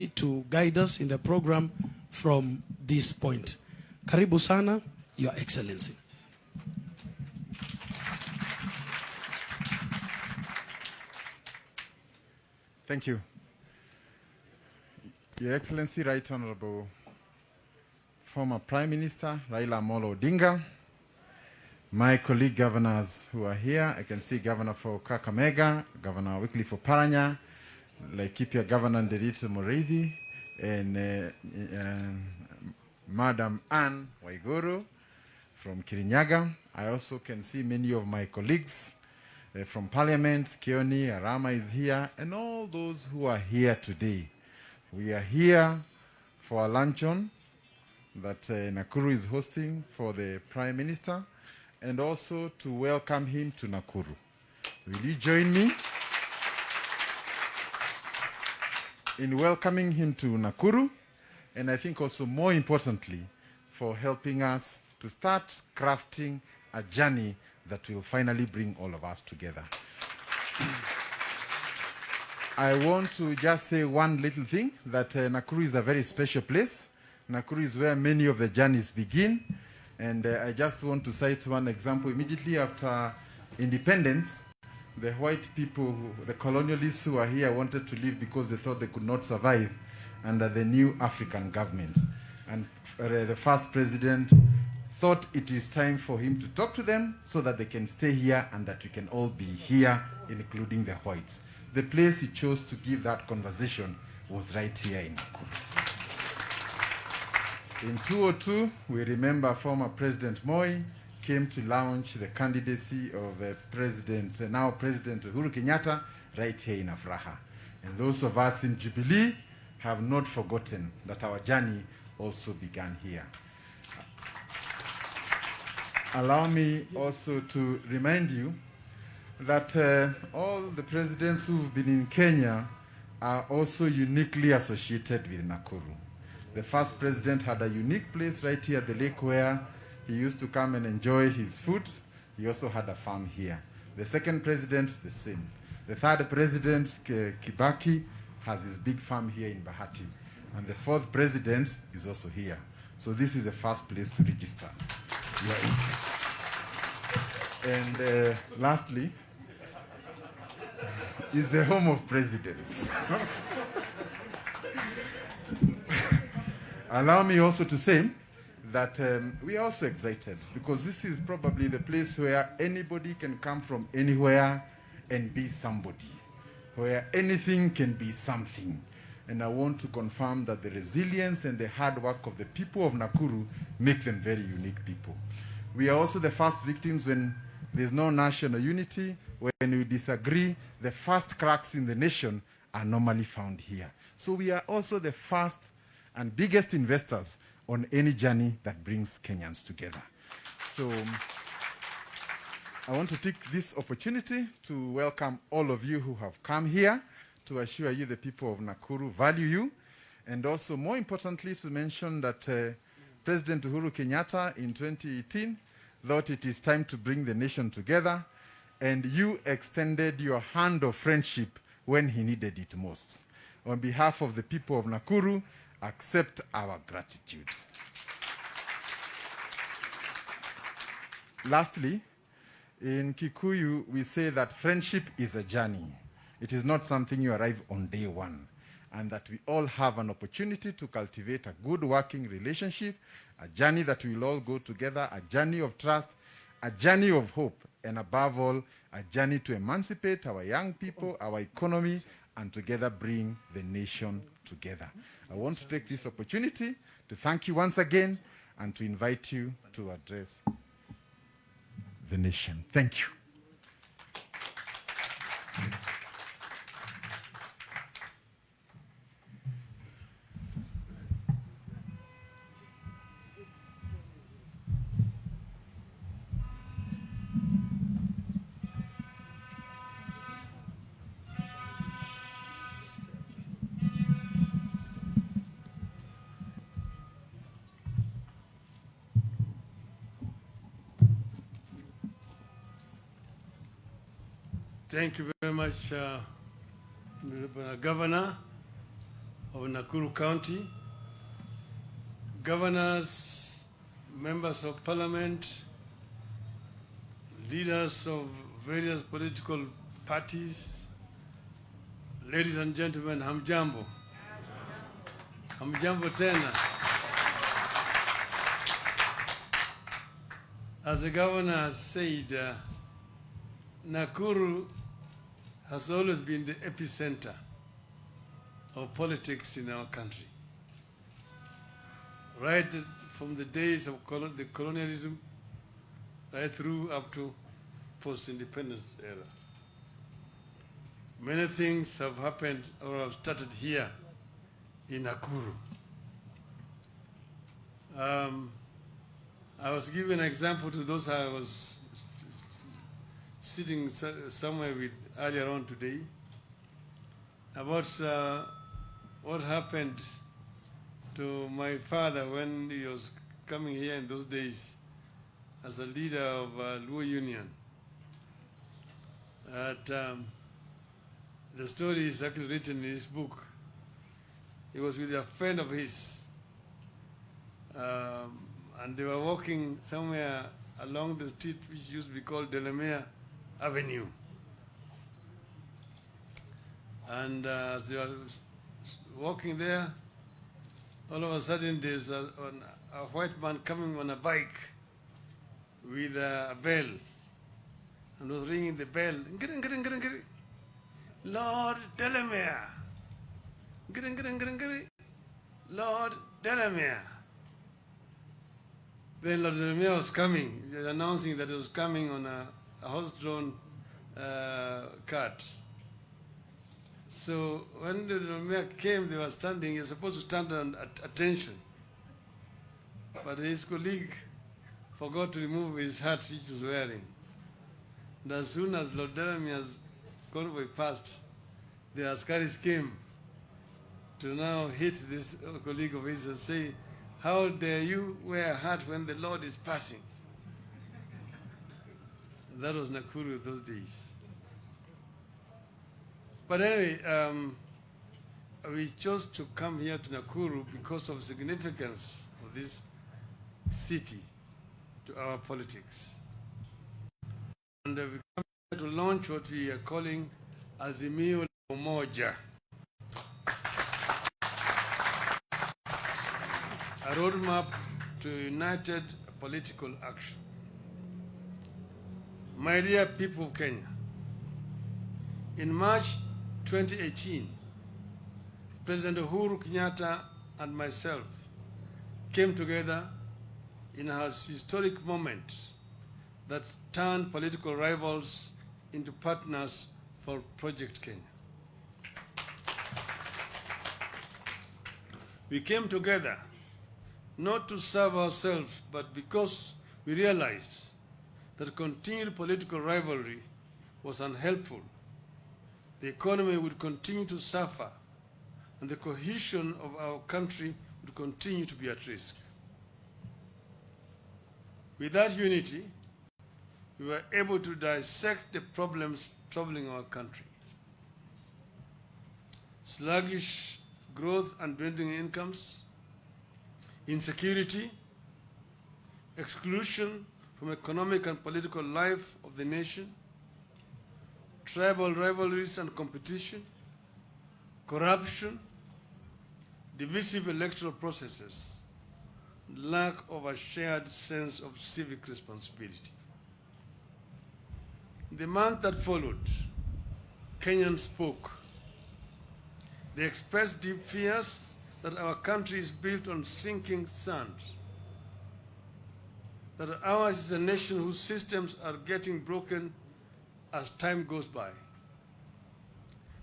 to guide us in the program from this point. Karibu sana, Your Excellency. Thank you. Your Excellency, Right Honorable former Prime Minister Raila Odinga, my colleague governors who are here, I can see Governor for Kakamega, Governor Wycliffe for Paranya, Laikipia Governor Nderitu Mureithi, and Madam Anne Waiguru from Kirinyaga. I also can see many of my colleagues from Parliament. Kioni Arama is here, and all those who are here today. We are here for a luncheon that Nakuru is hosting for the Prime Minister, and also to welcome him to Nakuru. Will you join me in welcoming him to Nakuru? And I think also more importantly, for helping us to start crafting a journey that will finally bring all of us together. I want to just say one little thing, that Nakuru is a very special place. Nakuru is where many of the journeys begin. And I just want to cite one example. Immediately after independence, the white people, the colonialists who are here wanted to leave because they thought they could not survive under the new African government. And the first president thought it is time for him to talk to them so that they can stay here and that we can all be here, including the whites. The place he chose to give that conversation was right here in Nakuru. In 2002, we remember former President Moi came to launch the candidacy of now President Uhuru Kenyatta right here in Afraha. And those of us in Jubilee have not forgotten that our journey also began here. Allow me also to remind you that all the presidents who've been in Kenya are also uniquely associated with Nakuru. The first president had a unique place right here at the lake where he used to come and enjoy his food. He also had a farm here. The second president, the same. The third president, Kibaki, has his big farm here in Bahati. And the fourth president is also here. So this is the first place to register your interests. And lastly, is the home of presidents. Allow me also to say that we are also excited because this is probably the place where anybody can come from anywhere and be somebody, where anything can be something. And I want to confirm that the resilience and the hard work of the people of Nakuru make them very unique people. We are also the first victims when there's no national unity, when we disagree, the first cracks in the nation are normally found here. So we are also the first and biggest investors on any journey that brings Kenyans together. So I want to take this opportunity to welcome all of you who have come here, to assure you the people of Nakuru value you, and also more importantly to mention that President Uhuru Kenyatta in 2018 thought it is time to bring the nation together, and you extended your hand of friendship when he needed it most. On behalf of the people of Nakuru, accept our gratitude. Lastly, in Kikuyu, we say that friendship is a journey. It is not something you arrive on day one, and that we all have an opportunity to cultivate a good working relationship, a journey that we will all go together, a journey of trust, a journey of hope, and above all, a journey to emancipate our young people, our economy, and together bring the nation together. I want to take this opportunity to thank you once again and to invite you to address the nation. Thank you. Thank you very much, Governor of Nakuru County, governors, members of parliament, leaders of various political parties, ladies and gentlemen, hamjambo. Hamjambo tena. As the governor has said, Nakuru has always been the epicenter of politics in our country. Right from the days of the colonialism, right through up to post-independence era. Many things have happened or have started here in Nakuru. I was giving an example to those I was sitting somewhere with earlier on today about what happened to my father when he was coming here in those days as a leader of Luo Union. The story is actually written in his book. He was with a friend of his, and they were walking somewhere along the street which used to be called Delamere Avenue. And as they were walking there, all of a sudden there's a white man coming on a bike with a bell, and was ringing the bell. Lord Delamere. Lord Delamere. Then Lord Delamere was coming, announcing that he was coming on a horse-drawn cart. So when the Delamere came, they were standing. He was supposed to stand at attention. But his colleague forgot to remove his hat which he was wearing. And as soon as Lord Delamere's convoy passed, the Askaris came to now hit this colleague of his and say, how dare you wear a hat when the Lord is passing? And that was Nakuru those days. But anyway, we chose to come here to Nakuru because of the significance of this city to our politics. And we come here to launch what we are calling Azimio la Umoja, a roadmap to united political action. My dear people of Kenya, in March 2018, President Uhuru Kenyatta and myself came together in a historic moment that turned political rivals into partners for Project Kenya. We came together not to serve ourselves, but because we realized that continued political rivalry was unhelpful. The economy would continue to suffer, and the cohesion of our country would continue to be at risk. With that unity, we were able to dissect the problems troubling our country. Sluggish growth and dwindling incomes, insecurity, exclusion from economic and political life of the nation, tribal rivalries and competition, corruption, divisive electoral processes, lack of a shared sense of civic responsibility. In the month that followed, Kenyans spoke. They expressed deep fears that our country is built on sinking sand, that ours is a nation whose systems are getting broken as time goes by,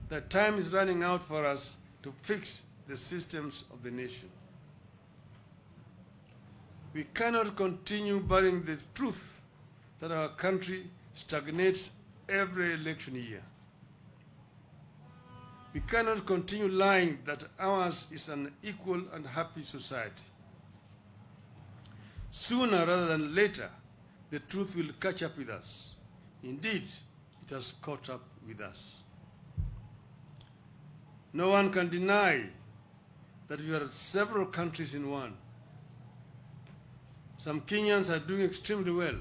that time is running out for us to fix the systems of the nation. We cannot continue burying the truth that our country stagnates every election year. We cannot continue lying that ours is an equal and happy society. Sooner rather than later, the truth will catch up with us. Indeed, it has caught up with us. No one can deny that we are several countries in one. Some Kenyans are doing extremely well,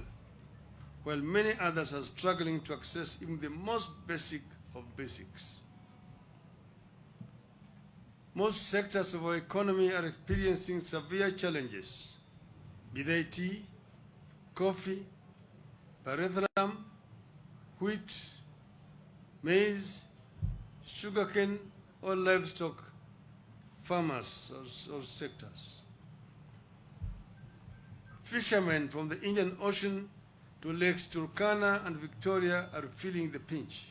while many others are struggling to access even the most basic of basics. Most sectors of our economy are experiencing severe challenges, be they tea, coffee, pyrethrum, wheat, maize, sugarcane, or livestock farmers or sectors. Fishermen from the Indian Ocean to lakes Turkana and Victoria are feeling the pinch.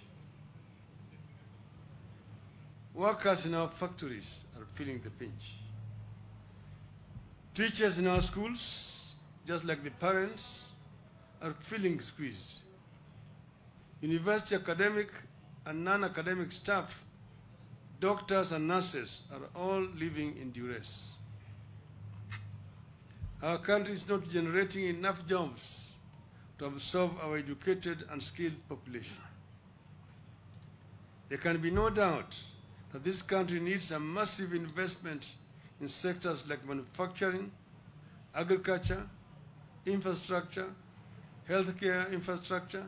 Workers in our factories are feeling the pinch. Teachers in our schools, just like the parents, are feeling squeezed. University academic and non-academic staff, doctors and nurses are all living in duress. Our country is not generating enough jobs to absorb our educated and skilled population. There can be no doubt that this country needs a massive investment in sectors like manufacturing, agriculture, infrastructure, healthcare infrastructure,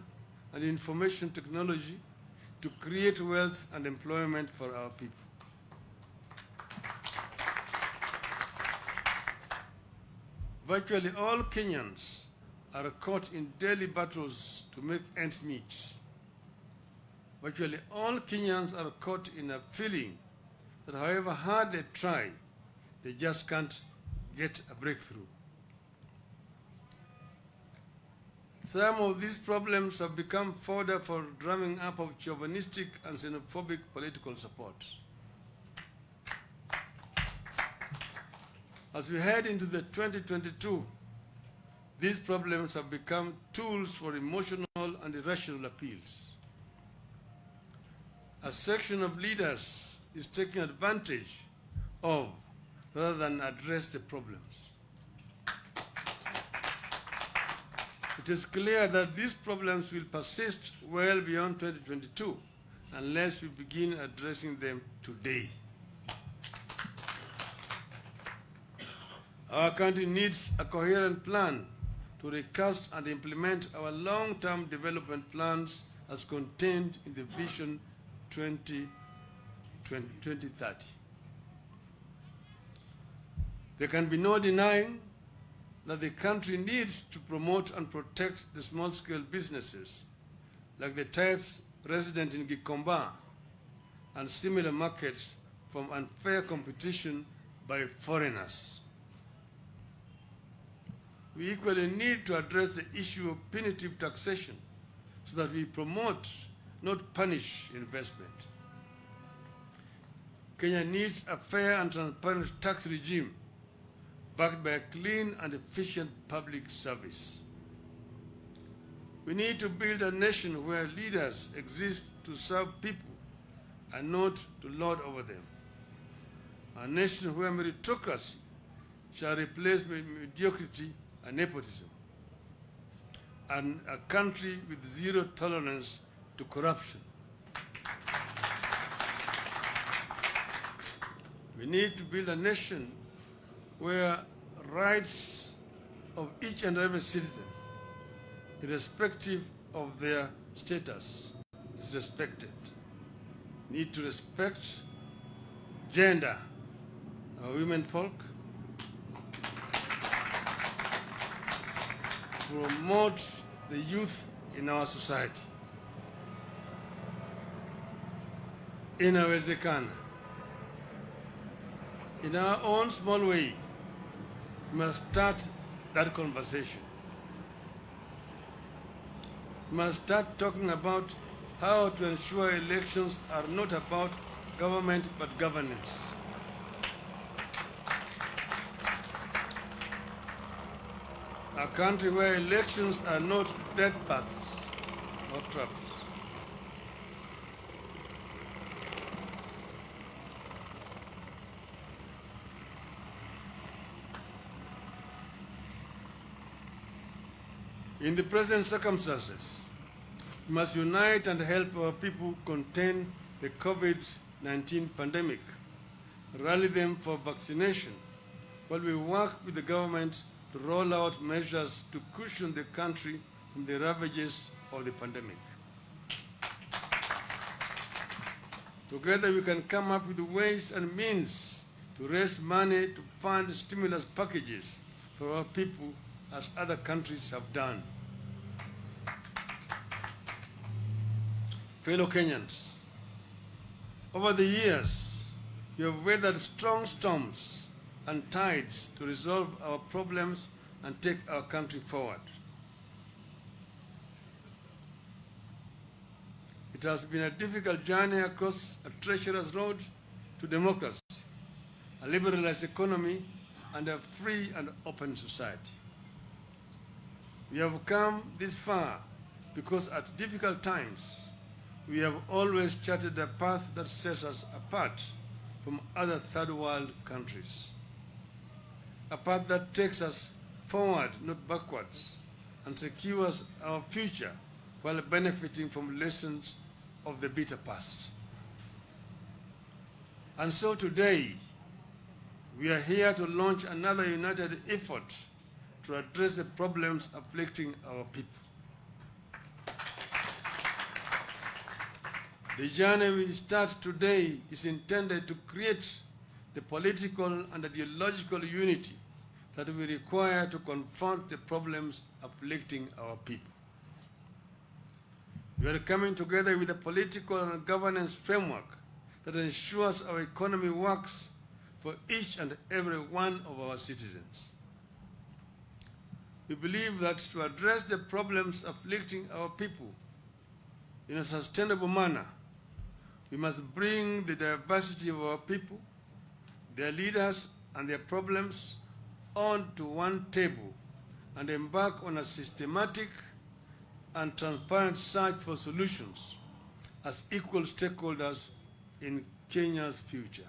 and information technology to create wealth and employment for our people. Virtually all Kenyans are caught in daily battles to make ends meet. Virtually all Kenyans are caught in a feeling that however hard they try, they just can't get a breakthrough. Some of these problems have become fodder for drumming up of chauvinistic and xenophobic political support. As we head into the 2022, these problems have become tools for emotional and irrational appeals. A section of leaders is taking advantage of rather than address the problems. It is clear that these problems will persist well beyond 2022 unless we begin addressing them today. Our country needs a coherent plan to recast and implement our long-term development plans as contained in the Vision 2030. There can be no denying that the country needs to promote and protect the small-scale businesses, like the types resident in Gikomba and similar markets, from unfair competition by foreigners. We equally need to address the issue of punitive taxation so that we promote, not punish, investment. Kenya needs a fair and transparent tax regime backed by a clean and efficient public service. We need to build a nation where leaders exist to serve people and not to lord over them. A nation where meritocracy shall replace mediocrity and nepotism. And a country with zero tolerance to corruption. We need to build a nation where rights of each and every citizen, irrespective of their status, is respected. We need to respect gender, our women folk, promote the youth in our society. Inawezekana. In our own small way, we must start that conversation. We must start talking about how to ensure elections are not about government but governance. A country where elections are not death paths or traps. In the present circumstances, we must unite and help our people contain the COVID-19 pandemic rally them for vaccination, while we work with the government to roll out measures to cushion the country from the ravages of the pandemic. Together we can come up with ways and means to raise money to fund stimulus packages for our people as other countries have done. Fellow Kenyans, over the years, we have weathered strong storms and tides to resolve our problems and take our country forward. It has been a difficult journey across a treacherous road to democracy, a liberalized economy, and a free and open society. We have come this far because at difficult times, we have always charted a path that sets us apart from other third world countries. A path that takes us forward, not backwards, and secures our future while benefiting from lessons of the bitter past. And so today, we are here to launch another united effort to address the problems afflicting our people. The journey we start today is intended to create the political and ideological unity that we require to confront the problems afflicting our people. We are coming together with a political and governance framework that ensures our economy works for each and every one of our citizens. We believe that to address the problems afflicting our people in a sustainable manner, we must bring the diversity of our people, their leaders, and their problems onto one table and embark on a systematic and transparent search for solutions as equal stakeholders in Kenya's future.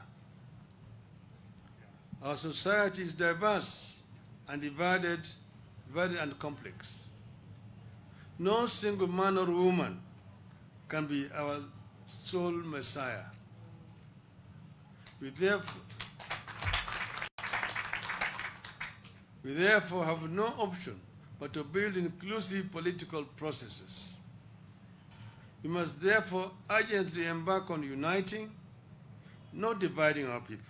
Our society is diverse and divided and complex. No single man or woman can be our sole messiah. We therefore have no option but to build inclusive political processes. We must therefore urgently embark on uniting, not dividing our people,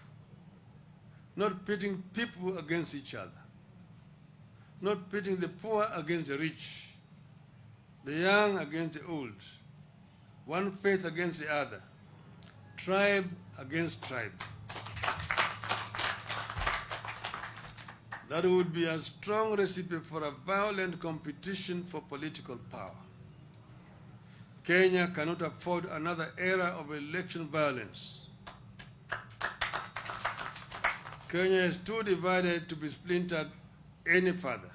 not pitting people against each other, not pitting the poor against the rich, the young against the old, one faith against the other, tribe against tribe. That would be a strong recipe for a violent competition for political power. Kenya cannot afford another era of election violence. Kenya is too divided to be splintered any further.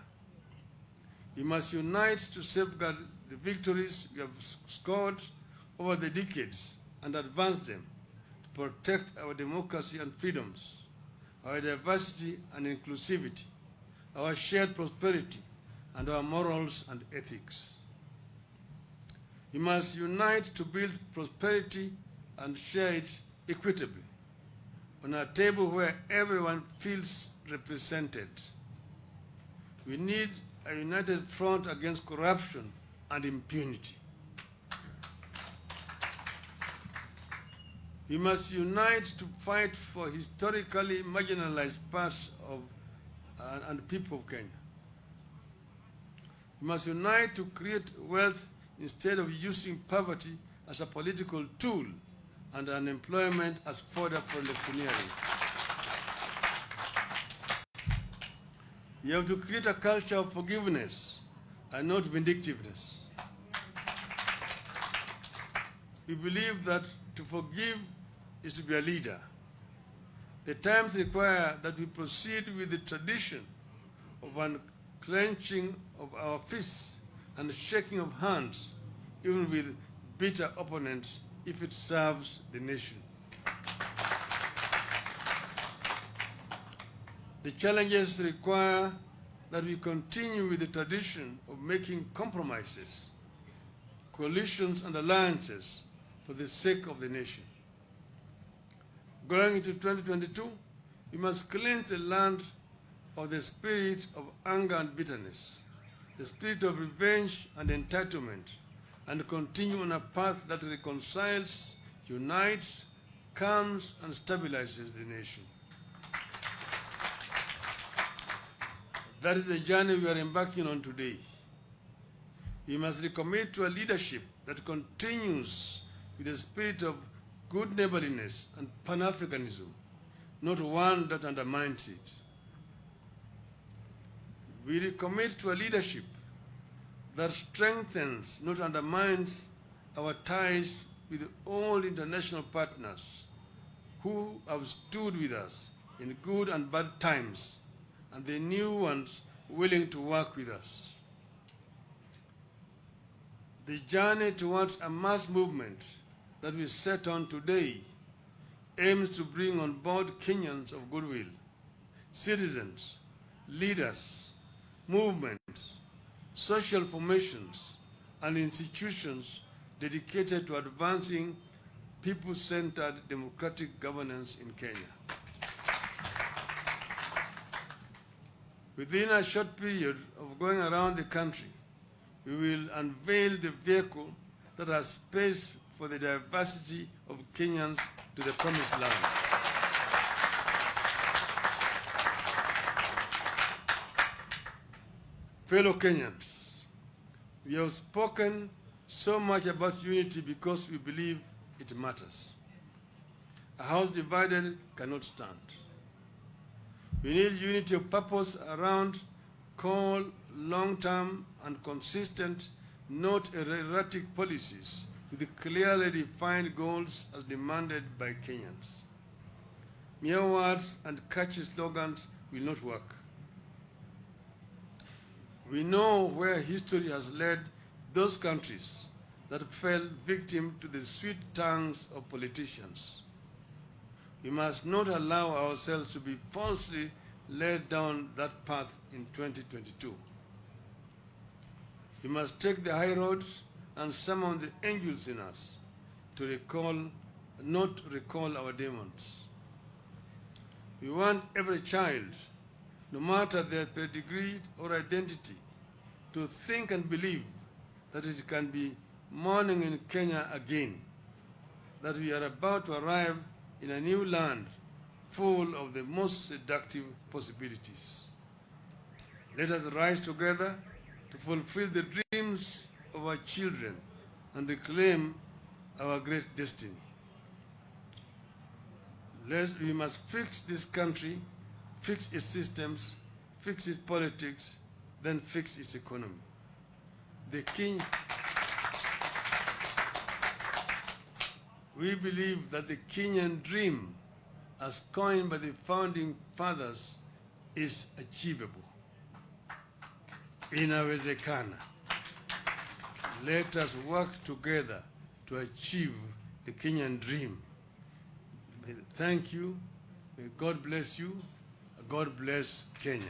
We must unite to safeguard the victories we have scored over the decades and advance them to protect our democracy and freedoms, our diversity and inclusivity, our shared prosperity, and our morals and ethics. We must unite to build prosperity and share it equitably on a table where everyone feels represented. We need a united front against corruption and impunity. We must unite to fight for historically marginalized parts of and people of Kenya. We must unite to create wealth instead of using poverty as a political tool and unemployment as fodder for electioneering. We have to create a culture of forgiveness and not vindictiveness. We believe that to forgive is to be a leader. The times require that we proceed with the tradition of unclenching of our fists and shaking of hands, even with bitter opponents, if it serves the nation. The challenges require that we continue with the tradition of making compromises, coalitions and alliances for the sake of the nation. Going into 2022, we must cleanse the land of the spirit of anger and bitterness, the spirit of revenge and entitlement, and continue on a path that reconciles, unites, calms, and stabilizes the nation. That is the journey we are embarking on today. We must recommit to a leadership that continues with the spirit of good neighborliness and Pan-Africanism, not one that undermines it. We recommit to a leadership that strengthens, not undermines, our ties with all international partners who have stood with us in good and bad times, and the new ones willing to work with us. The journey towards a mass movement that we set on today aims to bring on board Kenyans of goodwill, citizens, leaders, movements, social formations, and institutions dedicated to advancing people-centered democratic governance in Kenya. Within a short period of going around the country, we will unveil the vehicle that has space for the diversity of Kenyans to the promised land. Fellow Kenyans, we have spoken so much about unity because we believe it matters. A house divided cannot stand. We need unity of purpose around core, long-term, and consistent, not erratic policies with clearly defined goals as demanded by Kenyans. Mere words and catchy slogans will not work. We know where history has led those countries that fell victim to the sweet tongues of politicians. We must not allow ourselves to be falsely led down that path in 2022. We must take the high road and summon the angels in us to not recall our demons. We want every child, no matter their pedigree or identity, to think and believe that it can be morning in Kenya again, that we are about to arrive in a new land full of the most seductive possibilities. Let us rise together to fulfill the dreams of our children and reclaim our great destiny. We must fix this country, fix its systems, fix its politics, then fix its economy. We believe that the Kenyan dream, as coined by the founding fathers, is achievable. Inawezekana. Let us work together to achieve the Kenyan dream. Thank you. May God bless you. God bless Kenya.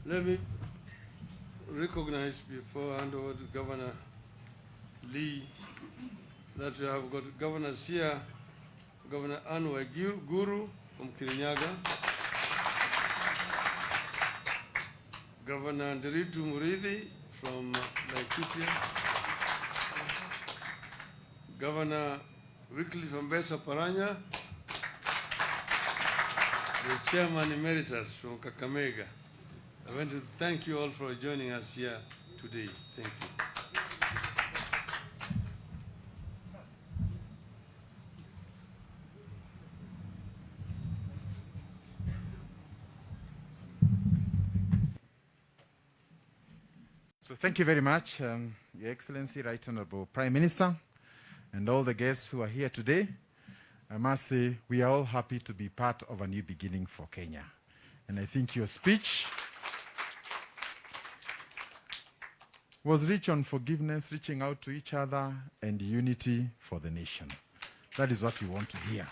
Let me recognize before I hand over to Governor Lee that we have got governors here, Governor Anwar Guru from Kirinyaga, Governor Nderitu Murithi from Laikipia, Governor Wycliffe Ambesa Paranya, the Chairman Emeritus from Kakamega. I want to thank you all for joining us here today. Thank you. So thank you very much, Your Excellency, Right Honorable Prime Minister, and all the guests who are here today. I must say we are all happy to be part of a new beginning for Kenya. And I think your speech was rich on forgiveness, reaching out to each other, and unity for the nation. That is what we want to hear.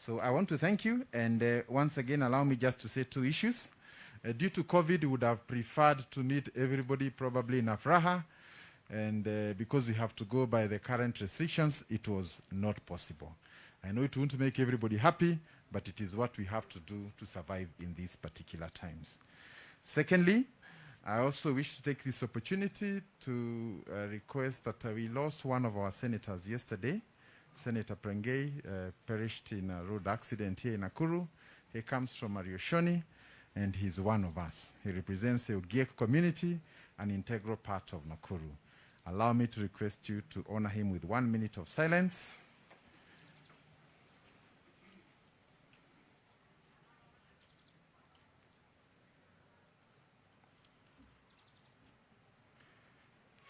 So I want to thank you, and once again, allow me just to say 2 issues. Due to COVID, we would have preferred to meet everybody probably in Afraha, and because we have to go by the current restrictions, it was not possible. I know it won't make everybody happy, but it is what we have to do to survive in these particular times. Secondly, I also wish to take this opportunity to request that we lost one of our senators yesterday. Senator Prengei perished in a road accident here in Nakuru. He comes from Arioshoni, and he's one of us. He represents the Ogiek community, an integral part of Nakuru. Allow me to request you to honor him with 1 minute of silence.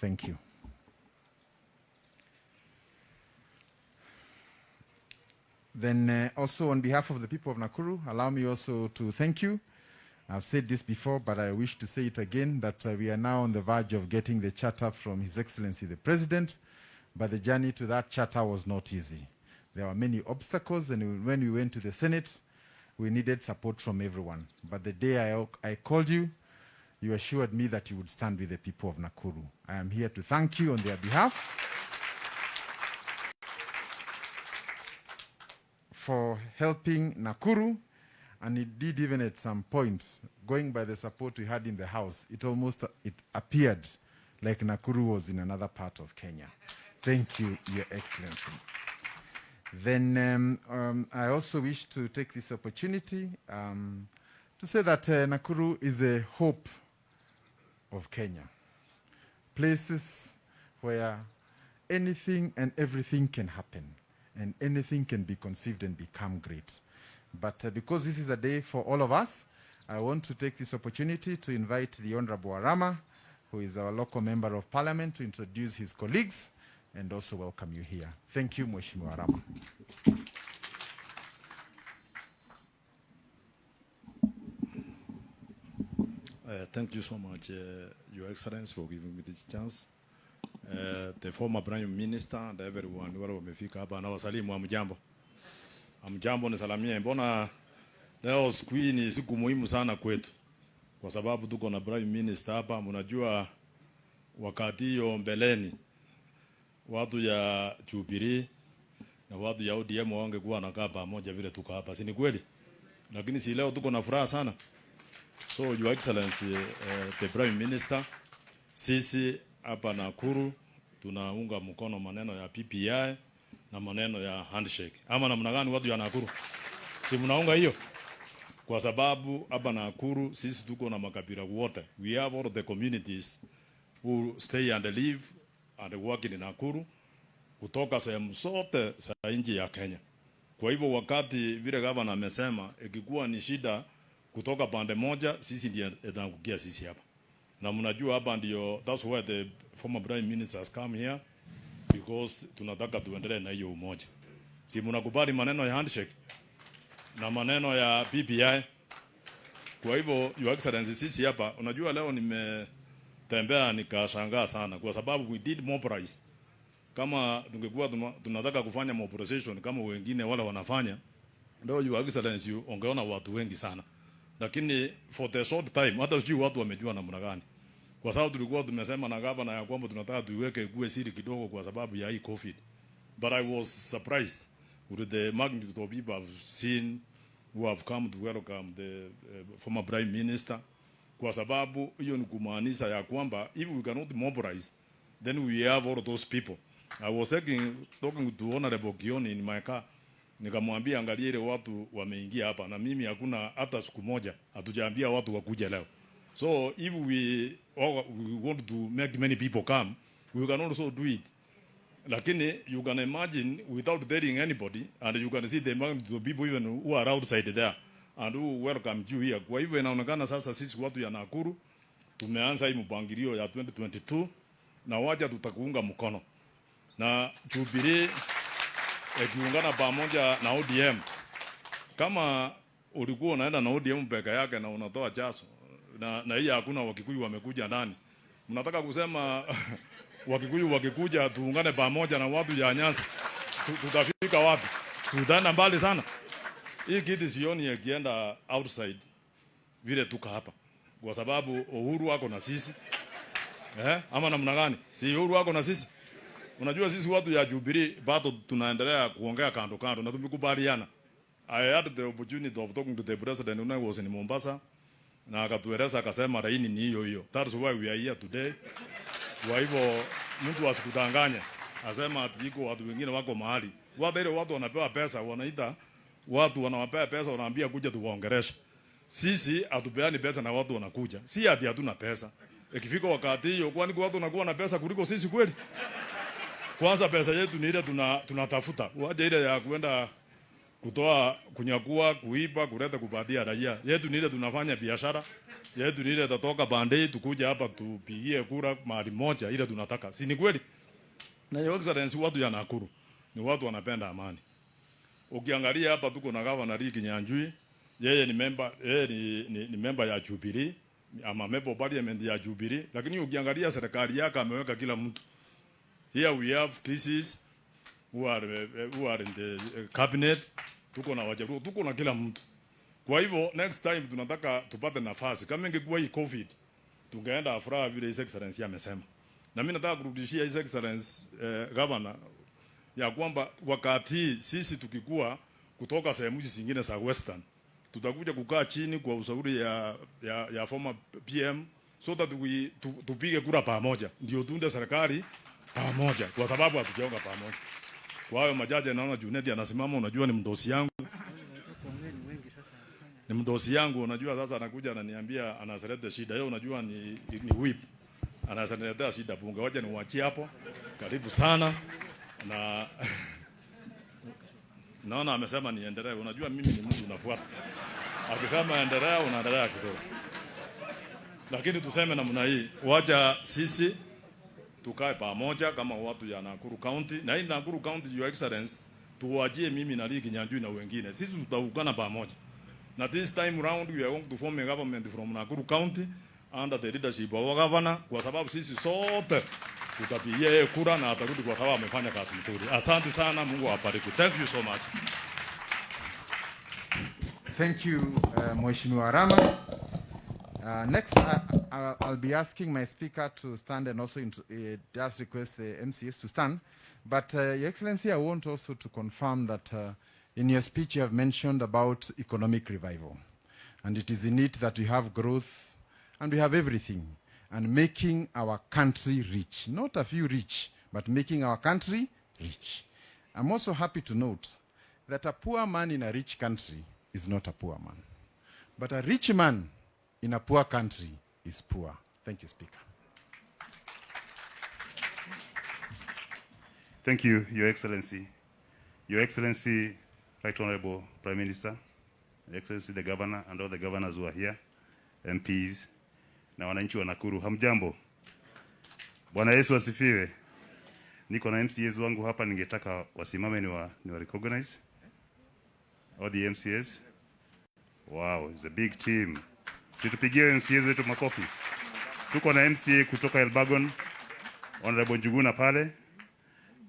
Thank you. Then also on behalf of the people of Nakuru, allow me also to thank you. I've said this before, but I wish to say it again, that we are now on the verge of getting the charter from His Excellency the President, but the journey to that charter was not easy. There were many obstacles, and when we went to the Senate, we needed support from everyone. But the day I called you, you assured me that you would stand with the people of Nakuru. I am here to thank you on their behalf for helping Nakuru, and indeed even at some points, going by the support we had in the House, it appeared like Nakuru was in another part of Kenya. Thank you, Your Excellency. Then I also wish to take this opportunity to say that Nakuru is a hope of Kenya. Places where anything and everything can happen, and anything can be conceived and become great. But because this is a day for all of us, I want to take this opportunity to invite the Honorable Arama, who is our local member of parliament, to introduce his colleagues and also welcome you here. Thank you, Mheshimiwa Arama. Thank you so much, Your Excellency, for giving me this chance. The former Prime Minister and everyone wale wamefika hapa na wasalimu wa mjambo. Mjambo ni salamia. Mbona leo siku hii ni siku muhimu sana kwetu. Kwa sababu tuko na Prime Minister hapa. Mnajua wakati hiyo mbeleni watu ya Jubilee na watu ya ODM wangekuwa wanakaa pamoja vile tuko hapa. Si ni kweli? Lakini si leo tuko na furaha sana. So Your Excellency, the Prime Minister, sisi hapa Nakuru tunaunga mkono maneno ya PPI na maneno ya handshake. Ama namna gani watu ya Nakuru? Si mnaunga hiyo? Kwa sababu hapa Nakuru sisi tuko na makabila wote. We have all the communities who stay and live and work in Nakuru kutoka sehemu zote za nchi ya Kenya. Kwa hivyo wakati vile gavana amesema ikikuwa ni shida kutoka pande moja, sisi ndiye tunakukia sisi hapa. Na mnajua hapa ndio, that's why the former Prime Minister has come here, because tunataka tuendelee na hiyo umoja. Si mnakubali maneno ya handshake na maneno ya PPI. Kwa hivyo Your Excellency, sisi hapa, unajua leo nimetembea nikashangaa sana kwa sababu we did mobilize. Kama tungekuwa tunataka kufanya mobilization kama wengine wale wanafanya, ndio Your Excellency ungeona watu wengi sana. Lakini for the short time hata sijui watu wamejua namna gani. Kwa sababu tulikuwa tumesema na gavana ya kwamba tunataka tuiweke kuwe siri kidogo kwa sababu ya hii COVID. But I was surprised with the magnitude of people I've seen who have come to welcome the former Prime Minister. Kwa sababu hiyo ni kumaanisha ya kwamba if we cannot mobilize, then we have all those people. I was talking to Honorable Gioni in my car. Nikamwambia angalia ile watu wameingia hapa na mimi hakuna hata siku moja hatujaambia watu wakuja leo. So if we want to make many people come, we can also do it. Lakini you can imagine without telling anybody, and you can see the amount of people even who are outside there and who welcome you here. Kwa hivyo inaonekana sasa sisi watu ya Nakuru tumeanza hii mpangilio ya 2022 na wacha tutakuunga mkono. Na Jubilee kiungana pamoja na ODM. Kama ulikuwa unaenda na ODM peke yake na unatoa jaso na hii hakuna Wakikuyu wamekuja ndani. Mnataka kusema Wakikuyu wakikuja tuungane pamoja na watu ya Nyanza. Tutafika wapi? Tutaenda mbali sana. Hii kitu sioni yakienda outside vile tuka hapa. Kwa sababu Uhuru wako na sisi. Ama namna gani? Si Uhuru wako na sisi. Unajua sisi watu ya Jubilee bado tunaendelea kuongea kando kando na tumekubaliana. I had the opportunity of talking to the president when I was in Mombasa. Na akatueleza akasema Raini ni hiyo hiyo. That's why we are here today. Kwa hivyo mtu asikudanganya. Asema ati iko watu wengine wako mahali. Watu wanapewa pesa, wanaita watu wanawapea pesa, wanaambia kuja tuwaongeleshe. Sisi hatupeani pesa na watu wanakuja. Si ati hatuna pesa. Ikifika wakati hiyo kwani watu wanakuwa na pesa kuliko sisi kweli? Kwanza pesa yetu ni ile tunatafuta. Waje ile ya kwenda kutoa kunyakua, kuiba, kuleta kupatia raia. Yetu ni ile tunafanya biashara. Yetu ni ile tatoka Bandei tukuja hapa tupigie kura mahali moja ile tunataka. Si ni kweli? Na Your Excellency, watu ya Nakuru ni watu wanapenda amani. Ukiangalia hapa tuko na governor Kinyanjui, yeye ni member ya Jubilee, ama member of parliament ya Jubilee, lakini ukiangalia serikali yake ameweka kila mtu. Here we have pieces who are in the cabinet, tuko na wajabu, tuko na kila mtu. Kwa hivyo next time tunataka tupate nafasi. Kama ingekuwa hii COVID, tungeenda afra vile His Excellency amesema. Na mimi nataka kurudishia His Excellency governor ya kwamba wakati sisi tukikua kutoka sehemu zingine za Western, tutakuja kukaa chini kwa ushauri ya former PM so that tupige kura pamoja. Ndio tunde serikali pamoja kwa sababu hatujaonga pamoja. Kwa hiyo majaji naona Junedi anasimama, unajua ni mdosi yangu. Ni mdosi yangu, unajua sasa anakuja ananiambia anaseleta shida. Yeye unajua ni whip. Anaseleta shida bunge. Waje niwaachie hapo. Karibu sana. Na naona amesema niendelee. Unajua mimi ni mtu nafuata. Akisema endelea unaendelea kidogo. Lakini tuseme namna hii, wacha sisi tukae pamoja kama watu ya Nakuru County. Na hii Nakuru County, Your Excellency, tuwajie mimi na Kinyanjui na wengine. Sisi tutaungana pamoja. Na this time round we are going to form a government from Nakuru County under the leadership of our governor, kwa sababu sisi sote tutapigia kura na atarudi kwa sababu amefanya kazi nzuri. Asante sana, Mungu awabariki. Thank you so much. Thank you, Mheshimiwa Rama. Next, I'll be asking my speaker to stand and also just request the MCS to stand. But, Your Excellency, I want also to confirm that in your speech you have mentioned about economic revival. And it is in it that we have growth and we have everything. And making our country rich. Not a few rich, but making our country rich. I'm also happy to note that a poor man in a rich country is not a poor man. But a rich man in a poor country is poor. Thank you, Speaker. Thank you, Your Excellency. Your Excellency, Right Honorable Prime Minister, Your Excellency the Governor and all the governors who are here, MPs, na wananchi wa Nakuru. Hamjambo. Bwana Yesu asifiwe. Niko na MCAs wangu hapa, ningetaka wasimame ni wa recognize. All the MCAs. Wow, it's a big team. Situpigie MCAs wetu makofi. Tuko na MCA kutoka Elbagon, Honorable Njuguna pale.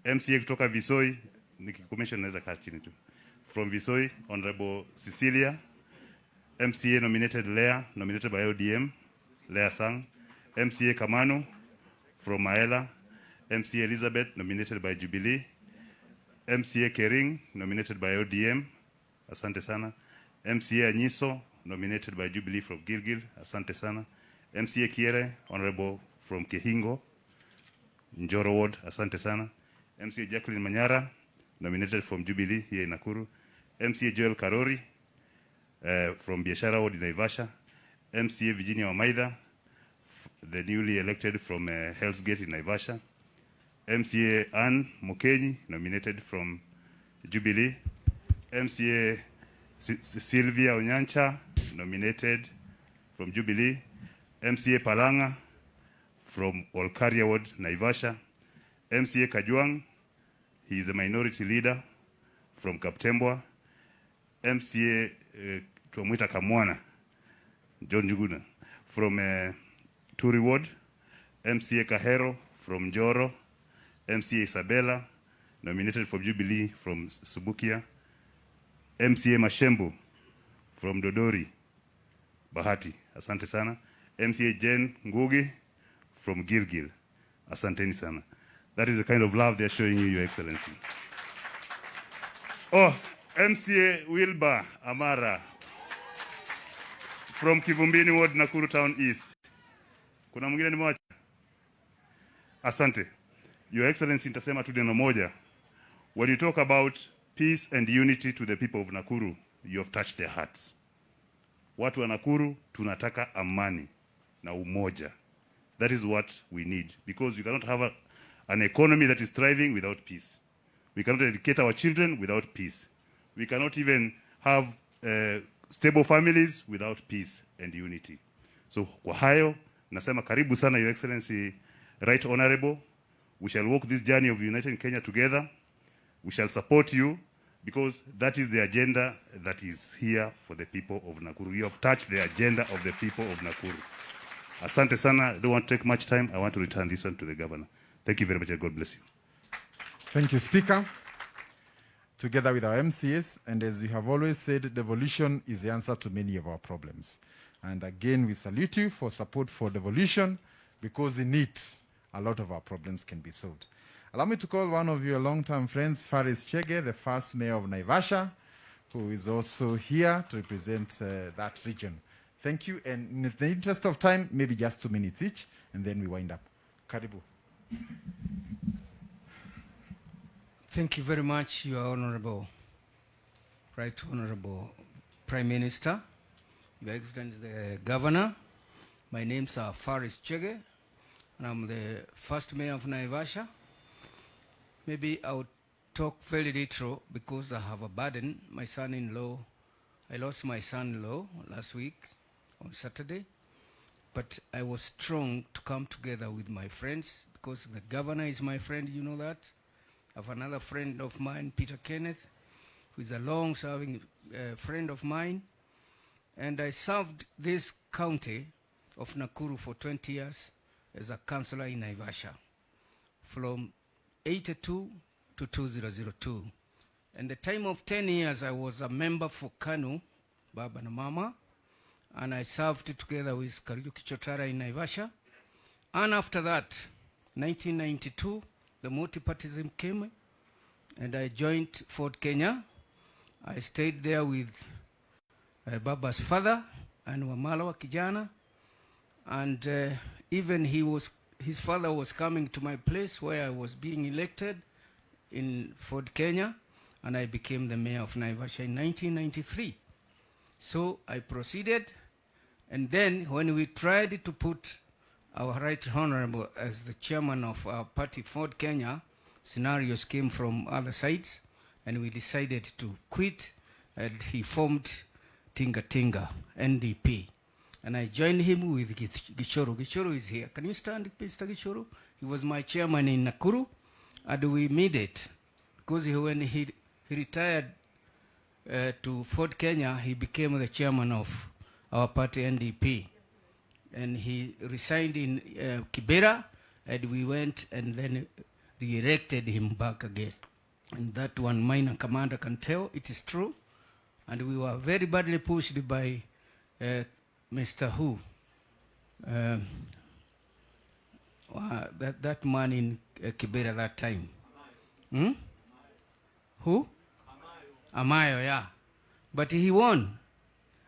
MCA kutoka Visoi, nikikomesha naweza kaa chini tu. From Visoi, Honorable Cecilia. MCA nominated Lea, nominated by ODM, Lea Sang. MCA Kamano from Maela. MCA Elizabeth, nominated by Jubilee. MCA Kering, nominated by ODM, asante sana. MCA Anyiso, nominated by Jubilee from Gilgil, asante sana. MCA Kiere, Honorable from Kehingo, Njoro Ward, asante sana. MCA Jacqueline Manyara, nominated from Jubilee here in Nakuru. MCA Joel Karori, from Biashara Ward in Naivasha. MCA Virginia Wamaida, the newly elected from Hell's Gate in Naivasha. MCA Ann Mukenyi, nominated from Jubilee. MCA Sylvia Onyancha, nominated from Jubilee. MCA Palanga, from Olkaria Ward, Naivasha. MCA Kajwang, he is a minority leader from Kaptembwa. MCA Tuamwita Kamwana, John Njuguna, from Turi Ward. MCA Kahero, from Joro. MCA Isabella, nominated from Jubilee from Subukia. MCA Mashembo from Dodori, Bahati, asante sana. MCA Jen Ngugi from Gilgil, asanteni sana. That is the kind of love they're showing you, Your Excellency. Oh, MCA Wilbur Amara from Kivumbini Ward, Nakuru Town East. Kuna mwingine nimewacha? Asante. Your Excellency, nitasema tu neno moja. When you talk about peace and unity to the people of Nakuru, you have touched their hearts. Watu wa Nakuru tunataka amani na umoja. That is what we need, because you cannot have an economy that is thriving without peace. We cannot educate our children without peace. We cannot even have stable families without peace and unity. So kwa hayo, nasema karibu sana, Your Excellency, Right Honorable. We shall walk this journey of uniting Kenya together. We shall support you, because that is the agenda that is here for the people of Nakuru. You have touched the agenda of the people of Nakuru. Asante sana. I don't want to take much time. I want to return this one to the governor. Thank you very much, and God bless you. Thank you, Speaker. Together with our MCAs, and as we have always said, devolution is the answer to many of our problems. And again, we salute you for support for devolution, because in it, a lot of our problems can be solved. Allow me to call one of your long-term friends, Faris Chege, the first mayor of Naivasha, who is also here to represent that region. Thank you. And in the interest of time, maybe just 2 minutes each, and then we wind up. Karibu. Thank you very much, Your Honorable, Right Honorable Prime Minister, Your Excellency the Governor. My name is Faris Chege, and I'm the first mayor of Naivasha. Maybe I'll talk very little because I have a burden. My son-in-law, I lost my son-in-law last week on Saturday, but I was strong to come together with my friends, because the governor is my friend, you know that. I have another friend of mine, Peter Kenneth, who is a long-serving friend of mine, and I served this county of Nakuru for 20 years as a councillor in Naivasha, from 82 to 2002. And the time of 10 years, I was a member for KANU, Baba na Mama, and I served together with Kariuki Chotara in Naivasha. And after that, 1992, the multipartyism came, and I joined Ford Kenya. I stayed there with Baba's father, and Wamala wa Kijana, and even his father was coming to my place where I was being elected in Ford Kenya, and I became the mayor of Naivasha in 1993. So I proceeded, and then when we tried to put our Right Honorable as the chairman of our party, Ford Kenya, scenarios came from other sides, and we decided to quit, and he formed Tinga Tinga, NDP. And I joined him with Gishoro. Gishoro is here. Can you stand, Mr. Gishoro? He was my chairman in Nakuru, and we made it. Because when he retired to Ford Kenya, he became the chairman of our party, NDP. And he resigned in Kibera, and we went and then re-elected him back again. And that one minor commander can tell it is true. And we were very badly pushed by Mr. Who? That man in Kibera that time. Who? Amayo, yeah. But he won.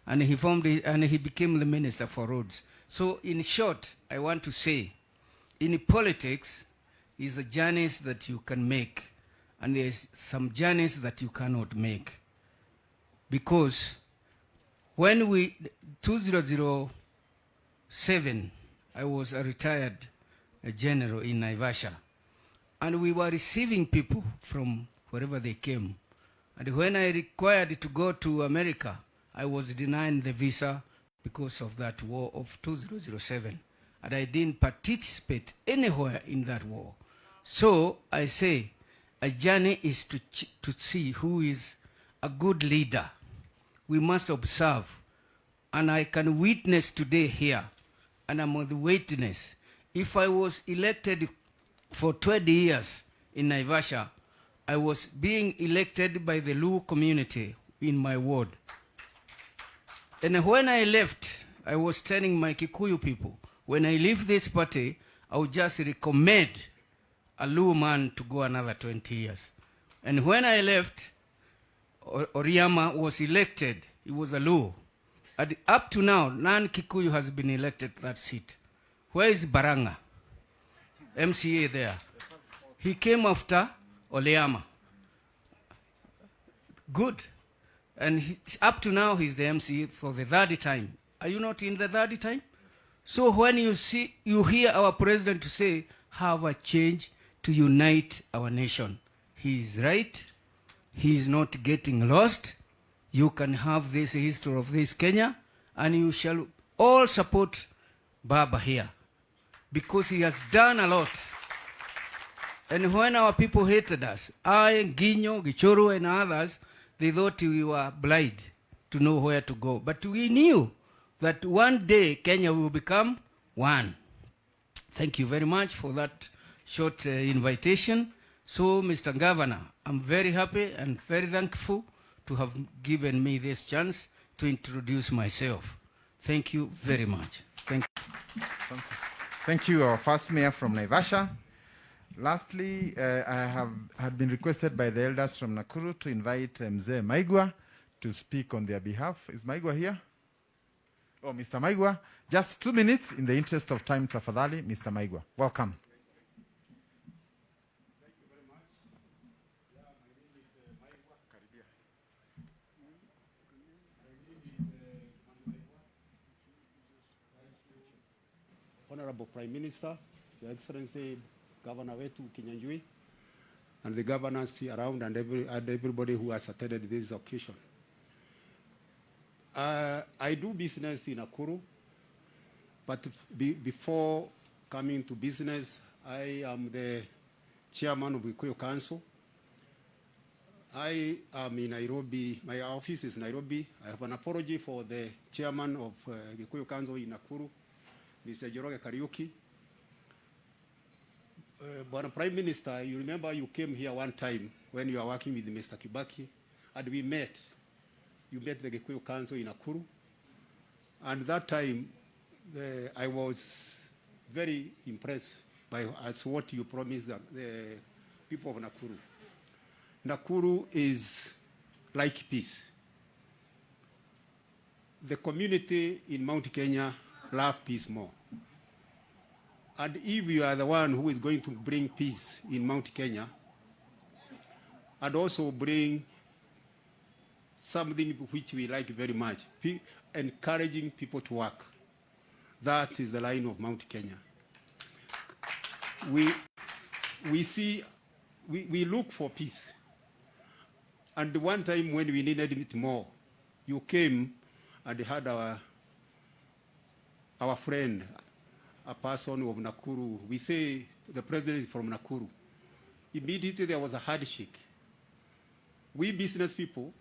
And he formed and he became the minister for roads. So in short, I want to say, in politics, is a journeys that you can make, and there's some journeys that you cannot make. Because when 2007, I was a retired general in Naivasha, and we were receiving people from wherever they came. And when I required to go to America, I was denied the visa because of that war of 2007. And I didn't participate anywhere in that war. So I say, a journey is to see who is a good leader. We must observe. And I can witness today here, and I'm on the witness. If I was elected for 20 years in Naivasha, I was being elected by the Luo community, in my ward. And when I left, I was telling my Kikuyu people, when I leave this party, I would just recommend a Luo man to go another 20 years. And when I left, Oriama was elected. He was a Luo. Up to now, none Kikuyu has been elected to that seat. Where is Baranga? MCA there. He came after Oleama. Good. And up to now, he's the MCA for the third time. Are you not in the third time? So when you hear our president to say, have a change to unite our nation, he is right. He is not getting lost. You can have this history of this Kenya, and you shall all support Baba here, because he has done a lot. And when our people hated us, I, Ginyo, Gichoro, and others, they thought we were blind to know where to go. But we knew that one day Kenya will become one. Thank you very much for that short invitation. So, Mr. Governor, I'm very happy and very thankful to have given me this chance to introduce myself. Thank you very much. Thank you. Thank you, our first mayor from Naivasha. Lastly, I had been requested by the elders from Nakuru to invite Mzee Maigwa to speak on their behalf. Is Maigwa here? Oh, Mr. Maigwa. Just 2 minutes in the interest of time, tafadhali. Mr. Maigwa, welcome. Thank you very much. Yeah, my name is Maigwa. Honorable Prime Minister, Your Excellency Governor wetu Kinyanjui, and the governors around, and everybody who has attended this occasion. I do business in Nakuru, but before coming to business, I am the chairman of Gikuyu Council. I am in Nairobi. My office is Nairobi. I have an apology for the chairman of Gikuyu Council in Nakuru, Mr. Joroge Kariuki. But Prime Minister, you remember you came here one time when you were working with Mr. Kibaki, and we met. You met the Gikuyu Council in Nakuru. And that time, I was very impressed by what you promised the people of Nakuru. Nakuru is like peace. The community in Mount Kenya love peace more. And if you are the one who is going to bring peace in Mount Kenya, and also bring something which we like very much, encouraging people to work, that is the line of Mount Kenya. We look for peace. And one time when we needed it more, you came and had our friend, a person of Nakuru. We say the president is from Nakuru. Immediately there was a handshake. We business people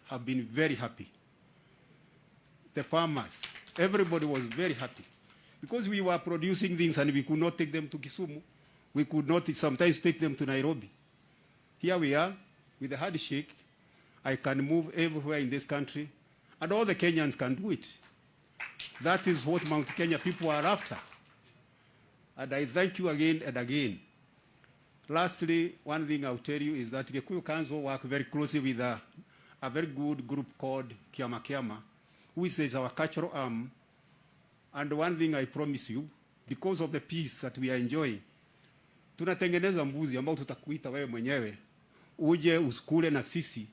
have been very happy. The farmers, everybody was very happy. Because we were producing things and we could not take them to Kisumu. We could not sometimes take them to Nairobi. Here we are with a handshake. I can move everywhere in this country, and all the Kenyans can do it. That is what Mount Kenya people are after. And I thank you again and again. Lastly, one thing I'll tell you is that the Gikuyu Council work very closely with a very good group called Kiama Kiama, which is our cultural arm. And one thing I promise you, because of the peace that we are enjoying, tunatengeneza mbuzi ambao tutakuita wewe mwenyewe, uje usikule na sisi,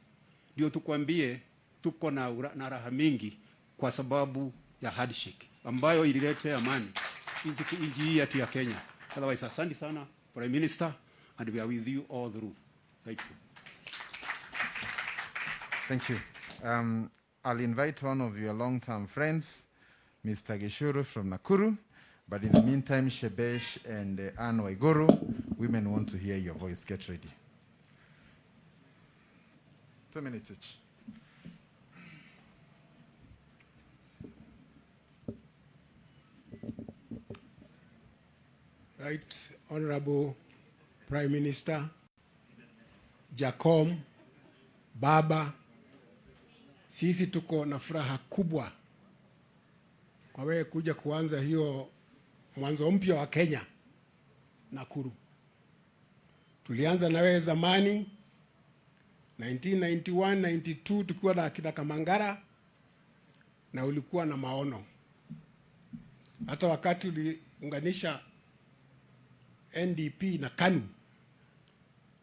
ndio tukwambie tuko na raha mingi kwa sababu ya handshake ambayo ilileta amani nchi hii yetu ya Kenya. Otherwise, asante sana Prime Minister, and we are with you all through. Thank you. Thank you. I'll invite one of your long-term friends, Mr. Gishuru from Nakuru. But in the meantime, Shebesh and Anne Waiguru, women want to hear your voice. Get ready. 2 minutes each. Right, Honorable Prime Minister, Jacom, Baba, Sisi tuko na furaha kubwa kwa wewe kuja kuanza hiyo mwanzo mpya wa Kenya, Nakuru. Tulianza na wewe zamani 1991, 92 tukiwa na akina Kamangara, na ulikuwa na maono. Hata wakati uliunganisha NDP na KANU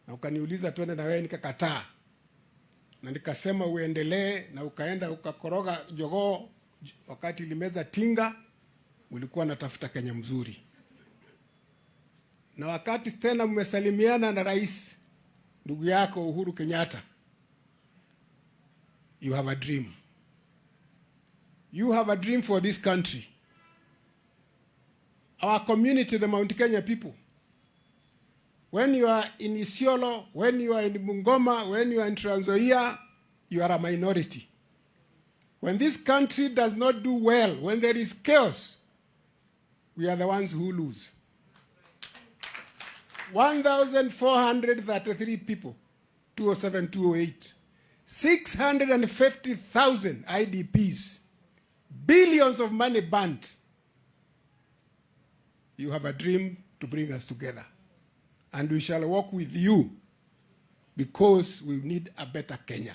na ukaniuliza twende na wewe, nikakataa. Na nikasema uendelee, na ukaenda ukakoroga jogoo wakati limeza tinga, ulikuwa natafuta Kenya mzuri. Na wakati tena mmesalimiana na rais ndugu yako Uhuru Kenyatta, you have a dream. You have a dream for this country. Our community, the Mount Kenya people. When you are in Isiolo, when you are in Bungoma, when you are in Trans Nzoia, you are a minority. When this country does not do well, when there is chaos, we are the ones who lose. 1,433 people, 2007, 2008. 650,000 IDPs. Billions of money burnt. You have a dream to bring us together. And we shall work with you because we need a better Kenya.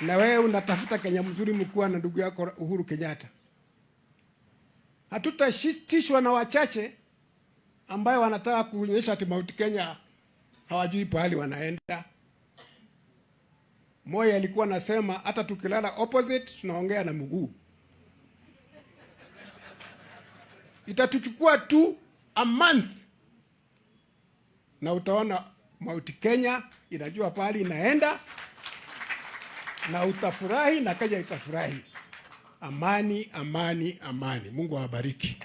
Na wewe unatafuta Kenya mzuri mkuu na ndugu yako Uhuru Kenyatta. Hatutashitishwa na wachache ambayo wanataka kuonyesha ati Mount Kenya hawajui pahali wanaenda. Moyo alikuwa anasema hata tukilala opposite tunaongea na mguu. Itatuchukua tu a month na utaona Mount Kenya inajua pahali inaenda, na utafurahi na Kenya itafurahi. Amani, amani, amani. Mungu awabariki.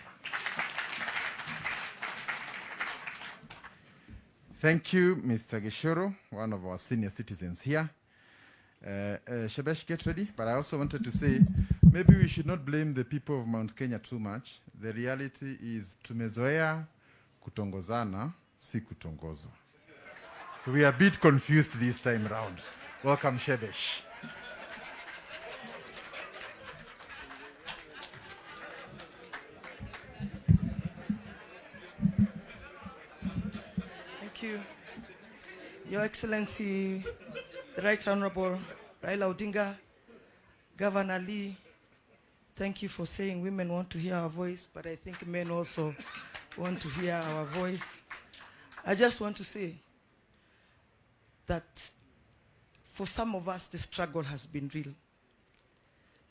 Thank you, Mr. Gishoro, one of our senior citizens here. Shebesh, get ready. But I also wanted to say, maybe we should not blame the people of Mount Kenya too much. The reality is, tumezoea kutongozana, si kutongozwa. So we are a bit confused this time round. Welcome, Shebesh. Thank you. Your Excellency, the Right Honorable Raila Odinga, Governor Lee, thank you for saying women want to hear our voice, but I think men also want to hear our voice. I just want to say that for some of us, the struggle has been real.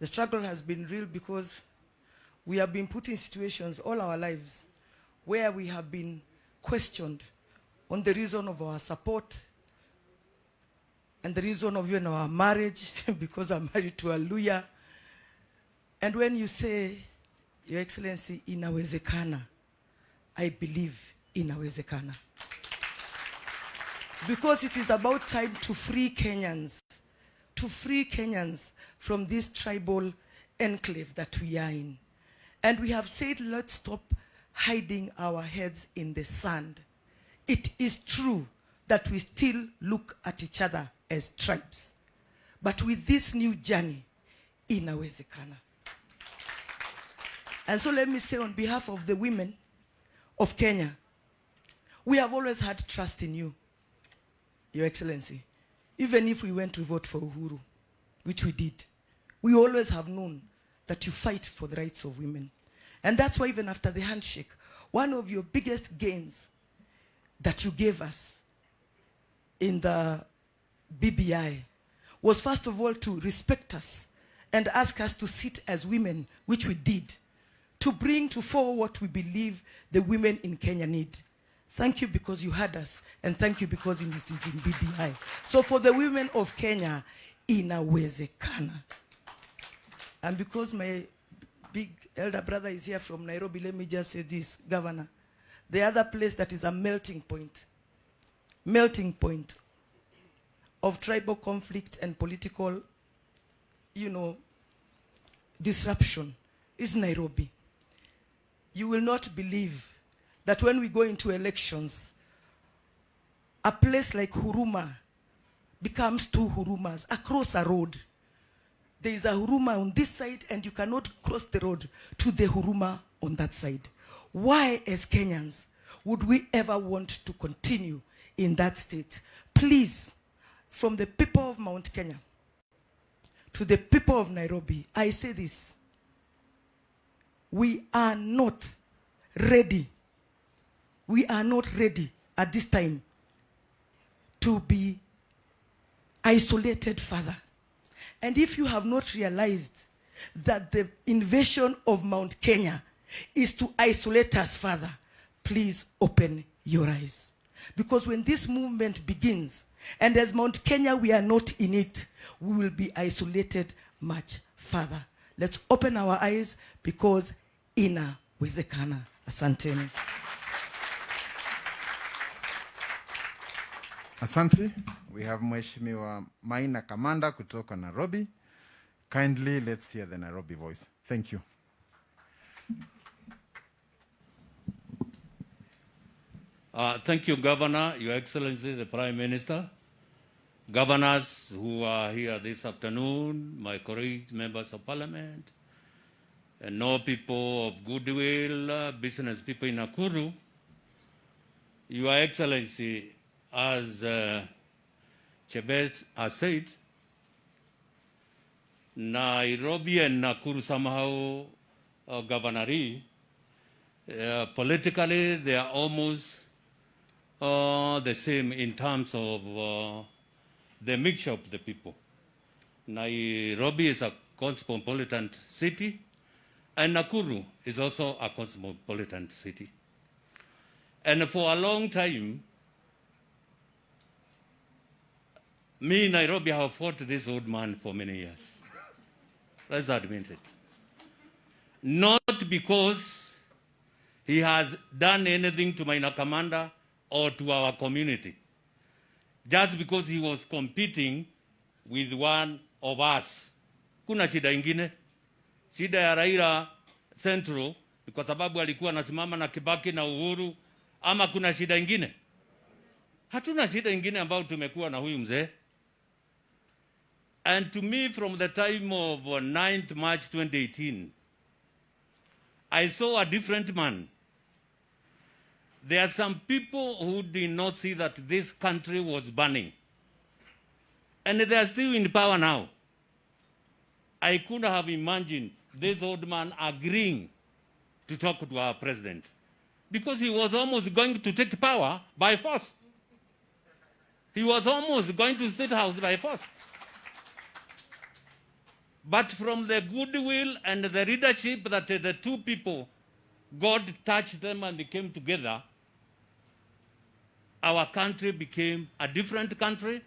The struggle has been real because we have been put in situations all our lives where we have been questioned on the reason of our support and the reason of even our marriage, because I'm married to a lawyer. And when you say, Your Excellency, inawezekana, I believe inawezekana. Because it is about time to free Kenyans from this tribal enclave that we are in. And we have said, let's stop hiding our heads in the sand. It is true that we still look at each other as tribes. But with this new journey, inawezekana. And so let me say on behalf of the women of Kenya, we have always had trust in you, Your Excellency. Even if we went to vote for Uhuru, which we did, we always have known that you fight for the rights of women. And that's why even after the handshake, one of your biggest gains that you gave us in the BBI was first of all to respect us and ask us to sit as women, which we did, to bring to fore what we believe the women in Kenya need. Thank you because you had us, and thank you because it is in BBI. So for the women of Kenya, inawezekana. And because my big elder brother is here from Nairobi, let me just say this, Governor. The other place that is a melting point of tribal conflict and political, disruption is Nairobi. You will not believe that when we go into elections, a place like Huruma, becomes two hurumas across a road. There is a huruma on this side and you cannot cross the road to the huruma on that side. Why, as Kenyans, would we ever want to continue in that state? Please, from the people of Mount Kenya to the people of Nairobi, I say this. We are not ready. We are not ready at this time to be isolated further. And if you have not realized that the invasion of Mount Kenya is to isolate us further, please open your eyes. Because when this movement begins, and as Mount Kenya we are not in it, we will be isolated much further. Let's open our eyes because inawezekana. Asanteni. Asante. We have Mheshimiwa Maina Kamanda kutoka Nairobi. Kindly, let's hear the Nairobi voice. Thank you. Thank you, Governor, Your Excellency, the Prime Minister, governors who are here this afternoon, my colleagues, members of Parliament, and all people of goodwill, business people in Nakuru. Your Excellency, as Chebet has said, Nairobi and Nakuru somehow, Governor, politically they are almost the same in terms of the mixture of the people. Nairobi is a cosmopolitan city, and Nakuru is also a cosmopolitan city. And for a long time, me in Nairobi have fought this old man for many years. Let's admit it. Not because he has done anything to my commander or to our community, just because he was competing with one of us. Kuna shida ingine. Shida ya Raila Central ni kwa sababu alikuwa anasimama na Kibaki na Uhuru, ama kuna shida ingine? Hatuna shida ingine ambayo tumekuwa na huyu mzee. And to me, from the time of 9th March 2018, I saw a different man. There are some people who did not see that this country was burning. And they are still in power now. I couldn't have imagined this old man agreeing to talk to our president, because he was almost going to take power by force. He was almost going to State House by force. But from the goodwill and the leadership that the two people, God touched them and they came together, our country became a different country,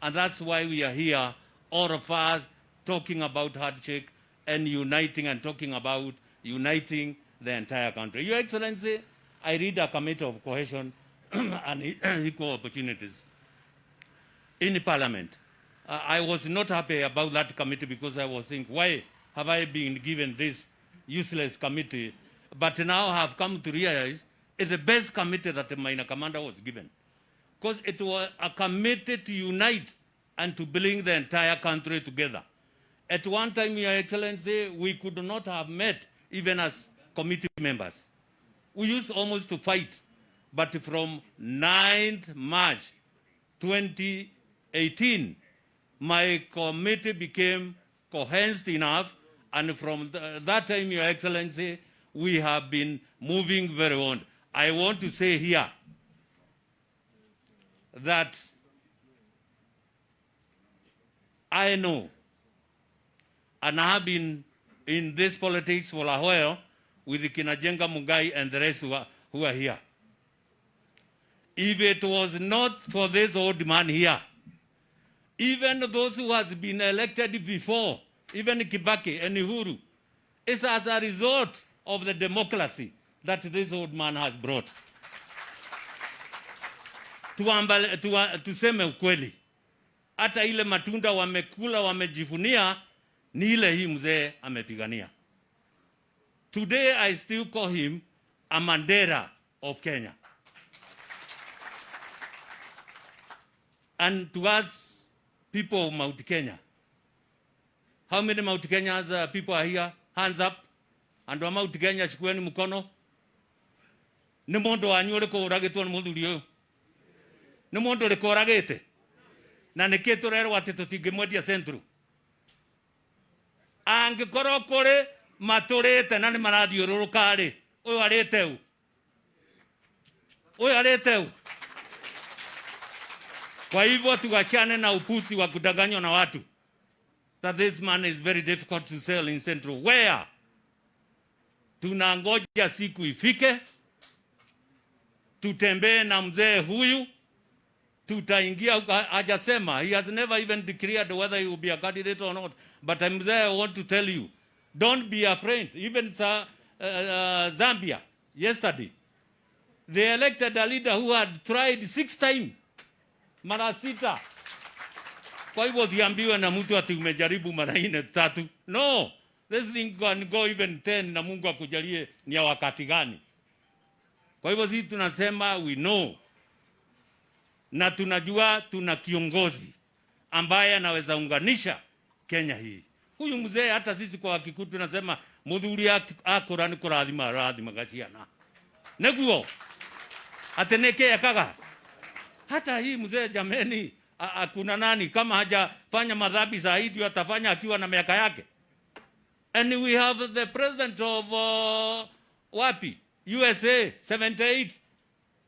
and that's why we are here, all of us, talking about handshake and uniting and talking about uniting the entire country. Your Excellency, I read a committee of cohesion and equal opportunities in Parliament. I was not happy about that committee because I was thinking, why have I been given this useless committee? But now I have come to realize it's the best committee that my commander was given. Because it was a committee to unite and to bring the entire country together. At one time, Your Excellency, we could not have met even as committee members. We used almost to fight. But from 9th March 2018, my committee became coherent enough, and from that time, Your Excellency, we have been moving very on. I want to say here that I know, and I have been in this politics for a while with Kinajenga Mugai and the rest who are here. If it was not for this old man here, even those who has been elected before, even Kibaki and Uhuru, it's as a result of the democracy that this old man has brought. Tuseme ukweli, hata ile matunda wamekula wamejifunia ni ile hii mzee amepigania. Today I still call him a Mandela of Kenya. And to us people of Mount Kenya. How many Mount Kenyans people are here? Hands up. And Mount Kenya chikueni mkono. Ni mundu wanyu uri kuragitwo ni muthuri uyu. Ni mundu uri kuragite. Na niki turerwo ati tutingimwendia central. Angikorwo kuri maturite na ni marathiururuka ri. Uyu arite u. Uyu arite u. Kwa hivyo tuachane na upusi wa kudanganywa na watu. That this man is very difficult to sell in Central. Where? Tunangoja siku ifike. Tutembee na mzee huyu. Tutaingia hajasema. He has never even declared whether he will be a candidate or not. But mzee, I want to tell you, don't be afraid. Even Zambia, yesterday, they elected a leader who had tried 6 times. Mara 6. Kwa hivyo ziambiwe na mtu ati umejaribu mara 4 3. No, this thing can go even 10 na Mungu akujalie ni ya wakati gani. Kwa hivyo sisi tunasema we know. Na tunajua tuna kiongozi ambaye anaweza unganisha Kenya hii. Huyu mzee hata sisi kwa Kikuyu tunasema muthuri akora ni kurathima rathima gaciana. Neguo. Ateneke akaga. Hata hii mzee jameni, kuna nani kama hajafanya madhambi zaidi atafanya akiwa na miaka yake. And we have the president of wapi? USA 78.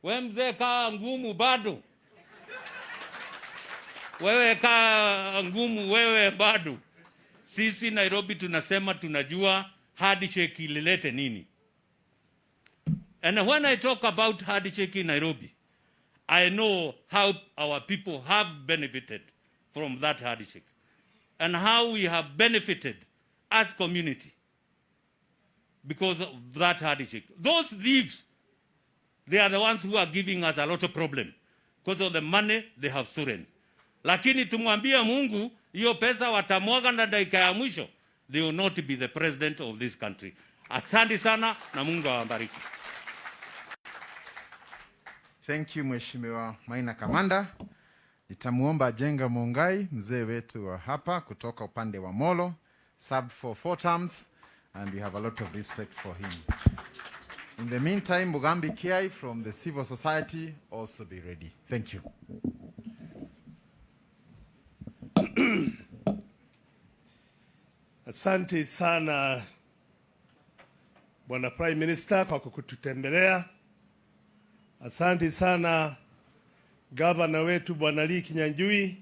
Wewe mzee kaa ngumu bado. Wewe kaa ngumu wewe bado. Sisi Nairobi tunasema tunajua handshake ililete nini. And when I talk about handshake in Nairobi, I know how our people have benefited from that handshake and how we have benefited as community because of that handshake. Those thieves, they are the ones who are giving us a lot of problem because of the money they have stolen. Lakini tumwambia Mungu, hiyo pesa watamwaga na dakika ya mwisho. They will not be the president of this country. Asante sana na Mungu awabariki. Thank you Mheshimiwa Maina Kamanda. Nitamuomba Ajenga Mungai, mzee wetu wa hapa kutoka upande wa Molo, served for 4 terms and we have a lot of respect for him. In the meantime, Mugambi Kiai from the civil society also be ready. Thank you. Asante sana Bwana Prime Minister kwa kututembelea. Asante sana Gavana wetu Bwana Lee Kinyanjui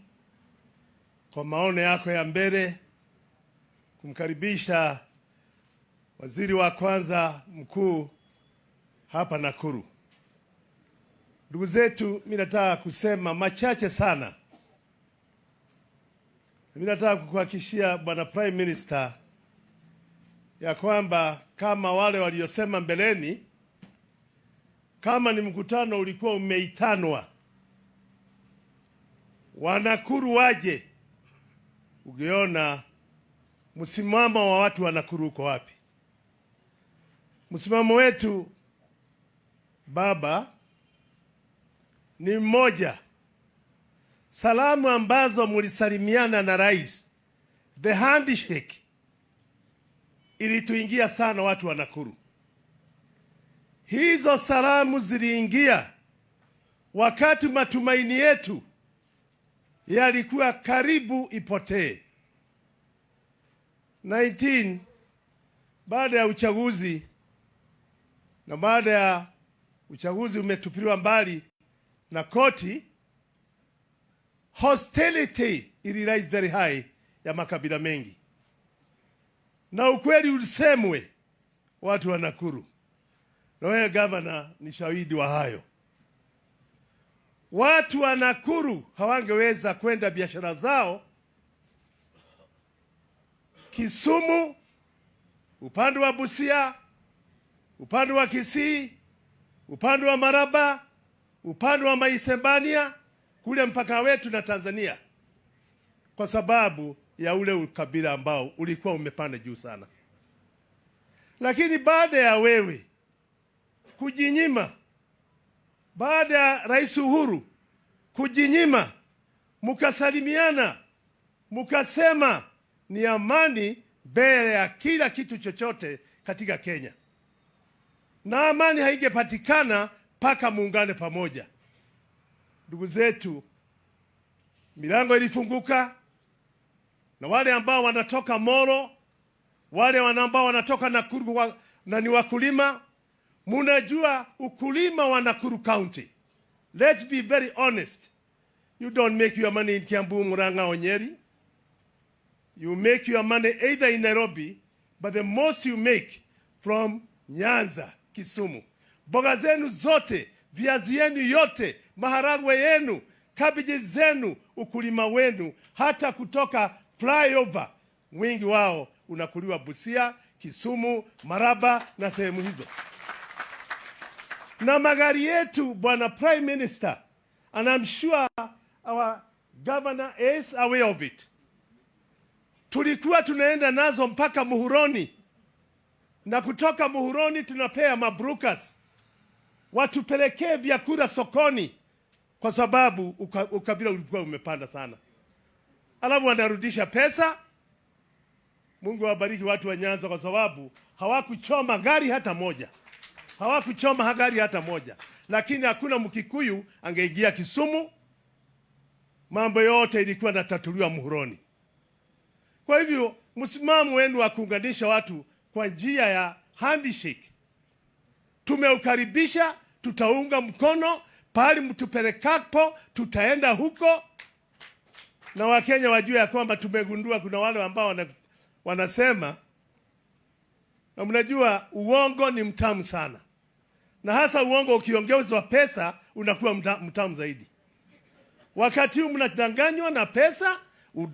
kwa maono yako ya mbele kumkaribisha waziri wa kwanza mkuu hapa Nakuru. Ndugu zetu, mimi nataka kusema machache sana. Mimi nataka kukuhakikishia Bwana Prime Minister ya kwamba kama wale waliosema mbeleni, kama ni mkutano ulikuwa umeitanwa, Wanakuru waje, ungeona msimamo wa watu wa Nakuru uko wapi. Msimamo wetu baba ni mmoja. Salamu ambazo mulisalimiana na rais, the handshake, ilituingia sana watu wa Nakuru. Hizo salamu ziliingia wakati matumaini yetu yalikuwa karibu ipotee. 19 baada ya uchaguzi, na baada ya uchaguzi umetupiliwa mbali na koti, hostility ili rise very high ya makabila mengi. Na ukweli ulisemwe watu wa Nakuru. Na wewe Governor ni shahidi wa hayo. Watu wa Nakuru hawangeweza kwenda biashara zao Kisumu, upande wa Busia, upande wa Kisii, upande wa Maraba, upande wa Maisebania, kule mpaka wetu na Tanzania, kwa sababu ya ule ukabila ambao ulikuwa umepanda juu sana. Lakini baada ya wewe kujinyima, baada ya Rais Uhuru kujinyima, mukasalimiana mkasema ni amani mbele ya kila kitu chochote katika Kenya, na amani haigepatikana mpaka muungane pamoja. Ndugu zetu, milango ilifunguka, na wale ambao wanatoka Moro, wale ambao wanatoka Nakuru na ni wakulima, munajua ukulima wa Nakuru County. Let's be very honest. You don't make your money in Kiambu, Murang'a or Nyeri. You make your money either in Nairobi, but the most you make from Nyanza, Kisumu. Mboga zenu zote, viazi yenu yote, maharagwe yenu, cabbage zenu, ukulima wenu, hata kutoka flyover, mwingi wao unakuliwa Busia, Kisumu, Maraba na sehemu hizo. Na magari yetu, Bwana Prime Minister, and I'm sure our governor is aware of it. Tulikuwa tunaenda nazo mpaka Muhuroni, na kutoka Muhuroni tunapea mabrukas watupelekee vyakula sokoni, kwa sababu ukabila ulikuwa umepanda sana. Alafu wanarudisha pesa. Mungu awabariki watu wa Nyanza, kwa sababu hawakuchoma gari hata moja. Hawakuchoma gari hata moja. Lakini hakuna Mkikuyu angeingia Kisumu. Mambo yote ilikuwa natatuliwa Muhuroni. Kwa hivyo msimamo wenu wa kuunganisha watu kwa njia ya handshake tumeukaribisha, tutaunga mkono, pali mtupelekapo tutaenda huko. Na Wakenya wajue ya kwamba tumegundua kuna wale ambao wanasema, na mnajua uongo ni mtamu sana, na hasa uongo ukiongezwa pesa unakuwa mtamu zaidi. Wakati huu mnadanganywa na pesa,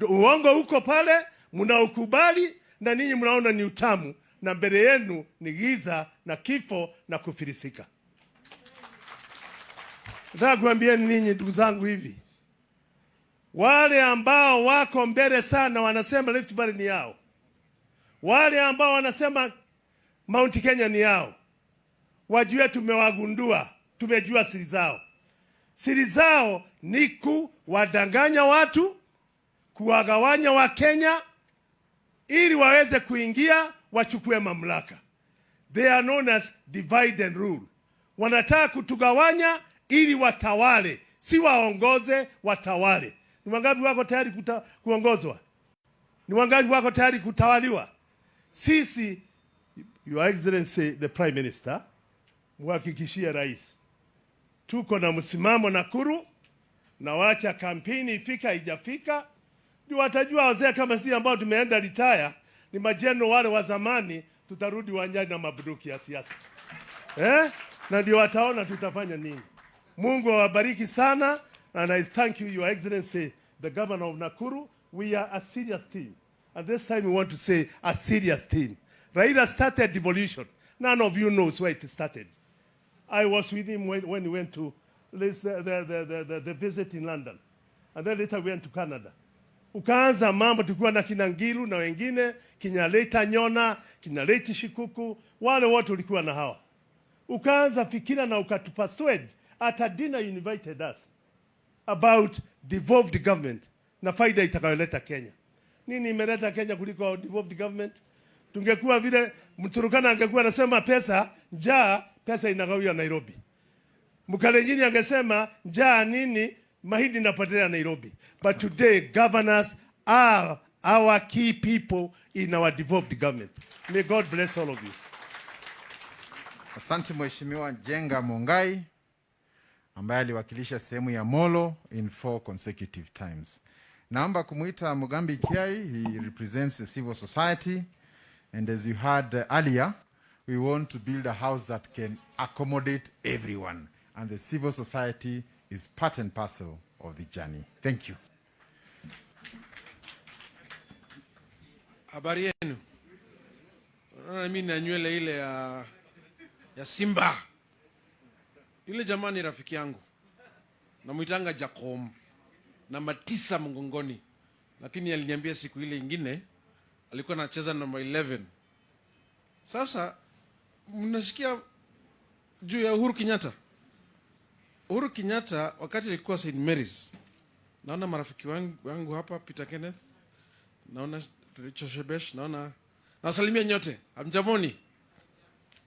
uongo uko pale, mnaukubali, na ninyi mnaona ni utamu, na mbele yenu ni giza na kifo na kufilisika. Nataka kuambia ninyi ndugu zangu hivi, wale ambao wako mbele sana wanasema Rift Valley ni yao, wale ambao wanasema Mount Kenya ni yao, wajue tumewagundua, tumejua siri zao. Siri zao ni kuwadanganya watu, kuwagawanya wa Kenya ili waweze kuingia wachukue mamlaka. They are known as divide and rule. Wanataka kutugawanya ili watawale, si waongoze, watawale. Ni wangapi wako tayari kuongozwa? Ni wangapi wako tayari kutawaliwa? Sisi, Your Excellency the Prime Minister, muhakikishie rais, tuko na msimamo Nakuru, na wacha kampeni ifika ijafika, ndio watajua wazee kama si ambao tumeenda retire, ni majeno wale wa zamani, tutarudi uwanjani na mabunduki ya siasa. Na ndio wataona tutafanya nini. Mungu awabariki sana, and I thank you, Your Excellency the Governor of Nakuru. We are a serious team, and this time we want to say a serious team. Raila started devolution. None of you knows where it started. I was with him when he went to the visit in London, and then later we went to Canada. Ukaanza mambo, tulikuwa na Kinangiru na wengine, Kinyaleta Nyona, Kinyaleta Shikuku, wale wote ulikuwa na hawa. Ukaanza fikira na ukatupersuade, at a dinner you invited us, about devolved government na faida itakayoleta Kenya. Nini imeleta Kenya kuliko devolved government? Tungekuwa vile Mturukana angekuwa anasema pesa njaa, pesa inagawiwa Nairobi. Mkalenjini angesema njaa nini, mahindi inapotelea Nairobi. But today governors are our key people in our devolved government. May God bless all of you. Asante Mheshimiwa Jenga Mungai, ambaye aliwakilisha sehemu ya Molo in 4 consecutive times. Naomba kumuita Mugambi Kiai. He represents the civil society, and as you heard earlier, we want to build a house that can accommodate everyone, and the civil society is part and parcel of the journey. Thank you. Habari yenu. Unaona mimi na nywele ile ya simba. Yule jamani rafiki yangu. Namuitanga Jacom. Namba 9 mgongoni. Lakini aliniambia siku ile ingine alikuwa anacheza namba 11. Sasa mnasikia juu ya Uhuru Kenyatta. Uhuru Kenyatta wakati alikuwa St. Mary's. Naona marafiki wangu hapa, Peter Kenneth, naona Richo Shebesh, naona nasalimia nyote. Hamjamoni.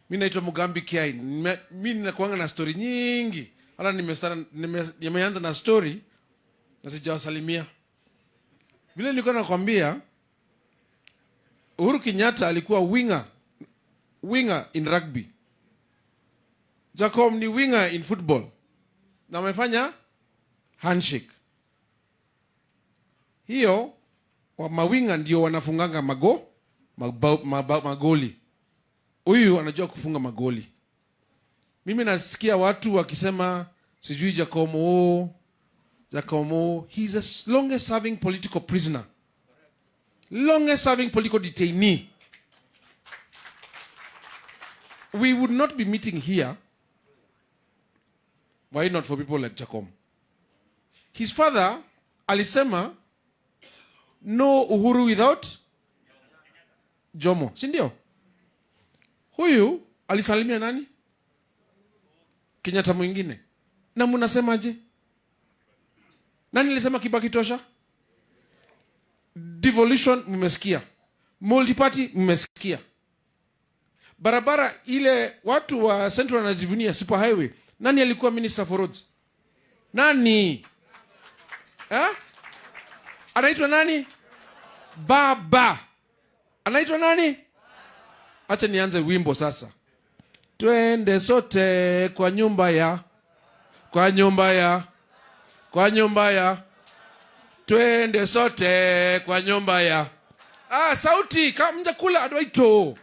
Mimi naitwa Mugambi Kiai. Mimi ninakuanga na story nyingi. Hala nimeanza na story na sijawasalimia. Vile nilikuwa nakwambia Uhuru Kenyatta alikuwa winger in rugby. Jacob ni winger in football. Na wamefanya handshake. Hiyo wa mawinga ndio wanafunganga magoli. Huyu anajua kufunga magoli. Mimi nasikia watu wakisema sijui Jacomo, he's the longest serving political prisoner. Longest serving political detainee. We would not be meeting here. Why not for people like Jacomo? His father alisema no Uhuru without Jomo. Si ndio? Huyu alisalimia nani? Kenyatta mwingine. Na mnasemaje? Nani alisema Kibaki tosha? Devolution mmesikia. Multiparty mmesikia. Barabara ile watu wa Central wanajivunia super highway. Nani alikuwa minister for roads? Nani? Anaitwa nani? Baba. Anaitwa nani? Acha nianze wimbo sasa. Twende sote kwa nyumba ya. Twende sote kwa nyumba ya. Sauti kama mjakula adwaito.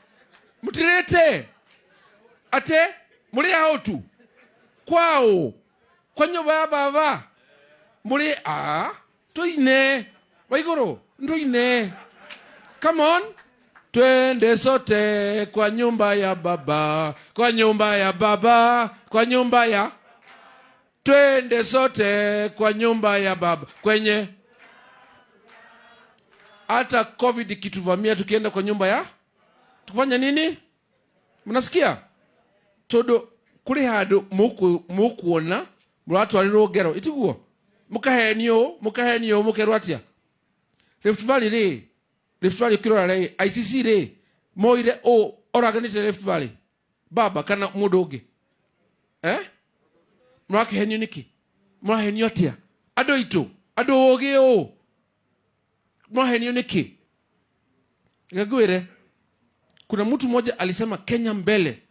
Mutirete. Ate muri hao tu. Kwao. Kwa nyumba ya baba. Muri toine. Waigoro, ndoine. Come on. Twende sote kwa nyumba ya baba. Twende sote kwa nyumba ya baba. Kwenye hata COVID ikituvamia tukienda kwa nyumba ya tukufanya nini? Mnasikia? Todo kuri hadu mukuona watu walirogero itiguo. Mukahenio mukerwatia. Rift Valley kirora re ICC re moire oraganite Rift Valley. Baba kana mudoge. Mwakehenio niki? Mwahenio atia? Ado oge mwahenio niki? Ngagwire. Kuna mtu mmoja alisema Kenya mbele.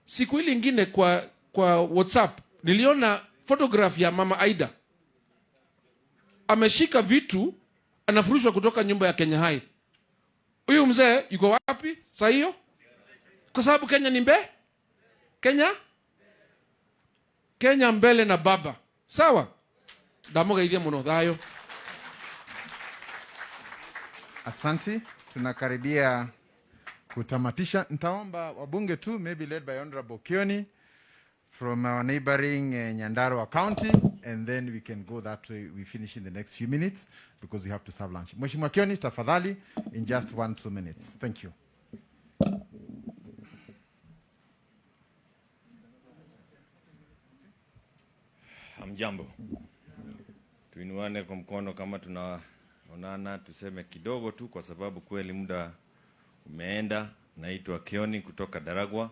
Siku ile nyingine kwa WhatsApp niliona photograph ya Mama Aida. Ameshika vitu anafurushwa kutoka nyumba ya Kenya Hai. Huyu mzee yuko wapi? Saa hiyo? Kwa sababu Kenya ni Kenya mbele na baba. Sawa? Damoga hivyo mno thayo. Asante. Tunakaribia kutamatisha. Nitaomba wabunge tu, maybe led by Honorable Kioni from our neighboring Nyandarua County, and then we can go that way. We finish in the next few minutes because we have to serve lunch. Mheshimiwa Kioni, tafadhali, in just 1-2 minutes. Thank you. Hamjambo. Tuinuane kwa mkono kama tunaonana, tuseme kidogo tu kwa sababu kweli muda umeenda. Naitwa Kioni kutoka Daragwa,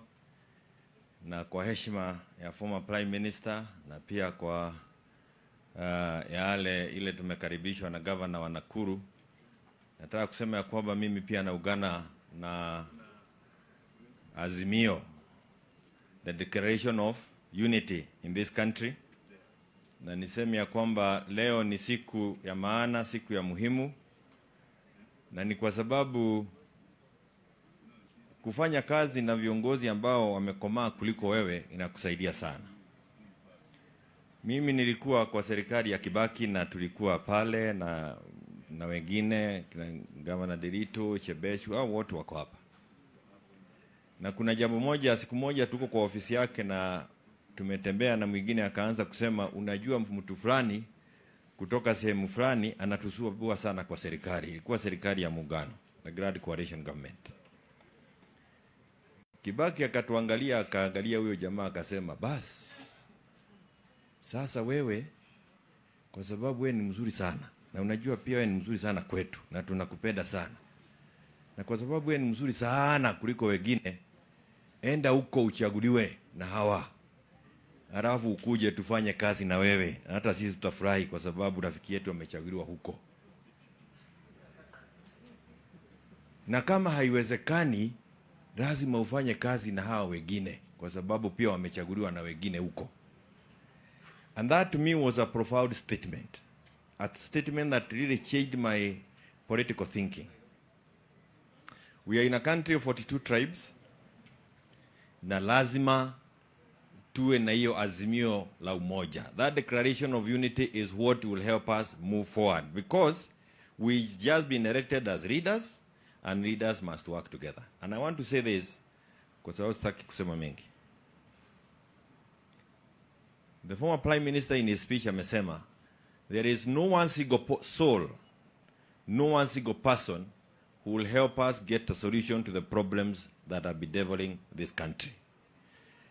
na kwa heshima ya former Prime Minister na pia kwa ile tumekaribishwa na Governor wa Nakuru, nataka kusema ya kwamba mimi pia naungana na azimio, the declaration of unity in this country, na niseme ya kwamba leo ni siku ya maana, siku ya muhimu, na ni kwa sababu kufanya kazi na viongozi ambao wamekomaa kuliko wewe inakusaidia sana. Mimi nilikuwa kwa serikali ya Kibaki na tulikuwa pale na wengine, Governor Ruto, Chebeshu, au wote wako hapa. Na kuna jambo moja, siku moja tuko kwa ofisi yake na tumetembea na mwingine akaanza kusema, unajua mtu fulani kutoka sehemu fulani anatusua sana kwa serikali. Ilikuwa serikali ya muungano, the Grand Coalition Government. Kibaki akatuangalia, akaangalia huyo jamaa akasema, basi sasa wewe kwa sababu wewe ni mzuri sana, Na unajua pia wewe ni mzuri sana kwetu na tunakupenda sana. Na kwa sababu wewe ni mzuri sana kuliko wengine, enda huko uchaguliwe na hawa. Halafu ukuje tufanye kazi na wewe. Na hata sisi tutafurahi kwa sababu rafiki yetu amechaguliwa huko. Na kama haiwezekani, lazima ufanye kazi na hawa wengine kwa sababu pia wamechaguliwa na wengine huko. And that to me was a profound statement. A statement that really changed my political thinking. We are in a country of 42 tribes. Na lazima tuwe na hiyo azimio la umoja. That declaration of unity is what will help us move forward. Because we've just been elected as leaders, and leaders must work together. And I want to say this, kwa sababu sitaki kusema mengi. The former Prime Minister in his speech amesema, there is no one single soul, no one single person who will help us get a solution to the problems that are bedeviling this country.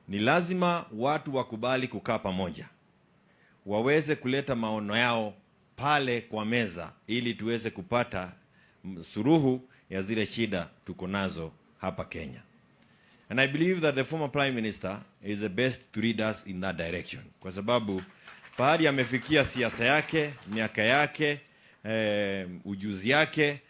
Ni lazima watu wakubali kukaa pamoja. Waweze kuleta maono yao pale kwa meza ili tuweze kupata suluhu ya zile shida tuko nazo hapa Kenya. And I believe that the former Prime Minister is the best to lead us in that direction. Kwa sababu pahali amefikia siasa yake, miaka yake, ujuzi yake,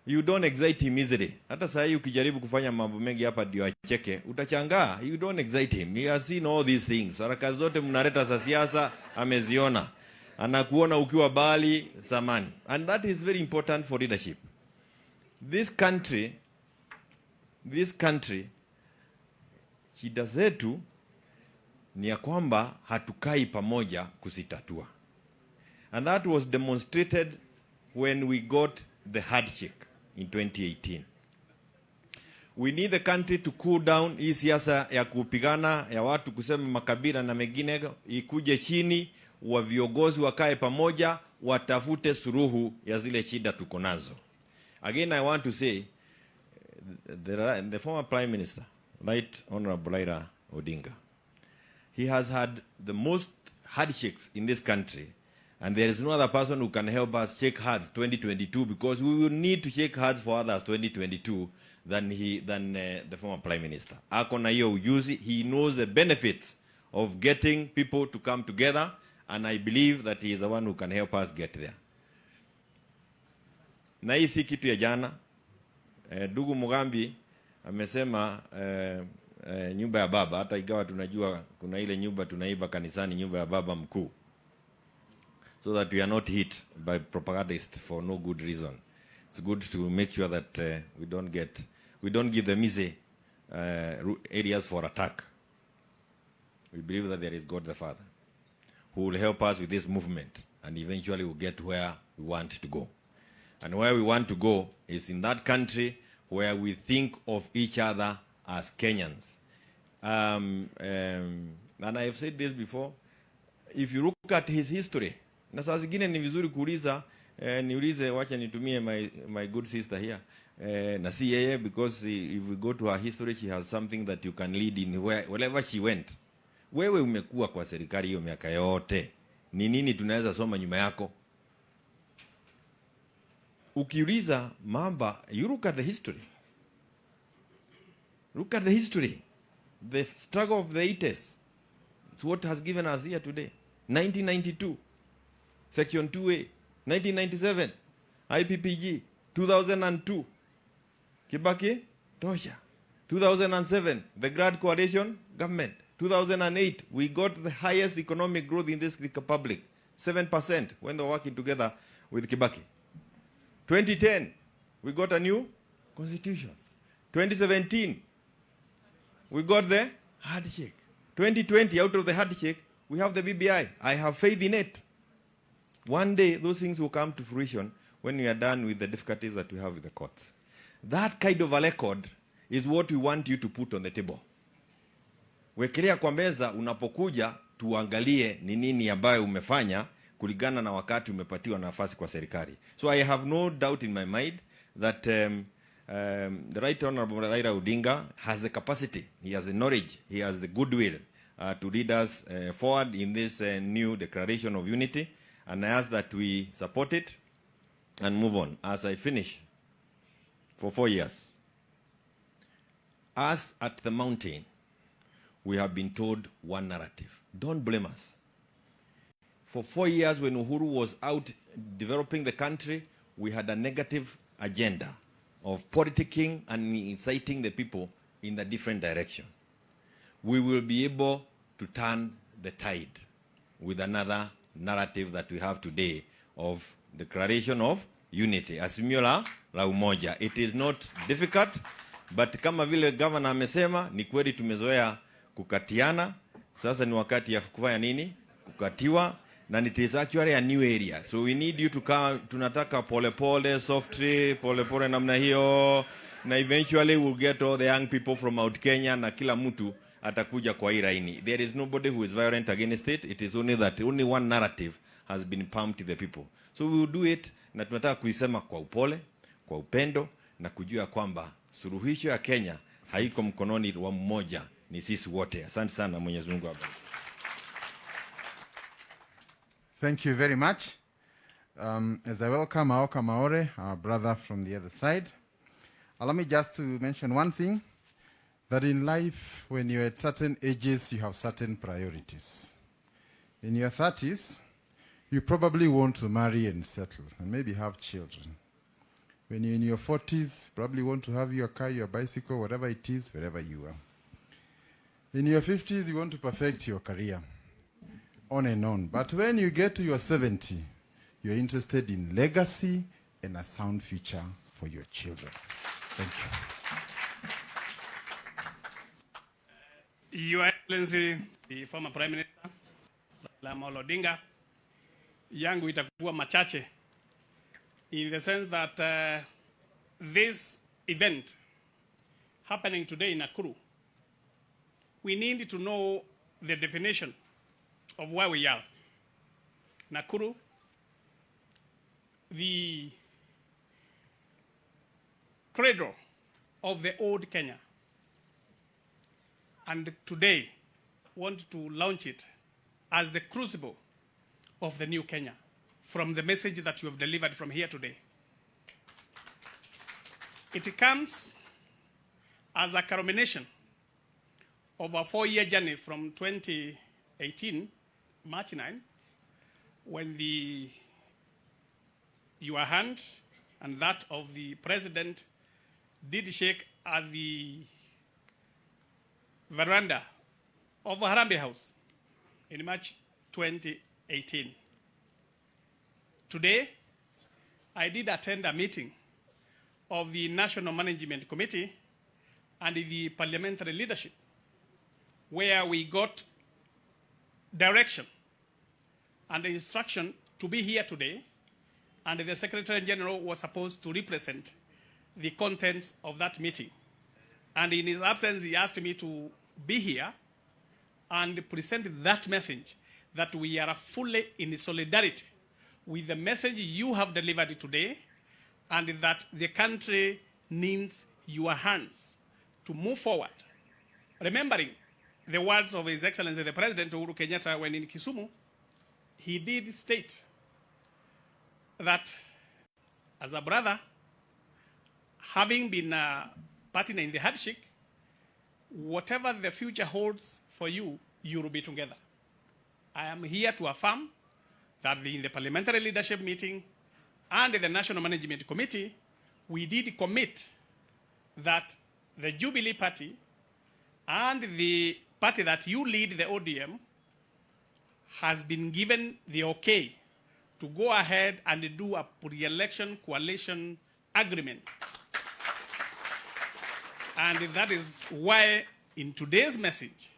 you don't excite him easily. Hata saa hii ukijaribu kufanya mambo mengi hapa ndio acheke, utachangaa. You don't excite him. He has seen all these things. Haraka zote mnaleta za siasa ameziona. Anakuona ukiwa bali zamani. And that is very important for leadership. This country, shida zetu ni ya kwamba hatukai pamoja kuzitatua. And that was demonstrated when we got the handshake in 2018. We need the country to cool down hii siasa ya kupigana ya watu kusema makabila na mengine, ikuje chini, wa viongozi wakae pamoja, watafute suluhu ya zile shida tuko nazo. Again, I want to say, the former Prime Minister, Right Honorable Raila Odinga, he has had the most handshakes in this country, and there is no other person who can help us shake hands 2022, because we will need to shake hands for others 2022 than the former Prime Minister. Ako na hiyo ujuzi. He knows the benefits of getting people to come together, and I believe that he is the one who can help us get there. Na hii si kitu ya jana. Ndugu Mugambi amesema nyumba ya baba, hata ingawa tunajua kuna ile nyumba tunaiba kanisani, nyumba ya baba mkuu, so that we are not hit by propagandists for no good reason. It's good to make sure that we don't give them easy areas for attack. We believe that there is God the Father who will help us with this movement, and eventually we'll get where we want to go. And where we want to go is in that country where we think of each other as Kenyans. And I have said this before, if you look at his history, na saa zingine ni vizuri kuuliza, niulize, wacha nitumie my good sister here, na si yeye, because if we go to her history, she has something that you can lead in wherever she went. Wewe umekuwa kwa serikali hiyo miaka yote, ni nini tunaweza soma nyuma yako? Ukiuliza mamba, you look at the history. Look at the history. The struggle of the 80s. It's what has given us here today. 1992, Section 2A. 1997, IPPG. 2002, Kibaki, Tosha. 2007, the Grand Coalition government. 2008, we got the highest economic growth in this republic. 7% when they were working together with Kibaki. 2010, we got a new constitution. 2017, we got the handshake. 2020, out of the handshake, we have the BBI. I have faith in it. One day, those things will come to fruition when we are done with the difficulties that we have with the courts. That kind of a record is what we want you to put on the table. Wekelea kwa meza unapokuja, tuangalie ni nini ambayo umefanya kulingana na wakati umepatiwa nafasi kwa serikali. So I have no doubt in my mind that the Right Honorable Raila Odinga has the capacity, he has the knowledge, he has the goodwill to lead us forward in this new declaration of unity. And I ask that we support it and move on. As I finish, for 4 years, us at the mountain, we have been told one narrative. Don't blame us. For 4 years, when Uhuru was out developing the country, we had a negative agenda of politicking and inciting the people in a different direction. We will be able to turn the tide with another narrative that we have today of declaration of unity. Azimio la umoja. It is not difficult, but kama vile governor amesema, ni kweli tumezoea kukatiana. Sasa ni wakati ya kufanya nini? Kukatiwa. And it is actually a new area. So we need you to come, tunataka pole pole, softly, pole pole namna hiyo. Na eventually we'll get all the young people from out Kenya na kila mtu atakuja kwa hii laini. There is nobody who is violent against it. It is only that only one narrative has been pumped to the people. So we will do it, na tunataka kuisema kwa upole, kwa upendo, na kujua kwamba suluhisho ya Kenya haiko mkononi wa mmoja, ni sisi wote. Asante sana, Mwenyezi Mungu abariki. Thank you very much. As I welcome Aoka Maore, our brother from the other side, allow me just to mention one thing, that in life, when you're at certain ages, you have certain priorities. In your 30s, you probably want to marry and settle, and maybe have children. When you're in your 40s, probably want to have your car, your bicycle, whatever it is, wherever you are. In your 50s, you want to perfect your career. On and on. But when you get to your 70, you're interested in legacy and a sound future for your children. Thank you. Your Excellency, the former Prime Minister, Raila Odinga, yangu itakuwa machache, in the sense that this event happening today in Nakuru, we need to know the definition of where we are. Nakuru, the cradle of the old Kenya. And today, want to launch it as the crucible of the new Kenya, from the message that you have delivered from here today. It comes as a culmination of a 4-year journey from 2018, March 9, when your hand and that of the president did shake at the veranda of Harambee House in March 2018. Today, I did attend a meeting of the National Management Committee and the parliamentary leadership, where we got direction and instruction to be here today, and the Secretary General was supposed to represent the contents of that meeting. And in his absence, he asked me to be here and present that message, that we are fully in solidarity with the message you have delivered today, and that the country needs your hands to move forward. Remembering the words of His Excellency the President Uhuru Kenyatta when in Kisumu, he did state that as a brother, having been a partner in the handshake, whatever the future holds for you, you will be together. I am here to affirm that in the parliamentary leadership meeting and the National Management Committee, we did commit that the Jubilee Party and the party that you lead, the ODM, has been given the okay to go ahead and do a pre-election coalition agreement. And that is why in today's message,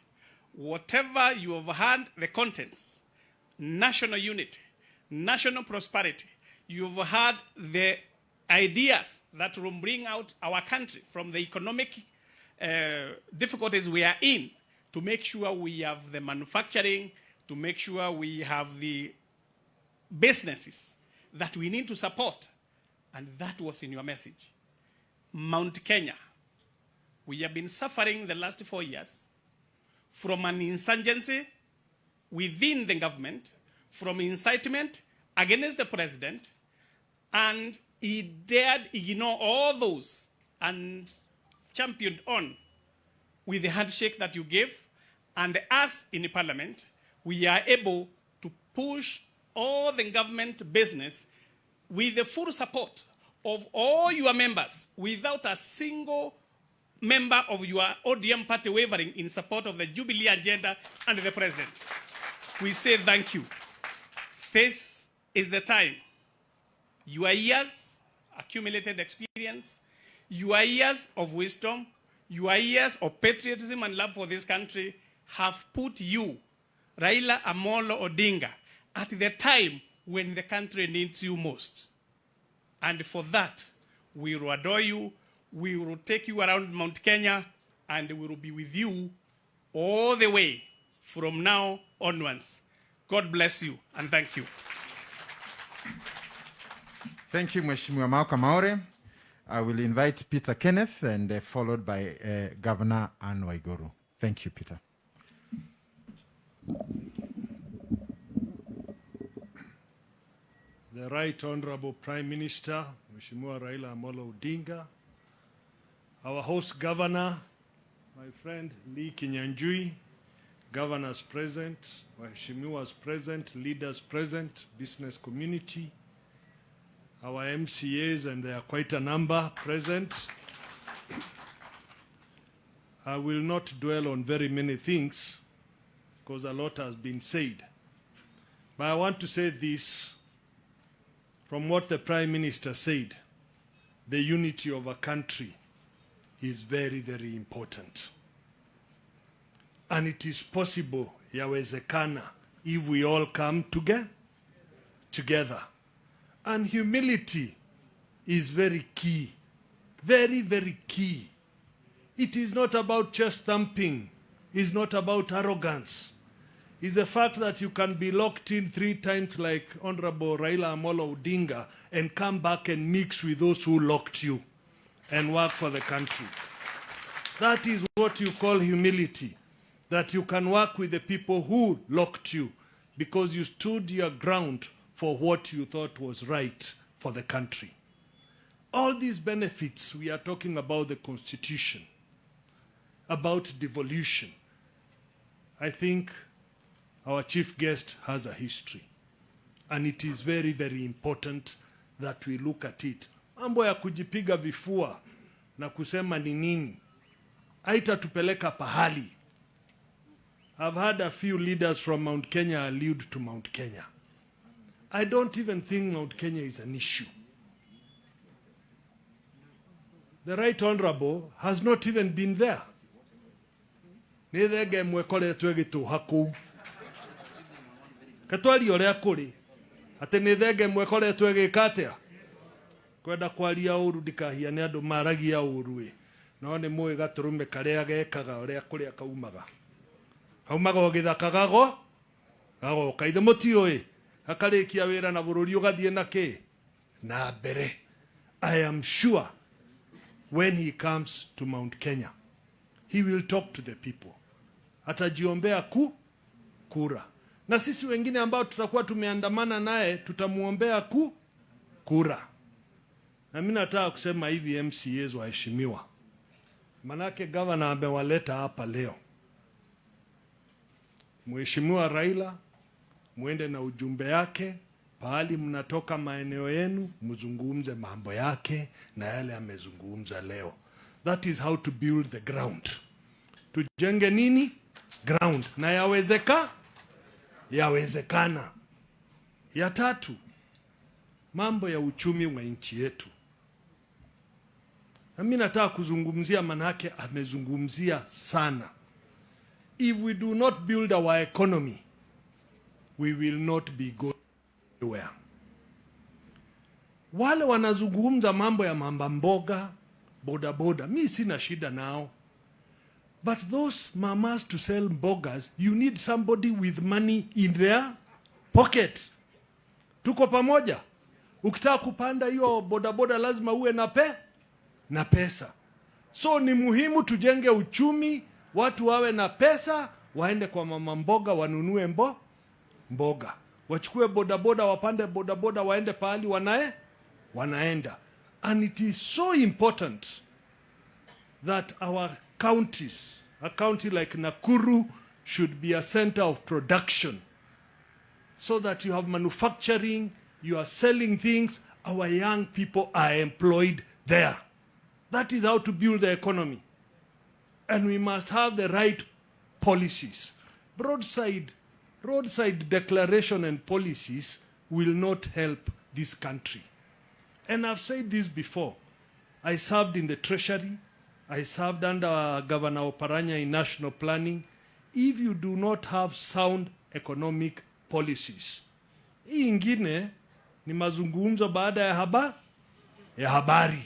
whatever you have heard the contents, national unity, national prosperity, you've heard the ideas that will bring out our country from the economic difficulties we are in, to make sure we have the manufacturing, to make sure we have the businesses that we need to support. And that was in your message. Mount Kenya, we have been suffering the last 4 years from an insurgency within the government, from incitement against the president, and he dared ignore all those and championed on with the handshake that you gave. And us in the parliament, we are able to push all the government business with the full support of all your members, without a single member of your ODM party wavering in support of the Jubilee agenda and the president. We say thank you. This is the time. Your years, accumulated experience, your years of wisdom, your years of patriotism and love for this country have put you, Raila Amolo Odinga, at the time when the country needs you most. And for that, we will adore you, we will take you around Mount Kenya, and we will be with you all the way from now onwards. God bless you, and thank you. Thank you, Mheshimiwa Mauka Maore. I will invite Peter Kenneth, and followed by Governor Anne Waiguru. Thank you, Peter. The Right Honorable Prime Minister, Mheshimiwa Raila Amolo Odinga, our host governor, my friend Lee Kinyanjui, governors present, Mheshimiwas present, leaders present, business community, our MCAs, and there are quite a number present. I will not dwell on very many things because a lot has been said. But I want to say this from what the Prime Minister said. The unity of a country is very, very important. And it is possible, yawezekana, if we all come together. And humility is very key. Very, very key. It is not about chest thumping. It's not about arrogance. It's the fact that you can be locked in 3 times like Honorable Raila Amolo Odinga and come back and mix with those who locked you and work for the country. That is what you call humility. That you can work with the people who locked you because you stood your ground for what you thought was right for the country. All these benefits, we are talking about the Constitution, about devolution. I think our chief guest has a history, and it is very, very important that we look at it. Mambo ya kujipiga vifua na kusema ni nini haitatupeleka pahali. I've had a few leaders from Mount Kenya allude to Mount Kenya. I don't even think Mount Kenya is an issue. The Right Honorable has not even been there. Nithenge mwekoretwo egituhaku. Katwari oria kuri. Ate nithenge mwekoretwo egikatia. Kwenda kwaria uru ndikahiane andu maragia uru no ni mwe gaturume karia gekaga oria kuria kaumaga. Kaumaga ogithaka gago kaithe mutio akarikia wira na bururi ugathie na ki na mbere. I am sure when he comes to Mount Kenya, he will talk to the people. Atajiombea kura. Na sisi wengine ambao tutakuwa tumeandamana naye tutamuombea kura. Na mimi nataka kusema hivi, MCAs waheshimiwa. Manake governor amewaleta hapa leo. Mheshimiwa Raila, muende na ujumbe yake, pahali mnatoka maeneo yenu, mzungumze mambo yake na yale amezungumza leo. That is how to build the ground. Tujenge nini? Ground. Na yawezekana. Ya tatu, mambo ya uchumi wa nchi yetu. Na mimi nataka kuzungumzia, manake amezungumzia sana. If we do not build our economy, we will not be going anywhere. Wale wanazungumza mambo ya mamba mboga, boda boda, mimi sina shida nao. But those mamas to sell mbogas, you need somebody with money in their pocket. Tuko pamoja. Ukitaka kupanda hiyo boda boda lazima uwe na pesa. So ni muhimu tujenge uchumi, watu wawe na pesa, waende kwa mama mboga wanunue mboga. wachukue bodaboda, wapande bodaboda, waende pahali wanaenda. And it is so important that our counties, a county like Nakuru should be a center of production, so that you have manufacturing, you are selling things, our young people are employed there. That is how to build the economy. And we must have the right policies. Roadside declaration and policies will not help this country. And I've said this before. I served in the Treasury. I served under Governor Oparanya in national planning. If you do not have sound economic policies, hii ingine ni mazungumzo baada ya habari.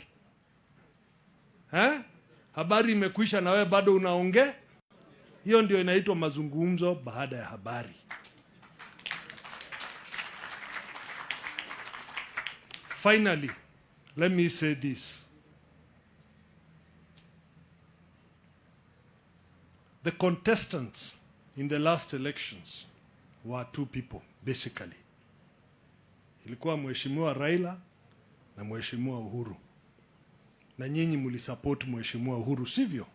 Habari imekwisha na wewe bado unaongea. Hiyo ndio inaitwa mazungumzo baada ya habari. Finally, let me say this. The contestants in the last elections were two people, basically. Ilikuwa Mheshimiwa Raila na Mheshimiwa Uhuru. Na nyinyi mlisupport Mheshimiwa Uhuru, sivyo?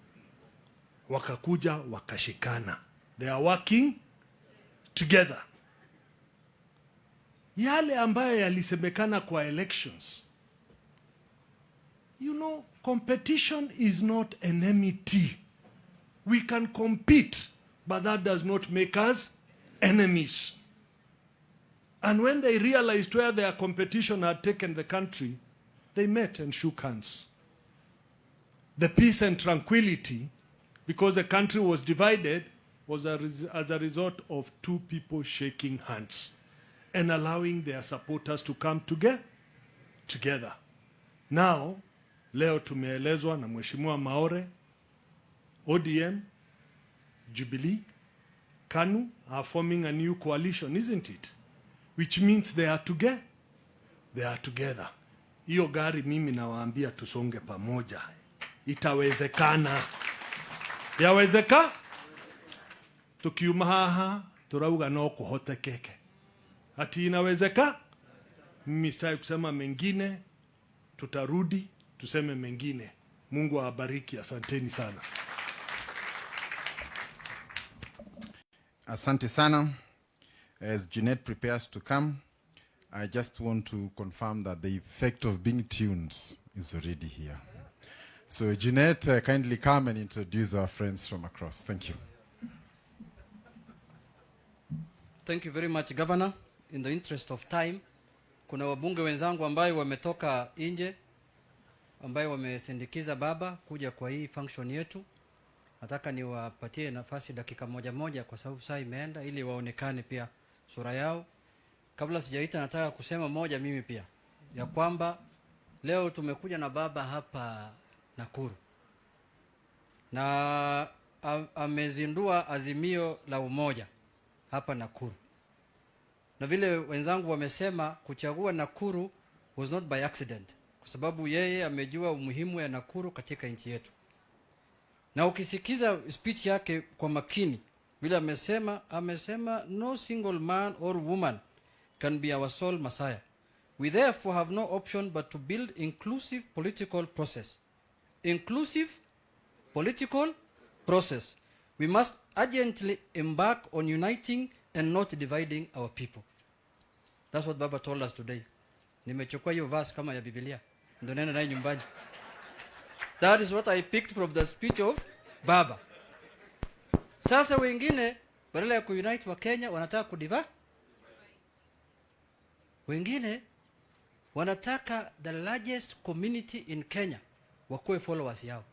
Wakakuja wakashikana. They are working together. Yale ambayo yalisemekana kwa elections. You know, competition is not enmity. We can compete, but that does not make us enemies. And when they realized where their competition had taken the country, they met and shook hands. The peace and tranquility, because the country was divided, was as a result of two people shaking hands and allowing their supporters to come together. Now, leo tumeelezwa na Mheshimiwa Maore, ODM, Jubilee, KANU are forming a new coalition, isn't it? Which means they are together. They are together. Hiyo gari mimi nawaambia tusonge pamoja. Itawezekana. Yawezeka? Tukiuma haha, turauga no kuhotekeke. Ati inawezeka? Mimi sitaki kusema mengine, tutarudi, tuseme mengine. Mungu awabariki, asanteni sana. Asante sana. As Jeanette prepares to come, I just want to confirm that the effect of being tuned is already here. So Jeanette, kindly come and introduce our friends from across. Thank you. Thank you very much, Governor. In the interest of time, kuna wabunge wenzangu ambayo wametoka nje, ambayo wamesindikiza baba kuja kwa hii function yetu. Nataka niwapatie nafasi dakika moja kwa sababu saa imeenda, ili waonekane pia sura yao. Kabla sijaita, nataka kusema moja mimi pia, ya kwamba leo tumekuja na baba hapa Nakuru, na amezindua azimio la umoja hapa Nakuru. Na vile wenzangu wamesema, kuchagua Nakuru was not by accident, kwa sababu yeye amejua umuhimu ya Nakuru katika nchi yetu. Na ukisikiza speech yake kwa makini, vile amesema no single man or woman can be our sole messiah. We therefore have no option but to build inclusive political process. Inclusive political process. We must urgently embark on uniting and not dividing our people. That's what Baba told us today. Nimechukua hiyo verse kama ya Biblia, ndio nenda nayo nyumbani. That is what I picked from the speech of Baba. Sasa wengine badala ya kuunite wa Kenya wanataka kudiva. Wengine wanataka the largest community in Kenya wakuwe followers yao,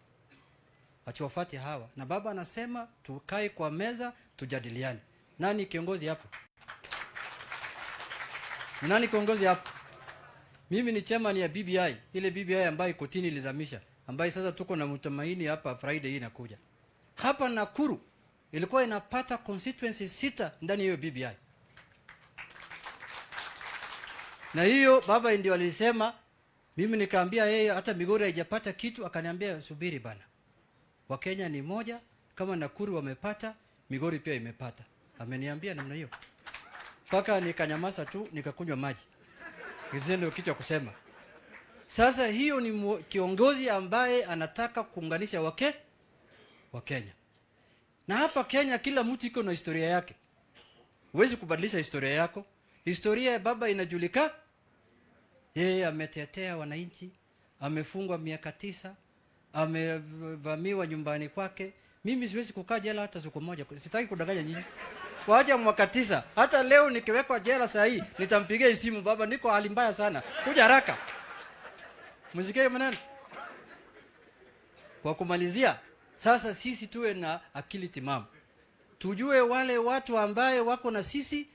wachiwafati hawa. Na baba anasema tukae kwa meza tujadiliane. Nani kiongozi hapo? Nani kiongozi hapo? Mimi ni chairman ya BBI, ile BBI ambayo kotini ilizamisha, ambayo sasa tuko na mtumaini hapa Friday hii inakuja. Hapa Nakuru ilikuwa inapata constituency 6 ndani ya BBI. Na hiyo baba ndio alisema, mimi nikaambia yeye hata Migori haijapata kitu, akaniambia subiri bana. Wakenya ni moja, kama Nakuru wamepata, Migori pia imepata. Ameniambia namna hiyo. mpaka nikanyamaza tu nikakunywa maji. Hizo ndio kitu cha kusema. Sasa hiyo ni kiongozi ambaye anataka kuunganisha wa Kenya. Na hapa Kenya kila mtu iko na historia yake. Huwezi kubadilisha historia yako. Historia ya baba inajulika. Yeye ametetea wananchi, amefungwa miaka 9, amevamiwa nyumbani kwake. Mimi siwezi kukaa jela hata siku moja. Sitaki kudanganya nyinyi. Waje mwaka 9. Hata leo nikiwekwa jela saa hii nitampigia simu, baba niko hali mbaya sana. Kuja haraka. Msikie maneno. Kwa kumalizia, sasa sisi tuwe na akili timamu. Tujue wale watu ambaye wako na sisi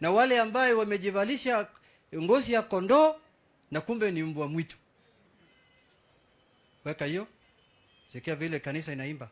na wale ambaye wamejivalisha ngozi ya kondoo na kumbe ni mbwa mwitu. Weka hiyo. Sikia vile kanisa inaimba.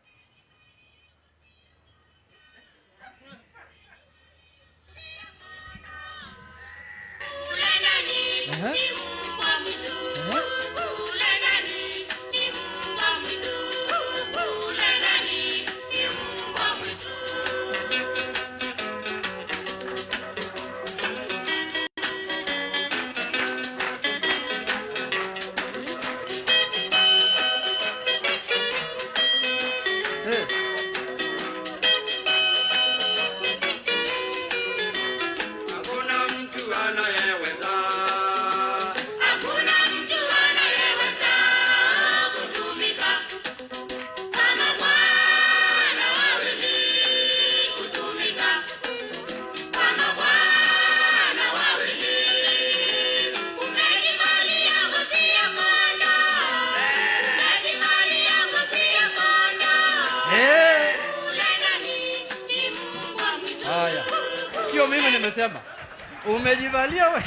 Umejivalia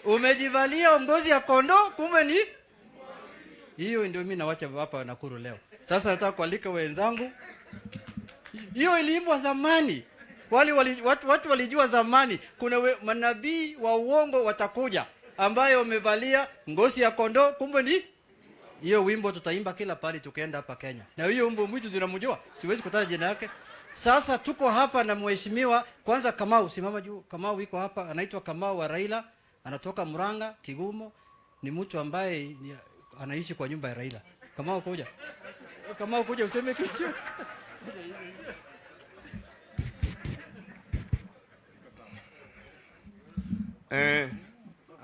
umejivalia ngozi ya kondoo kumbe ni hiyo. Ndio mimi nawacha hapa Nakuru leo. Sasa nataka kualika wenzangu. Hiyo iliimbwa zamani. Watu walijua zamani kuna manabii wa uongo watakuja ambayo wamevalia ngozi ya kondoo kumbe ni hiyo. Wimbo tutaimba kila pale tukienda hapa Kenya. Na hiyo mbwa mwitu zinamjua. Siwezi kutaja jina yake. Sasa tuko hapa na mheshimiwa kwanza Kamau, simama juu. Kamau yuko hapa, anaitwa Kamau wa Raila, anatoka Murang'a, Kigumo, ni mtu ambaye anaishi kwa nyumba ya Raila. Kamau kuja. Kamau kuja useme kitu.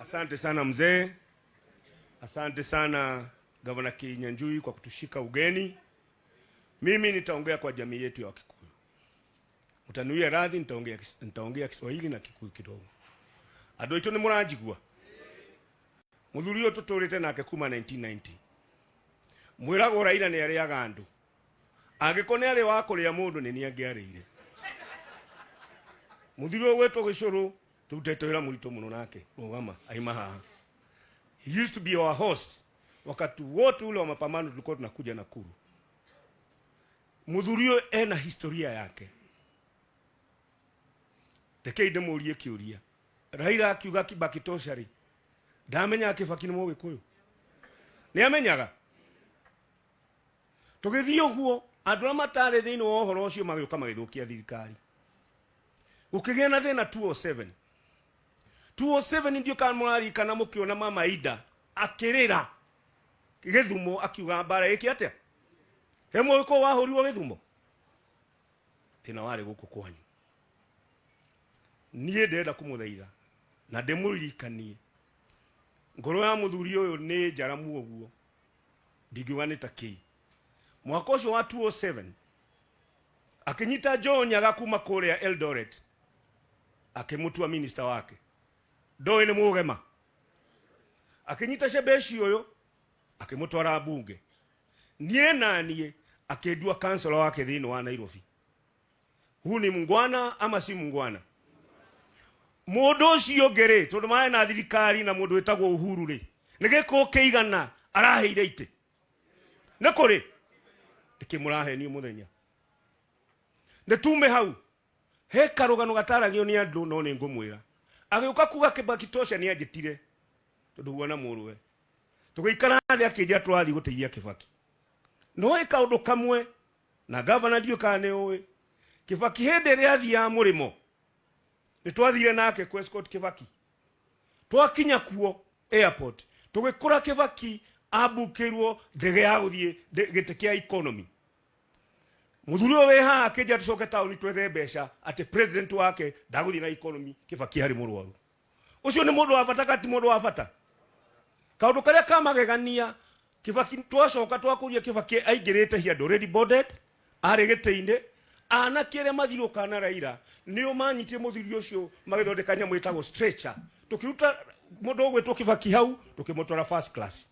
Asante sana mzee. Asante sana Gavana Kinyanjui kwa kutushika ugeni. Mimi nitaongea kwa jamii yetu ya Wakikuyu. Mtanuia radhi, nitaongea Kiswahili na Kikuyu kidogo. Andũ aitũ nĩ mũranjigua. Mũthuri ũyũ tũtũrĩte nake kuma 1990. Mwĩragwo Raila nĩ arĩaga andũ. Angĩkorwo nĩ arĩ wa kũrĩa mũndũ nĩ nĩangĩarĩire. Mũthuri ũyũ wetwo Gĩcũrũ tũrutĩte wĩra mũritũ mũno nake. Rũgama aima haha. He used to be our host. Wakati wote ule wa mapambano tulikuwa tunakuja Nakuru. Mũthuri ũyũ ena historia yake. Rekei ndĩmũrie kĩũria. Raila akiuga Kibaki toshari. Ndamenya Kibaki nĩ Mũgĩkũyũ. Nĩ amenyaga. Tũgĩthiĩ ũguo andũ arĩa matarĩ thĩinĩ wa ũhoro ũcio magĩũka magĩthũkia thirikari. Gũkĩgĩa na thĩna 207. 207 ndio kana mũrarikana mũkĩona Mama Ida akĩrĩra Gĩthumo akiuga mbara ĩkĩ atĩa. He Mũgĩkũyũ wahũrirwo Gĩthumo. Thĩna warĩ gũkũ kwanyu. Niĩ ndĩrenda kũmũthaitha na ndĩmũririkanie ngoro ya mũthuri ũyũ nĩ njaramu ũguo. Ndingiuga nĩ ta kĩi. Mwaka ũcio wa 207 akĩnyita John Nyaga kuma kũrĩa Eldoret akĩmũtua minister wake. Ndoĩ nĩ mũgema. Akĩnyita Shebeshi ũyũ akĩmũtwara bunge. Niĩ na niĩ akĩndua councilor wake thĩinĩ wa Nairobi. Huu ni mungwana ama si mungwana? Mũndũ ũcio ngere tondũ marĩ na thirikari na mũndũ wĩtagwo Uhuru rĩ. Nĩ gĩkũ kĩigana araheire itĩ. Nĩ kũrĩ ndĩkĩmũrahenio mũthenya. Nĩ tume hau. He karũgano gataragio nĩ andũ no nĩ ngũmwĩra. Agĩũka kuga Kibaki tosha nĩ anjĩtire. Tondũ huona mũrũwe. Tũgĩikara thĩ akĩnja tũrathiĩ gũteithia Kibaki. No ĩkaũndũ kamwe na governor ndiũ kana nĩ ũĩ. Kibaki hĩndĩ ĩrĩa athia mũrĩmo nitwathire nake ku escort Kibaki twakinya kuo airport tugikora Kibaki abukirwo ndege ya guthie gite kia economy muthuri we ha akija tucoke tauni twethe mbeca ati president wake ndaguthie na economy Kibaki hari murwaru ucio ni mundu wa bata kati mundu wa bata kaundu karia kamagegania Kibaki twacoka twakuria Kibaki aingirite here already boarded ari gite-ine ana kire mathiro kana Raila nio manyitie muthuri ucio magithondeka nyamu itagwo stretcher tukiruta mundu gwetwo Kibaki hau tukimutwara first class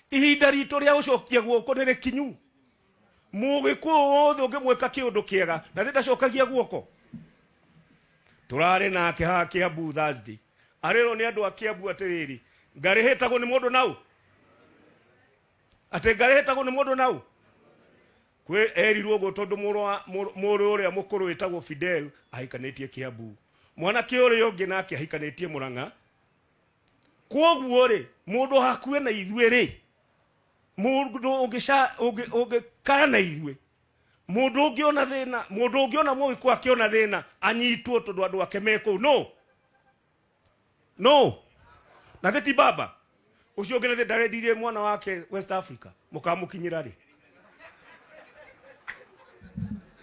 ihinda rito ria gucokia guoko nire kinyu mugikuo wothe ungimweka kiundu kiega na ndacokagia guoko turare nake ha Kiambu Thursday arero ni andu a Kiambu atiriri ngarihitagwo ni mundu nau ate ngarihitagwo ni mundu nau kwe erirwo go tondu muru uria mukuru witagwo Fidel ahikanetie Kiambu mwana kiuri ungi nake ahikanetie Murang'a kwoguo ri mundu hakue na ithue ri mundu ungikara na ithue mundu ungiona thina mundu ungiona mugiku akiona thina anyitwo tondu andu ake meko no na theti baba ucio ngene the ndarendirie mwana wake West Africa mukamukinyira ri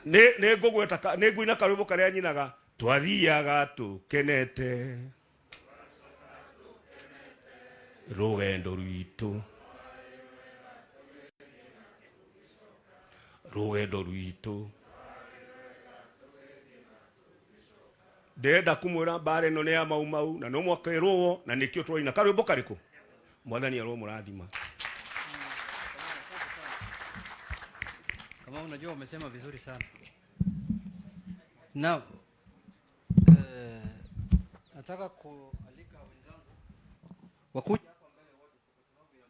ne ngugweta ne nguina karwimbo karia nyinaga twathiaga tukenete rugendo rwitu ndenda kumwira bare no ne ya mau na no mwakirwo na nikio twaina karwimbo kariku mwathani arwo murathima. Kama unajua umesema vizuri sana. Now nataka kualika wenzangu wakuja hapa mbele wote kwa sababu ya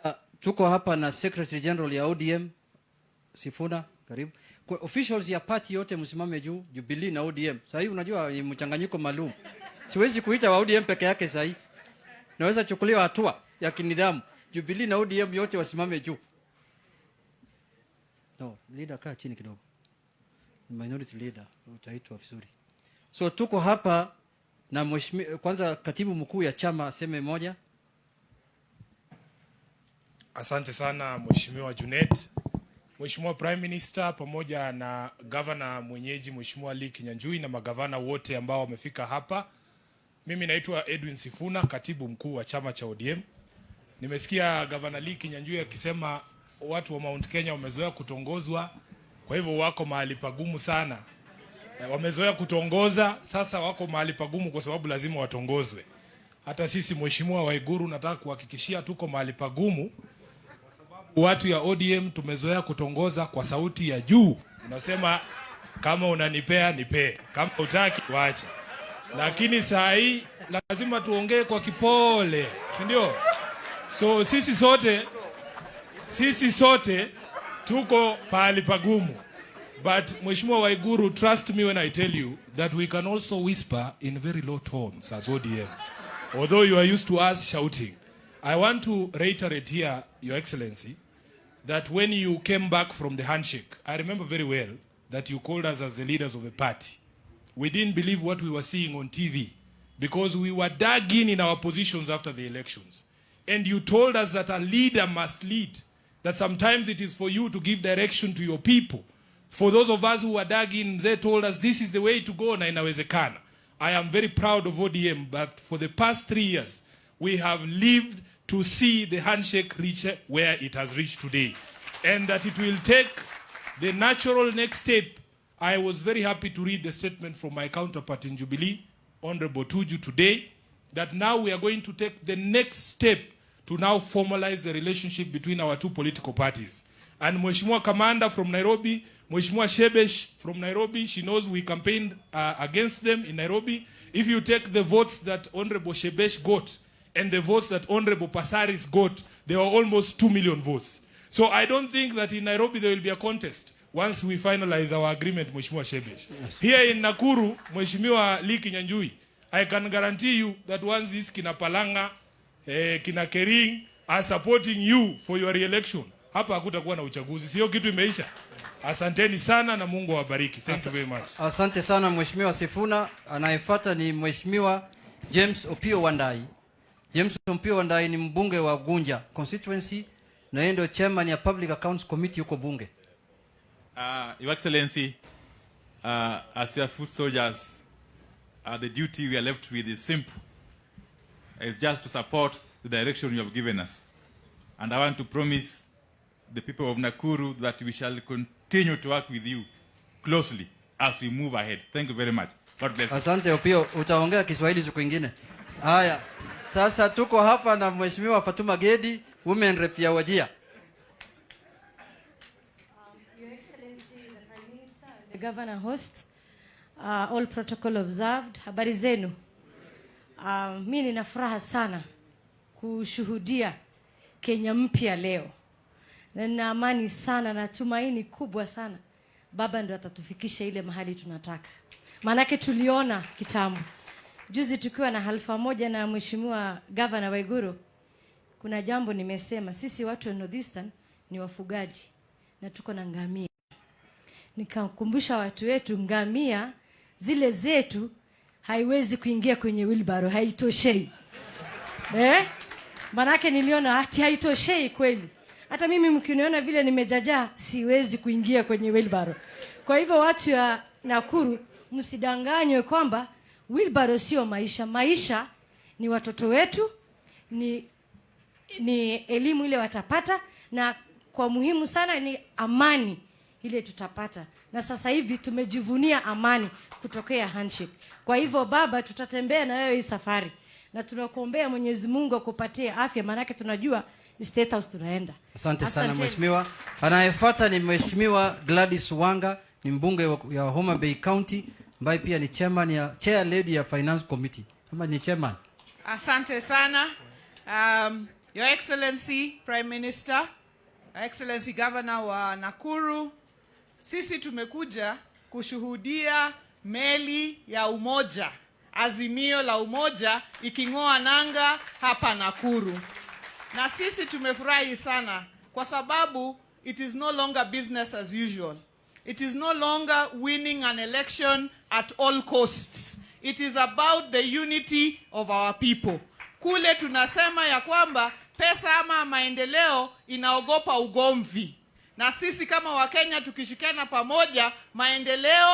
muda. Tuko hapa na Secretary General ya ODM Sifuna, karibu. Kwa officials ya party yote msimame juu, Jubilee na ODM. Sasa hivi unajua ni mchanganyiko maalum. Siwezi kuita wa ODM peke yake sasa hivi. Naweza chukuliwa hatua ya kinidhamu. Jubilee na ODM yote wasimame juu. No, leader kaa chini kidogo. Minority leader utaitwa vizuri. So tuko hapa na mheshimiwa kwanza katibu mkuu ya chama aseme moja. Asante sana Mheshimiwa Junet, Mheshimiwa Prime Minister pamoja na governor mwenyeji Mheshimiwa Lee Kinyanjui na magavana wote ambao wamefika hapa. Mimi naitwa Edwin Sifuna, katibu mkuu wa chama cha ODM. Nimesikia Governor Lee Kinyanjui akisema watu wa Mount Kenya wamezoea kutongozwa, kwa hivyo wako mahali pagumu sana. Wamezoea kutongoza, sasa wako mahali pagumu kwa sababu lazima watongozwe. Hata sisi Mheshimiwa Waiguru nataka kuhakikishia tuko mahali pagumu. Watu ya ODM tumezoea kutongoza kwa sauti ya juu. Unasema kama unanipea nipee, kama utaki waache. Lakini saa hii lazima tuongee kwa kipole, si ndio? So sisi sote tuko pahali pagumu. But Mheshimiwa Waiguru, trust me when I tell you that we can also whisper in very low tones as ODM. Although you are used to us shouting. I want to reiterate here, Your Excellency, that when you came back from the handshake, I remember very well that you called us as the leaders of the party. We didn't believe what we were seeing on TV because we were dug in our positions after the elections. And you told us that a leader must lead, that sometimes it is for you to give direction to your people. For those of us who were dug in, they told us this is the way to go na inawezekana. I am very proud of ODM, but for the past 3 years, we have lived to see the handshake reach where it has reached today. And that it will take the natural next step. I was very happy to read the statement from my counterpart in Jubilee, Honorable Tuju, today, that now we are going to take the next step to now formalize the relationship between our two political parties. And Mheshimiwa Commander from Nairobi, Mheshimiwa Shebesh from Nairobi, she knows we campaigned against them in Nairobi. If you take the votes that Honorable Shebesh got and the votes that Honorable Pasaris got, there were almost 2 million votes. So I don't think that in Nairobi there will be a contest once we finalize our agreement, Mheshimiwa Shebesh. Yes. Here in Nakuru, Mheshimiwa Lee Kinyanjui, I can guarantee you that once this Kina Palanga, Kina Kering are supporting you for your re-election, hapa hakutakuwa na uchaguzi. Sio kitu imeisha. Asanteni sana na Mungu awabariki. Thank you very much. Asante sana Mheshimiwa Sifuna. Anayefuata ni Mheshimiwa James Opio Wandai. James Opio Wandai ni mbunge wa Gunja constituency na yeye ndio chairman ya Public Accounts Committee huko bunge. Your Excellency, as your foot soldiers, the duty we are left with is simple. It's just to support the direction you have given us. And I want to promise the people of Nakuru that we shall continue to work with you closely as we move ahead. Thank you very much. God bless you. Asante Opio, utaongea Kiswahili siku nyingine. Haya, sasa tuko hapa na Mheshimiwa Fatuma Gedi, women rep ya Wajir. Your Excellency, the Prime Minister, the Governor host, all protocol observed. Habari zenu. Mimi nina furaha sana kushuhudia Kenya mpya leo. Na nina amani sana na tumaini kubwa sana. Baba ndo atatufikisha ile mahali tunataka. Manake tuliona kitambo. Juzi tukiwa na halfa moja na Mheshimiwa Governor wa Uhuru, kuna jambo nimesema, sisi watu wa Northeastern ni wafugaji na tuko na ngamia. Nikakumbusha watu wetu ngamia zile zetu haiwezi kuingia kwenye wheelbarrow, haitoshei. Manake niliona ati haitoshei kweli. Hata mimi mkiniona vile nimejaja siwezi kuingia kwenye wheelbarrow. Kwa hivyo watu ya Nakuru msidanganywe kwamba wheelbarrow sio maisha. Maisha ni watoto wetu, ni elimu ile watapata, na kwa muhimu sana ni amani ile tutapata. Na sasa hivi tumejivunia amani kutokea handshake. Kwa hivyo baba, tutatembea na wewe hii safari. Na tunakuombea Mwenyezi Mungu akupatie afya, manake tunajua State House tunaenda. Asante sana Mheshimiwa. Anayefuata ni Mheshimiwa Gladys Wanga, ni mbunge ya Homa Bay County, ambaye pia ni chair lady ya Finance Committee. Kama ni chairman. Asante sana. Your Excellency Prime Minister, Excellency Governor wa Nakuru, sisi tumekuja kushuhudia meli ya umoja, azimio la umoja iking'oa nanga hapa Nakuru. Na sisi tumefurahi sana kwa sababu it is no longer business as usual. It is no longer winning an election at all costs. It is about the unity of our people. Kule tunasema ya kwamba pesa ama maendeleo inaogopa ugomvi. Na sisi kama Wakenya tukishikana pamoja, maendeleo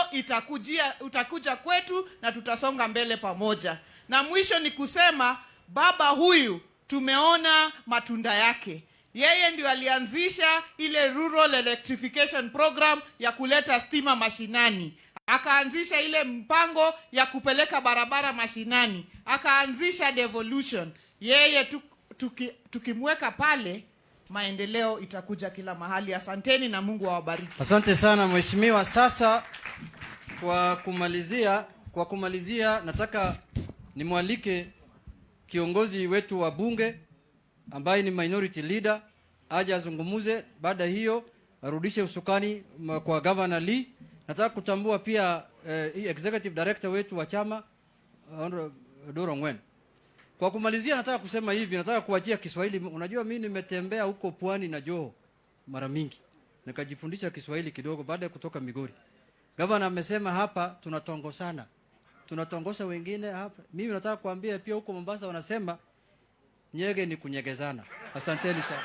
utakuja kwetu na tutasonga mbele pamoja. Na mwisho ni kusema baba huyu tumeona matunda yake. Yeye ndio alianzisha ile rural electrification program ya kuleta stima mashinani. Akaanzisha ile mpango ya kupeleka barabara mashinani. Akaanzisha devolution. Yeye tukimweka pale, maendeleo itakuja kila mahali. Asanteni na Mungu awabariki. Asante sana Mheshimiwa. Sasa kwa kumalizia nataka nimwalike kiongozi wetu wa bunge ambaye ni minority leader aje azungumuze. Baada hiyo arudishe usukani kwa Governor Lee. Nataka kutambua pia executive director wetu wa chama Doro Ngwen. Kwa kumalizia nataka kusema hivi, nataka kuachia Kiswahili. Unajua mimi nimetembea huko Pwani na Joho mara mingi, nikajifundisha Kiswahili kidogo baada ya kutoka Migori. Governor amesema hapa tunatongosana, tunatongosa wengine hapa. Mimi nataka kuambia pia huko Mombasa wanasema nyege ni kunyegezana. Asanteni sana.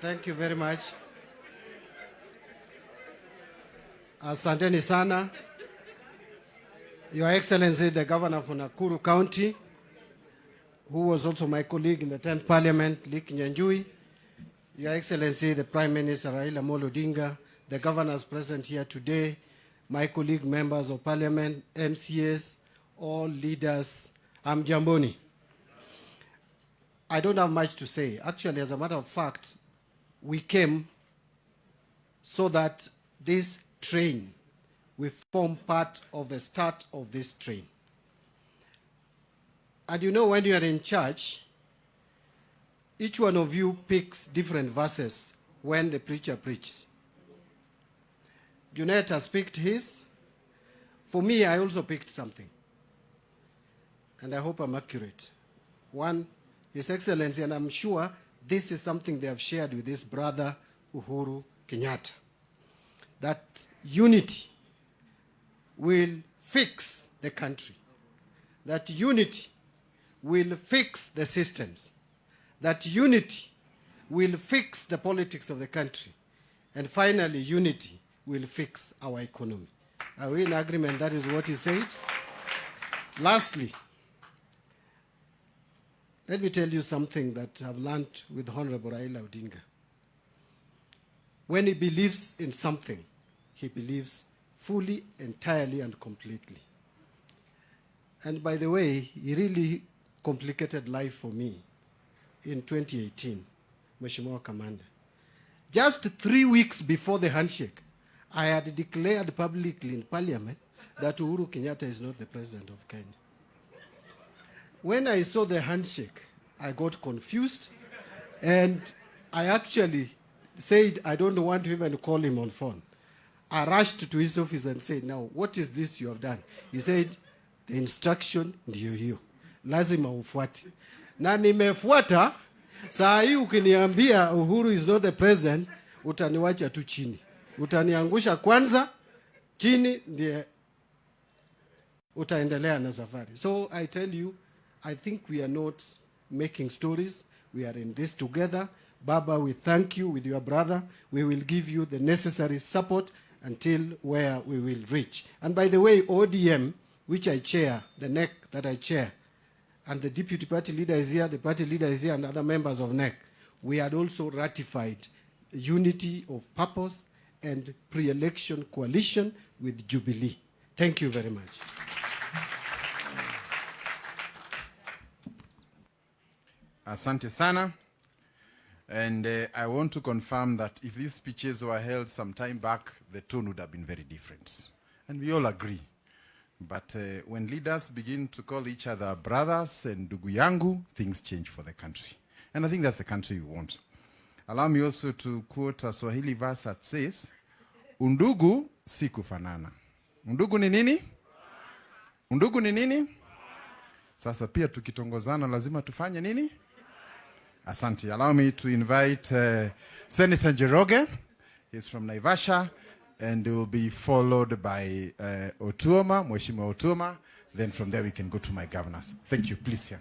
Thank you very much. Asanteni sana. Your Excellency, the Governor of Nakuru County, who was also my colleague in the 10th Parliament, Lik Nyanjui, Your Excellency, the Prime Minister Raila Odinga, the governors present here today, my colleague members of Parliament, MCAs, all leaders, Jamboni. I don't have much to say. Actually, as a matter of fact, we came so that this train will form part of the start of this train. And you know, when you are in church, each one of you picks different verses when the preacher preaches. Junet has picked his. For me, I also picked something. And I hope I'm accurate. One, His Excellency, and I'm sure this is something they have shared with his brother, Uhuru Kenyatta, that unity will fix the country. That unity will fix the systems. That unity will fix the politics of the country. And finally, unity will fix our economy. Are we in agreement? That is what he said. Lastly, let me tell you something that I've learned with Honorable Raila Odinga. When he believes in something, he believes fully, entirely, and completely. And by the way, he really complicated life for me in 2018, Mheshimiwa Commander. Just 3 weeks before the handshake, I had declared publicly in Parliament that Uhuru Kenyatta is not the President of Kenya. When I saw the handshake, I got confused, and I actually said I don't want to even call him on phone. I rushed to his office and said, now, what is this you have done? He said, the instruction ndiyo hiyo. Lazima ufuate. Na nimefuata, saa hii ukiniambia Uhuru is not the president, utaniwacha tu chini. Utaniangusha kwanza, chini ndiye utaendelea na safari. So I tell you, I think we are not making stories. We are in this together. Baba, we thank you with your brother. We will give you the necessary support until where we will reach. And by the way, ODM, which I chair, the NEC that I chair, and the deputy party leader is here, the party leader is here, and other members of NEC, we had also ratified unity of purpose and pre-election coalition with Jubilee. Thank you very much. Asante sana. And I want to confirm that if these speeches were held some time back, the tone would have been very different. And we all agree. But when leaders begin to call each other brothers and ndugu yangu, things change for the country. And I think that's the country we want. Allow me also to quote a Swahili verse that says, undugu si kufanana. Undugu ni nini? Undugu ni nini? Sasa pia tukitongozana lazima tufanye nini? Asante. Allow me to invite Senator Njoroge. He's from Naivasha, and will be followed by Otuoma, Mheshimiwa Otuoma. Then from there we can go to my governors. Thank you. Please here.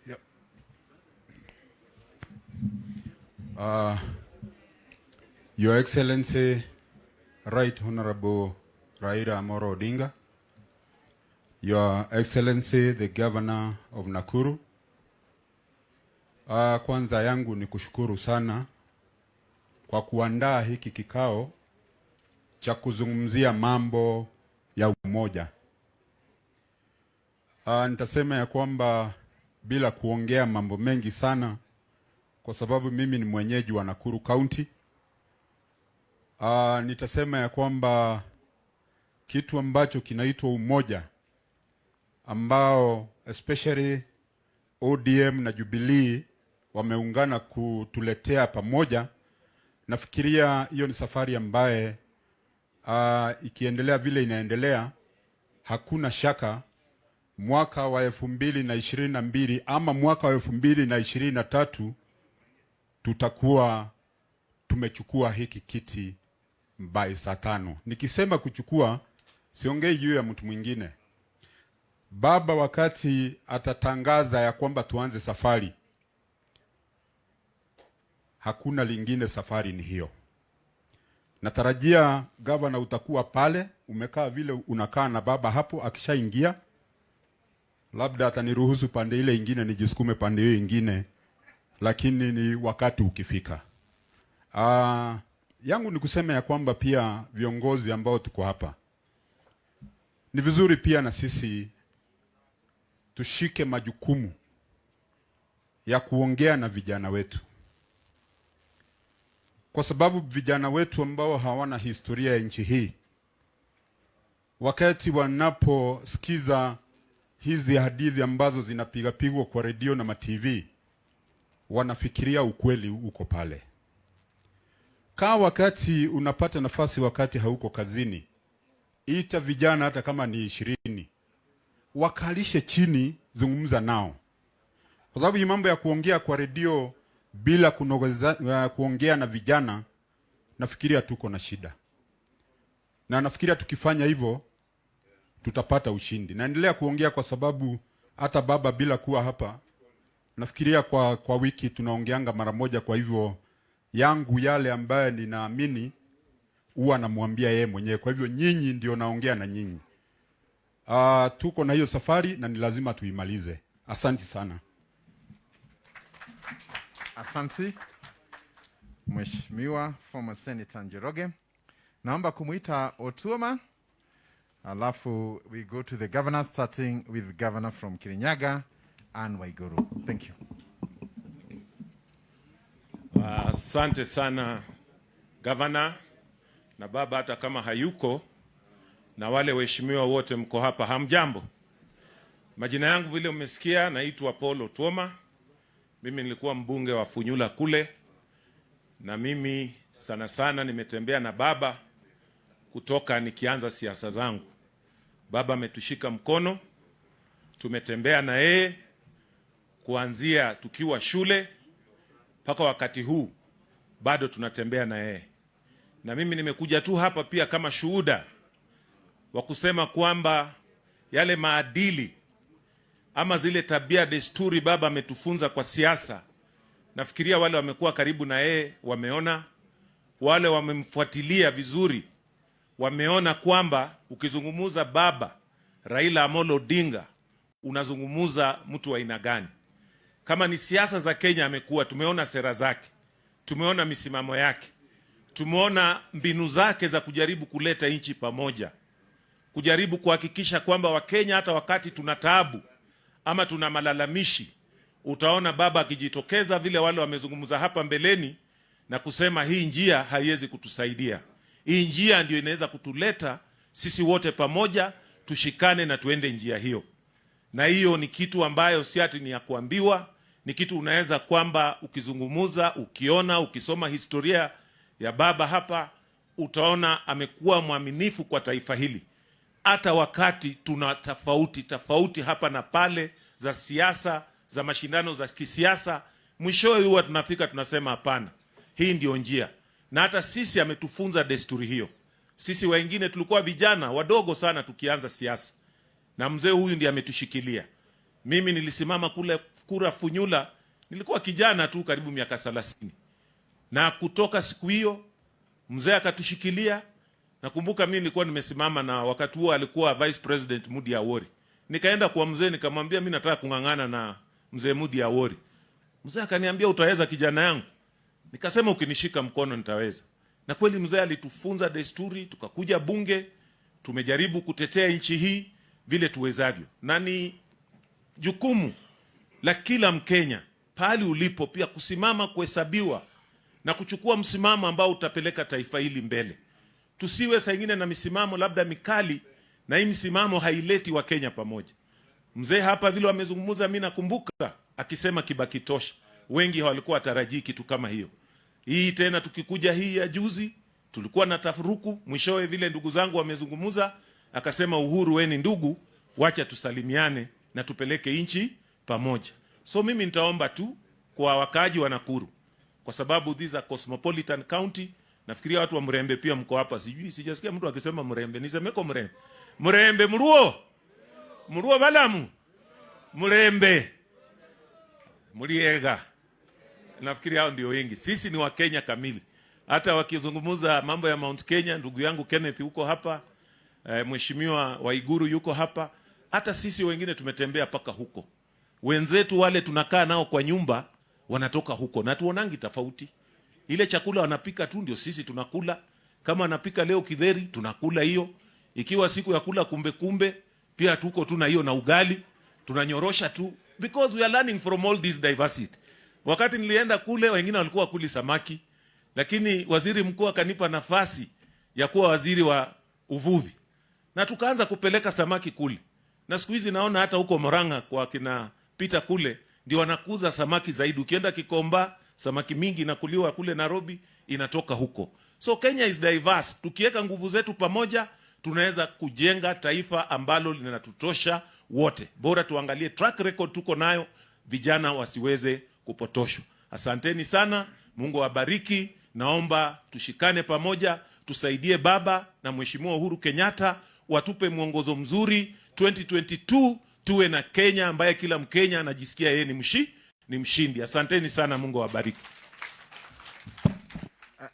Yep. Your Excellency, Right Honorable Raila Amolo Odinga, Your Excellency, the Governor of Nakuru. Kwanza yangu ni kushukuru sana kwa kuandaa hiki kikao cha kuzungumzia mambo ya umoja. Nitasema ya kwamba bila kuongea mambo mengi sana, kwa sababu mimi ni mwenyeji wa Nakuru County. Nitasema ya kwamba kitu ambacho kinaitwa umoja, ambao especially ODM na Jubilee wameungana kutuletea pamoja, nafikiria hiyo ni safari ambaye ikiendelea vile inaendelea, hakuna shaka mwaka wa 2022 ama mwaka wa 2023 tutakuwa tumechukua hiki kiti by saa 5. Nikisema kuchukua, siongei juu ya mtu mwingine. Baba wakati atatangaza ya kwamba tuanze safari, hakuna lingine, safari ni hiyo. Natarajia gavana utakuwa pale, umekaa vile unakaa na baba hapo, akishaingia labda ataniruhusu pande ile ingine nijisukume pande hiyo ingine, lakini ni wakati ukifika. Yangu ni kusema ya kwamba pia viongozi ambao tuko hapa, ni vizuri pia na sisi tushike majukumu ya kuongea na vijana wetu, kwa sababu vijana wetu ambao hawana historia ya nchi hii, wakati wanaposikiza hizi hadithi ambazo zinapigwa kwa redio na ma-TV, wanafikiria ukweli uko pale. Kaa wakati unapata nafasi, wakati hauko kazini, ita vijana hata kama ni 20, wakalishe chini, zungumza nao. Kwa sababu hii mambo ya kuongea kwa redio bila kuongea na vijana, nafikiria tuko na shida. Na nafikiria tukifanya hivyo tutapata ushindi. Naendelea kuongea kwa sababu hata baba bila kuwa hapa, nafikiria kwa wiki tunaongeanga mara moja. Kwa hivyo yangu yale ambaye ninaamini huwa namwambia yeye mwenyewe. Kwa hivyo nyinyi ndio naongea na nyinyi. Tuko na hiyo safari na ni lazima tuimalize. Asante sana. Asante Mheshimiwa former Senator Njoroge. Naomba kumuita Otuoma. Alafu we go to the governor, starting with governor from Kirinyaga, Anne Waiguru. Thank you. Asante sana governor na baba, hata kama hayuko, na wale waheshimiwa wote mko hapa, hamjambo. Majina yangu vile umesikia, naitwa Paul Otuoma. Mimi nilikuwa mbunge wa Funyula kule, na mimi sana sana nimetembea na baba kutoka nikianza siasa zangu. Baba ametushika mkono, tumetembea na yeye kuanzia tukiwa shule mpaka wakati huu, bado tunatembea na yeye. Na mimi nimekuja tu hapa pia kama shuhuda wa kusema kwamba yale maadili ama zile tabia desturi baba ametufunza kwa siasa, nafikiria wale wamekuwa karibu na yeye wameona, wale wamemfuatilia vizuri wameona kwamba ukizungumuza baba Raila Amolo Odinga unazungumuza mtu wa aina gani. Kama ni siasa za Kenya amekuwa, tumeona sera zake, tumeona misimamo yake, tumeona mbinu zake za kujaribu kuleta nchi pamoja, kujaribu kuhakikisha kwamba Wakenya hata wakati tuna taabu ama tuna malalamishi, utaona baba akijitokeza vile wale wamezungumza hapa mbeleni na kusema hii njia haiwezi kutusaidia. Hii njia ndio inaweza kutuleta sisi wote pamoja, tushikane na tuende njia hiyo. Na hiyo ni kitu ambayo si ati ni ya kuambiwa, ni kitu unaweza kwamba ukizungumuza, ukiona, ukisoma historia ya baba hapa, utaona amekuwa mwaminifu kwa taifa hili. Hata wakati tuna tofauti hapa na pale za siasa, za mashindano za kisiasa, mwishowe huwa tunafika tunasema hapana, hii ndio njia. Na hata sisi ametufunza desturi hiyo. Sisi wengine tulikuwa vijana wadogo sana tukianza siasa, na mzee huyu ndiye ametushikilia. Mimi nilisimama kule kura Funyula, nilikuwa kijana tu karibu miaka 30. Na kutoka siku hiyo mzee akatushikilia. Nakumbuka mimi nilikuwa nimesimama na wakati huo alikuwa Vice President Mudi Awori. Nikaenda kwa mzee nikamwambia mimi nataka kungangana na mzee Mudi Awori. Mzee akaniambia utaweza kijana yangu. Nikasema ukinishika mkono nitaweza. Na kweli mzee alitufunza desturi, tukakuja bunge, tumejaribu kutetea nchi hii vile tuwezavyo. Na ni jukumu la kila Mkenya pahali ulipo pia kusimama, kuhesabiwa na kuchukua msimamo ambao utapeleka taifa hili mbele. Tusiwe saa nyingine na misimamo labda mikali, na hii misimamo haileti wa Kenya pamoja. Mzee hapa vile wamezungumza, mimi nakumbuka akisema Kibaki tosha. Wengi walikuwa watarajii kitu kama hiyo. Hii tena tukikuja hii ya juzi, tulikuwa na tafuruku, mwishowe vile ndugu zangu wamezungumza, akasema Uhuru weni ndugu, wacha tusalimiane na tupeleke nchi pamoja. So mimi nitaomba tu kwa wakaaji wa Nakuru, kwa sababu these are cosmopolitan county. Nafikiria watu wa Murembe pia mko hapa, sijasikia mtu akisema Murembe. Nisemeko Murembe. Murembe Muruo balamu. Murembe. Muriega. Nafikiria hao ndio wengi. Sisi ni wa Kenya kamili. Hata wakizungumuza mambo ya Mount Kenya, ndugu yangu Kenneth yuko hapa, Mheshimiwa Waiguru yuko hapa. Hata sisi wengine tumetembea paka huko. Wenzetu wale tunakaa nao kwa nyumba wanatoka huko na tuonangi tofauti. Ile chakula wanapika tu ndio sisi tunakula. Kama wanapika leo kidheri tunakula hiyo. Ikiwa siku ya kula kumbe pia tuko tuna hiyo na ugali, tunanyorosha tu, because we are learning from all this diversity. Wakati nilienda kule wengine walikuwa kuli samaki, lakini waziri mkuu akanipa nafasi ya kuwa waziri wa uvuvi. Na tukaanza kupeleka samaki kule. Na siku hizi naona hata huko Moranga kwa kina Peter kule ndio wanakuza samaki zaidi. Ukienda Kikomba, samaki mingi inakuliwa kule Nairobi, inatoka huko. So Kenya is diverse. Tukiweka nguvu zetu pamoja, tunaweza kujenga taifa ambalo linatutosha wote. Bora tuangalie track record tuko nayo, vijana wasiweze kupotoshwa. Asanteni sana, Mungu awabariki. Naomba tushikane pamoja, tusaidie baba na Mheshimiwa Uhuru Kenyatta, watupe mwongozo mzuri. 2022 tuwe na Kenya ambaye kila Mkenya anajisikia yeye ni mshindi. Asanteni sana, Mungu awabariki.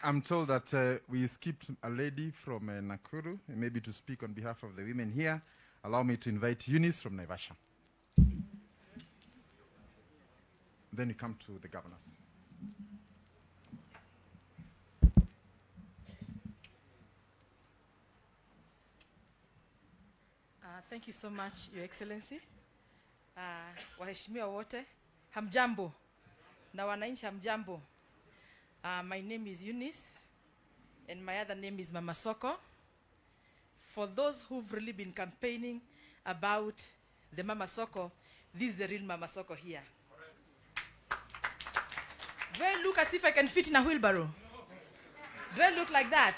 I'm told that we skipped a lady from Nakuru, maybe to speak on behalf of the women here. Allow me to invite Eunice from Naivasha. Then you come to the governors. Thank you so much, Your Excellency. Waheshimiwa wote, hamjambo. Na wananchi hamjambo. My name is Eunice, and my other name is Mama Soko. For those who've really been campaigning about the Mama Soko, this is the real Mama Soko here. Do I look as if I can fit in a wheelbarrow? Do I look like that?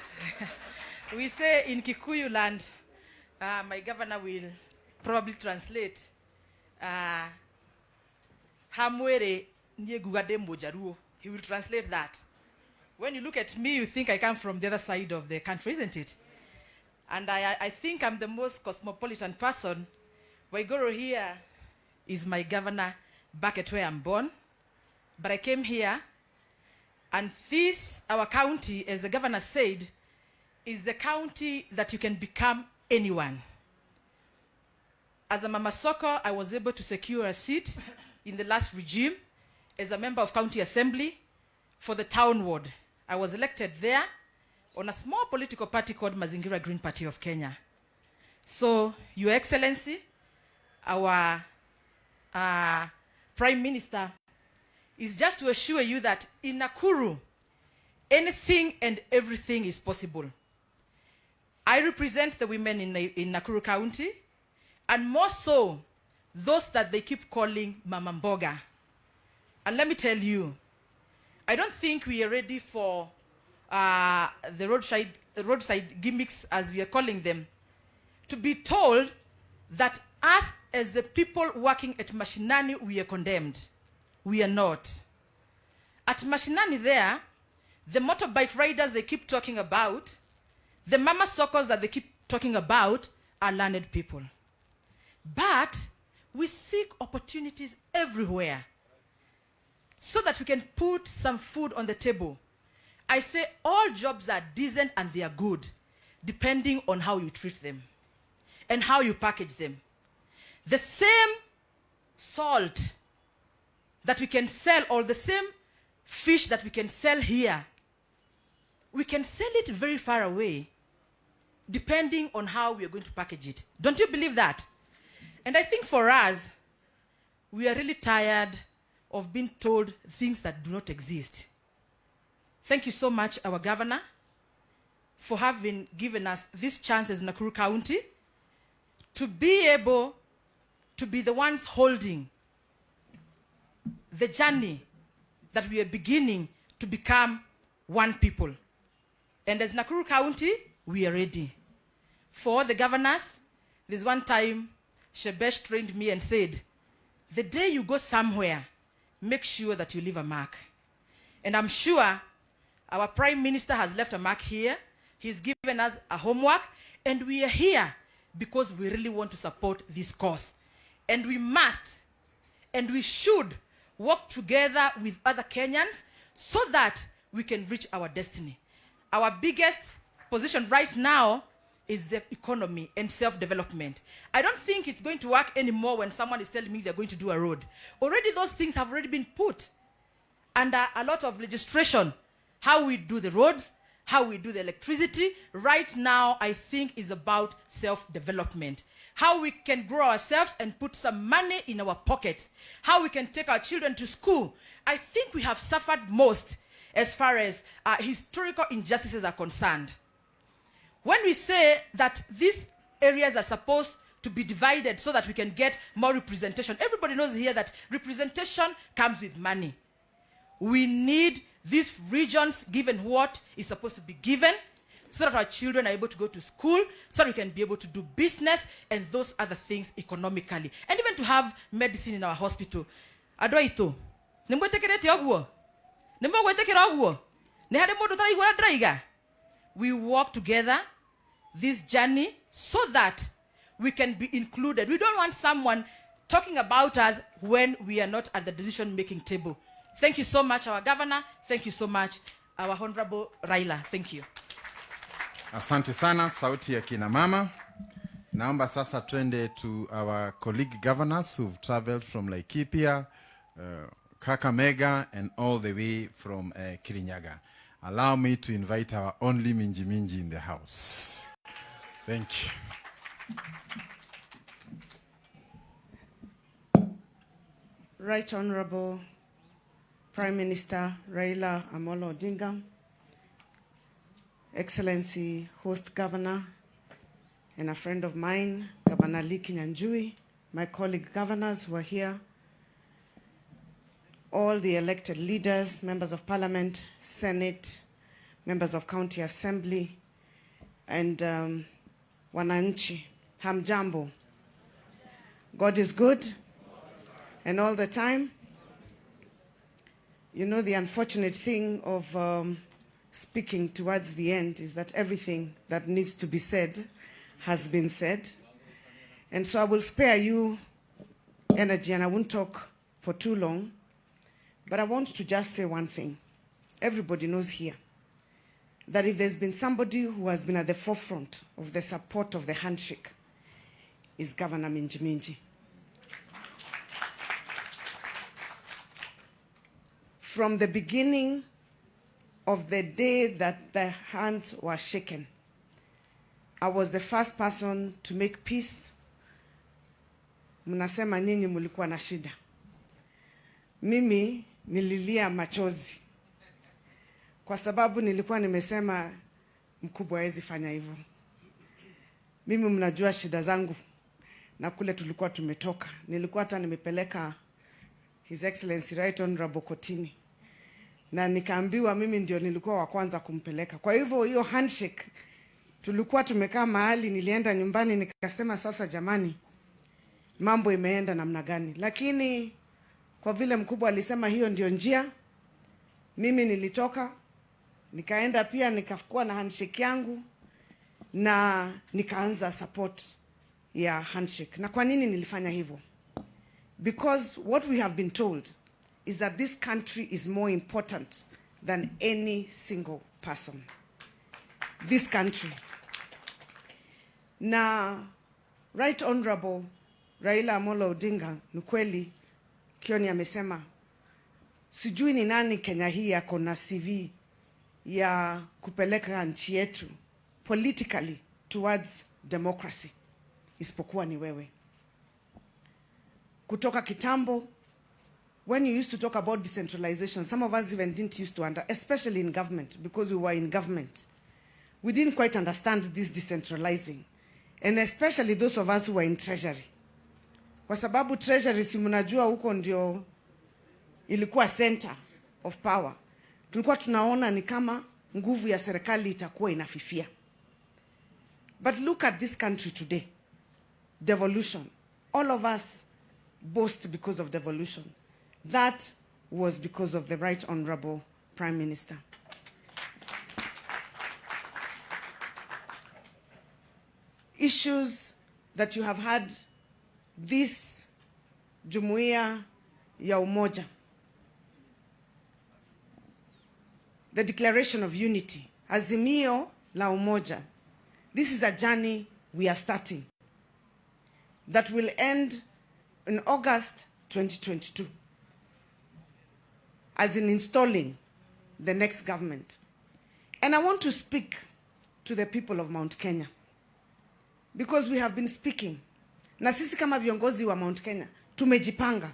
We say in Kikuyu land, my governor will probably translate, Hamwere nye gugade mojaruo. He will translate that. When you look at me, you think I come from the other side of the country, isn't it? And I think I'm the most cosmopolitan person. Waigoro here is my governor back at where I'm born. But I came here, and this, our county, as the governor said, is the county that you can become anyone. As a Mama Soko, I was able to secure a seat in the last regime as a member of county assembly for the town ward. I was elected there on a small political party called Mazingira Green Party of Kenya. So, Your Excellency, our Prime Minister, is just to assure you that in Nakuru, anything and everything is possible. I represent the women in Nakuru County, and more so, those that they keep calling Mama Mboga. And let me tell you, I don't think we are ready for the roadside gimmicks, as we are calling them, to be told that us as the people working at Mashinani, we are condemned. We are not. At Mashinani there, the motorbike riders they keep talking about, the Mama Sokos that they keep talking about are learned people. But we seek opportunities everywhere so that we can put some food on the table. I say all jobs are decent and they are good, depending on how you treat them and how you package them. The same salt that we can sell, or the same fish that we can sell here, we can sell it very far away, depending on how we are going to package it. Don't you believe that? And I think for us, we are really tired of being told things that do not exist. Thank you so much, our governor, for having given us this chance as Nakuru County to be able to be the ones holding the journey that we are beginning to become one people. And as Nakuru County, we are ready. For the governors, there's one time Shebesh trained me and said, the day you go somewhere, make sure that you leave a mark. And I'm sure our Prime Minister has left a mark here. He's given us a homework, and we are here because we really want to support this cause. And we must, and we should work together with other Kenyans so that we can reach our destiny. Our biggest position right now is the economy and self-development. I don't think it's going to work anymore when someone is telling me they're going to do a road. Already those things have already been put under a lot of legislation. How we do the roads, how we do the electricity. Right now, I think is about self-development. How we can grow ourselves and put some money in our pockets. How we can take our children to school. I think we have suffered most as far as historical injustices are concerned. When we say that these areas are supposed to be divided so that we can get more representation. Everybody knows here that representation comes with money. We need these regions given what is supposed to be given, so that our children are able to go to school, so that we can be able to do business and those other things economically, and even to have medicine in our hospital. Adoito, we walk together this journey so that we can be included. We don't want someone talking about us when we are not at the decision-making table. Thank you so much, our governor. Thank you so much, our Honorable Raila. Thank you. Asante sana, sauti ya kina mama. Naomba sasa twende to our colleague governors who've traveled from Laikipia, Kakamega, and all the way from Kirinyaga. Allow me to invite our only Minji Minji in the house. Thank you. Right Honorable Prime Minister Raila Amolo Odinga, Excellency Host Governor and a friend of mine, Governor Nyanjui, my colleague governors who are here, all the elected leaders, members of parliament, Senate, members of county assembly, and wananchi, hamjambo. God is good, and all the time. You know, the unfortunate thing of speaking towards the end is that everything that needs to be said has been said. And so I will spare you energy and I won't talk for too long. But I want to just say one thing. Everybody knows here that if there's been somebody who has been at the forefront of the support of the handshake, is Governor Minji Minji. From the beginning of the day that the hands were shaken, I was the first person to make peace. Mnasema nyinyi mulikuwa na shida. Mimi nililia machozi kwa sababu nilikuwa nimesema mkubwa hawezi fanya hivyo. Mimi mnajua shida zangu na kule tulikuwa tumetoka. Nilikuwa hata nimepeleka His Excellency Right Honorable kotini. Na nikaambiwa mimi ndio nilikuwa wa kwanza kumpeleka. Kwa hivyo hiyo handshake tulikuwa tumekaa mahali, nilienda nyumbani nikasema sasa jamani mambo imeenda namna gani? Lakini kwa vile mkubwa alisema hiyo ndio njia, mimi nilitoka nikaenda pia nikakuwa na handshake yangu na nikaanza support ya handshake. Na kwa nini nilifanya hivyo? Because what we have been told is that this country is more important than any single person. This country. Na Right Honorable Raila Amolo Odinga, nukweli Kioni amesema, sijui ni nani Kenya hii yako na CV ya kupeleka nchi yetu politically towards democracy, isipokuwa ni wewe. Kutoka kitambo, when you used to talk about decentralization, some of us even didn't used to especially in government, because we were in government. We didn't quite understand this decentralizing. And especially those of us who were in treasury. Kwa sababu treasury si mnajua huko ndio ilikuwa center of power. Tulikuwa tunaona ni kama nguvu ya serikali itakuwa inafifia. But look at this country today. Devolution. All of us boast because of devolution. That was because of the Right Honorable Prime Minister. Issues that you have had this Jumuiya ya Umoja, the Declaration of Unity, Azimio la Umoja. This is a journey we are starting that will end in August 2022, as in installing the next government. And I want to speak to the people of Mount Kenya, because we have been speaking. Na sisi kama viongozi wa Mount Kenya tumejipanga.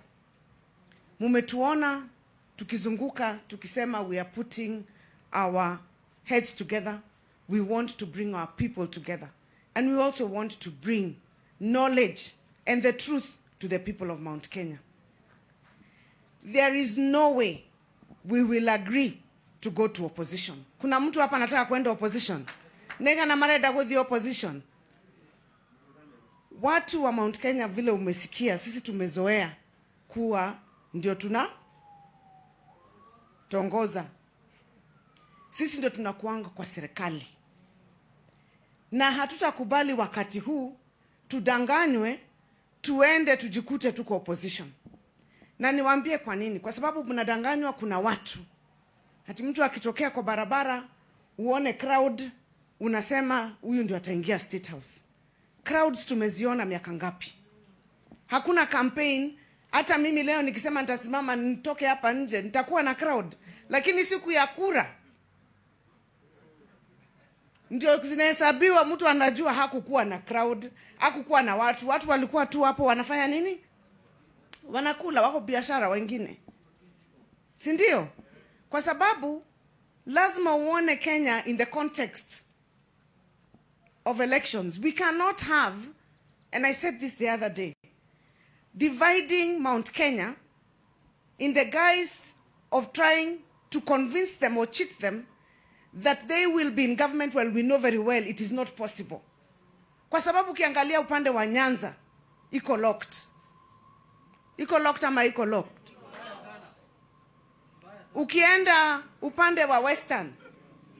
Mumetuona tukizunguka tukisema we are putting our heads together. We want to bring our people together. And we also want to bring knowledge and the truth to the people of Mount Kenya. There is no way we will agree to go to opposition. Kuna mtu hapa anataka kwenda opposition? Nega na mareda go the opposition. Watu wa Mount Kenya vile umesikia, sisi tumezoea kuwa ndio tongoza. Sisi ndio tunakuanga kwa serikali. Na hatutakubali wakati huu tudanganywe tuende tujikute tuko opposition. Na niwaambie kwa nini? Kwa sababu mnadanganywa, kuna watu. Hati mtu akitokea kwa barabara uone crowd unasema huyu ndio ataingia State House. Crowds tumeziona miaka ngapi? Hakuna campaign. Hata mimi leo nikisema nitasimama nitoke hapa nje nitakuwa na crowd, lakini siku ya kura ndio zinahesabiwa, mtu anajua hakukuwa na crowd, hakukuwa na watu. Watu walikuwa tu hapo wanafanya nini? Wanakula, wako biashara wengine. Si ndio? Kwa sababu lazima uone Kenya in the context of elections. We cannot have, and I said this the other day, dividing Mount Kenya in the guise of trying to convince them or cheat them that they will be in government while we know very well it is not possible. Kwa sababu ukiangalia upande wa Nyanza, iko locked. Iko locked ama iko locked? Ukienda upande wa Western,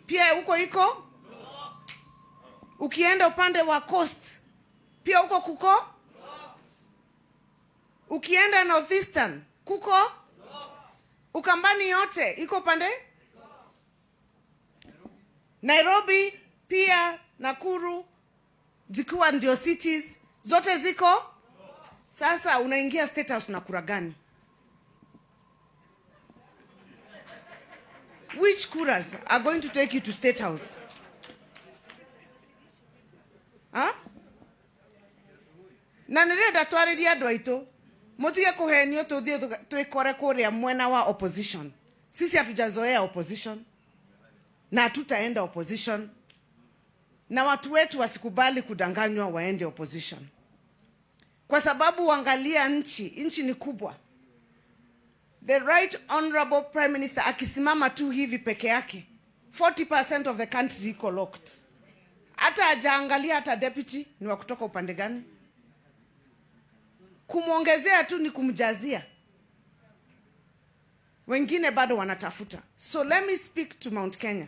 pia huko iko. Ukienda upande wa Coast, pia huko kuko. Ukienda Northeastern, kuko. Ukambani yote, iko pande. Nairobi, pia Nakuru, zikiwa ndio cities, zote ziko. Sasa unaingia State House na kura gani? Which kuras are going to take you to State House? Huh? Na nirenda twaririe andu aitu mutige kuhenio tuthie twikore kuria mwena wa opposition. Sisi hatujazoea opposition na hatutaenda opposition, na watu wetu wasikubali kudanganywa waende opposition. Kwa sababu uangalia nchi ni kubwa. The Right Honorable Prime Minister akisimama tu hivi peke yake, 40% of the country iko locked. Hata hajaangalia hata deputy ni wa kutoka upande gani. Kumuongezea tu ni kumjazia. Wengine bado wanatafuta. So let me speak to Mount Kenya.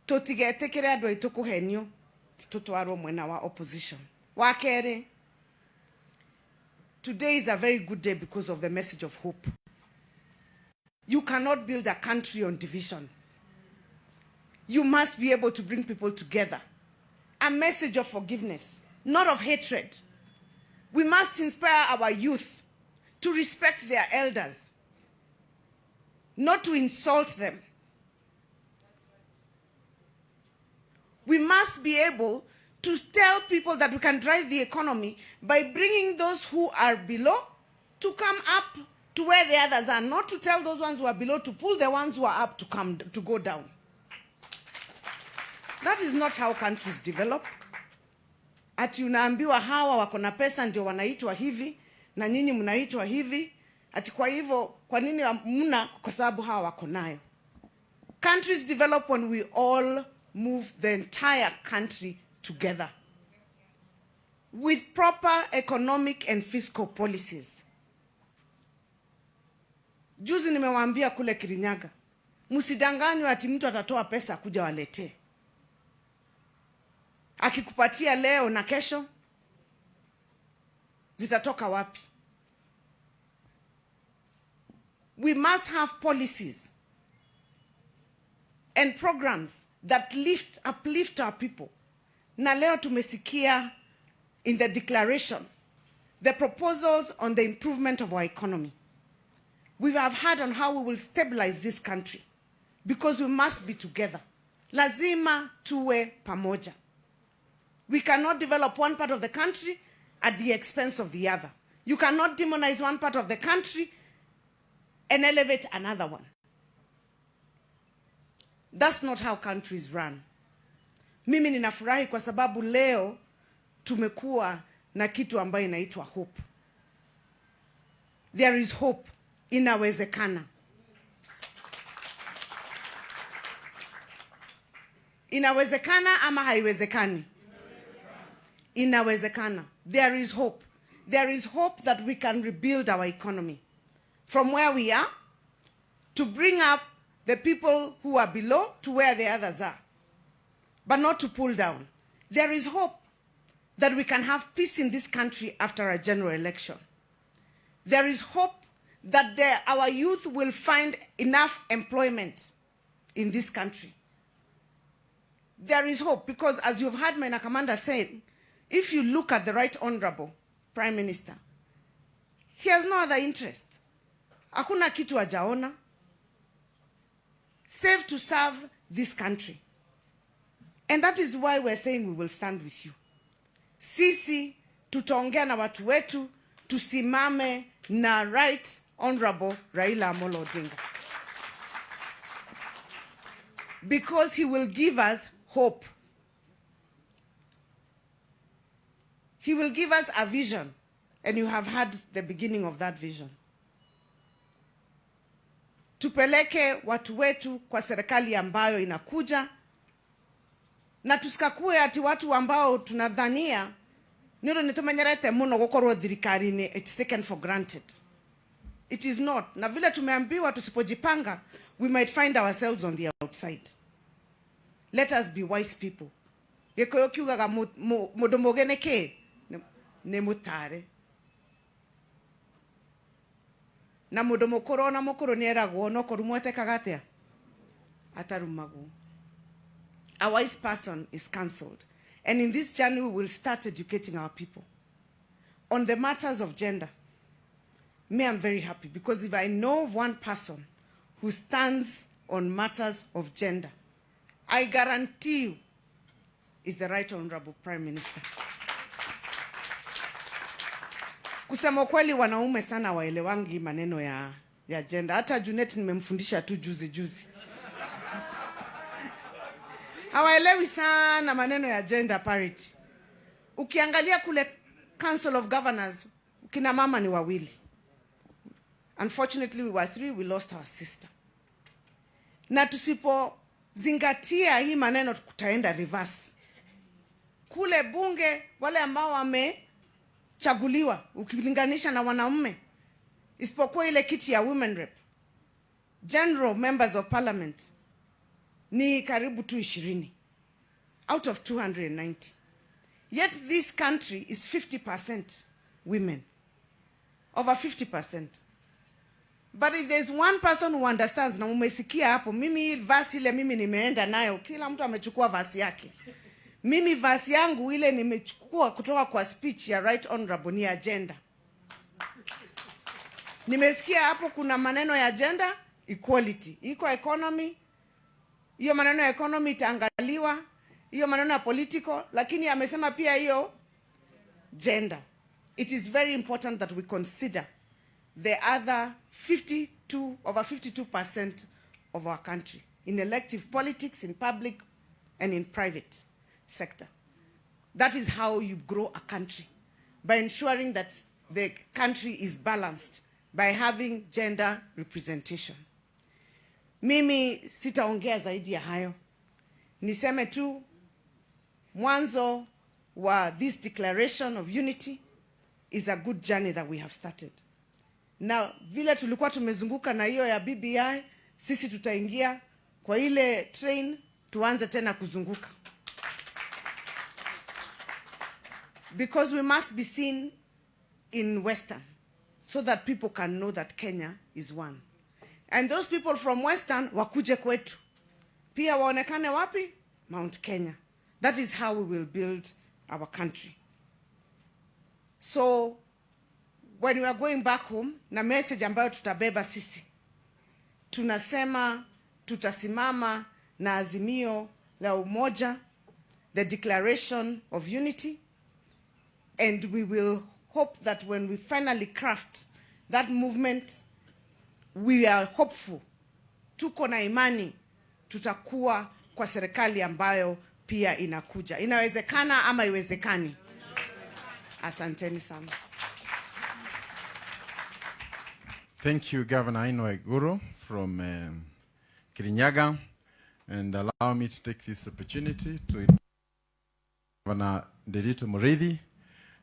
Totigetekere andu aitu kuhenio tutwarwo mwena wa opposition. Wakere, today is a very good day because of the message of hope. You cannot build a country on division. You must be able to bring people together. A message of forgiveness, not of hatred. We must inspire our youth to respect their elders, not to insult them. We must be able to tell people that we can drive the economy by bringing those who are below to come up to where the others are, not to tell those ones who are below to pull the ones who are up to go down. That is not how countries develop. Ati unaambiwa hawa wako na pesa ndio wanaitwa hivi na nyinyi mnaitwa hivi. Ati kwa hivyo kwa nini mna? Kwa sababu hawa wako nayo. Countries develop when we all move the entire country together with proper economic and fiscal policies. Juzi nimewaambia kule Kirinyaga, msidanganywe ati mtu atatoa pesa kuja waletee. Akikupatia leo na kesho zitatoka wapi? We must have policies and programs that uplift our people. Na leo tumesikia in the declaration the proposals on the improvement of our economy. We have heard on how we will stabilize this country because we must be together. Lazima tuwe pamoja. We cannot develop one part of the country at the expense of the other. You cannot demonize one part of the country and elevate another one. That's not how countries run. Mimi ninafurahi kwa sababu leo tumekuwa na kitu ambayo inaitwa hope. There is hope. Inawezekana. Inawezekana ama haiwezekani? Inawezekana. There is hope. There is hope that we can rebuild our economy from where we are to bring up the people who are below to where the others are, but not to pull down. There is hope that we can have peace in this country after a general election. There is hope that our youth will find enough employment in this country. There is hope because, as you've heard my commander say, if you look at the Right Honorable Prime Minister, he has no other interest. Hakuna kitu hajaona. Save to serve this country. And that is why we're saying we will stand with you. Sisi tutaongea na watu wetu, tusimame na Right Honorable Raila Amolo Odinga. Because he will give us hope. He will give us a vision, and you have had the beginning of that vision. Tupeleke watu wetu kwa serikali ambayo inakuja, na tusikakue ati watu ambao tunadhania nilo nitumenyerete muno gukorwo thirikari ni it's taken for granted. It is not. Na vile tumeambiwa tusipojipanga, we might find ourselves on the outside. Let us be wise people. Gikoyo kiugaga mundu mugene ke ne mutare. Na mundu mukuru na mukuru ni eragwo no korumwete kagatia atarumagu. A wise person is cancelled. And in this journey, we will start educating our people. On the matters of gender, me, I'm very happy because if I know of one person who stands on matters of gender, I guarantee you is the Right Honorable Prime Minister. Kusema kweli wanaume sana waelewangi maneno ya gender. Hata Junet nimemfundisha tu juzi. Hawaelewi sana maneno ya gender parity. Ukiangalia kule Council of Governors, kina mama ni wawili. Unfortunately, we were 3, we lost our sister. Na tusipo zingatia hii maneno tutaenda reverse. Kule bunge wale ambao wamechaguliwa ukilinganisha na wanaume, isipokuwa ile kiti ya women rep, general members of parliament ni karibu tu 20 out of 290. Yet this country is 50% women. Over 50%. But if there's one person who understands, na umesikia hapo, mimi verse ile mimi nimeenda nayo, kila mtu amechukua verse yake. Mimi verse yangu ile nimechukua kutoka kwa speech ya Right Honorable ni agenda. Nimesikia hapo kuna maneno ya gender equality, economy. Hiyo maneno ya economy itaangaliwa, hiyo maneno ya political, lakini amesema pia hiyo gender. It is very important that we consider the other over 52% of our country in elective politics, in public and in private sector. That is how you grow a country, by ensuring that the country is balanced, by having gender representation. Mimi sitaongea zaidi ya hayo. Niseme tu mwanzo wa this declaration of unity is a good journey that we have started. Na vile tulikuwa tumezunguka na hiyo ya BBI, sisi tutaingia kwa ile train tuanze tena kuzunguka. Because we must be seen in Western so that people can know that Kenya is one. And those people from Western wakuje kwetu. Pia waonekane wapi? Mount Kenya. That is how we will build our country. So when we are going back home, na message ambayo tutabeba sisi, tunasema tutasimama na azimio la umoja, the declaration of unity, and we will hope that when we finally craft that movement, we are hopeful, tuko na imani, tutakuwa kwa serikali ambayo pia inakuja. Inawezekana ama iwezekani? Asanteni sana. Thank you, Governor Uhuru from Kirinyaga. And allow me to take this opportunity to invite Governor Derito Mureithi.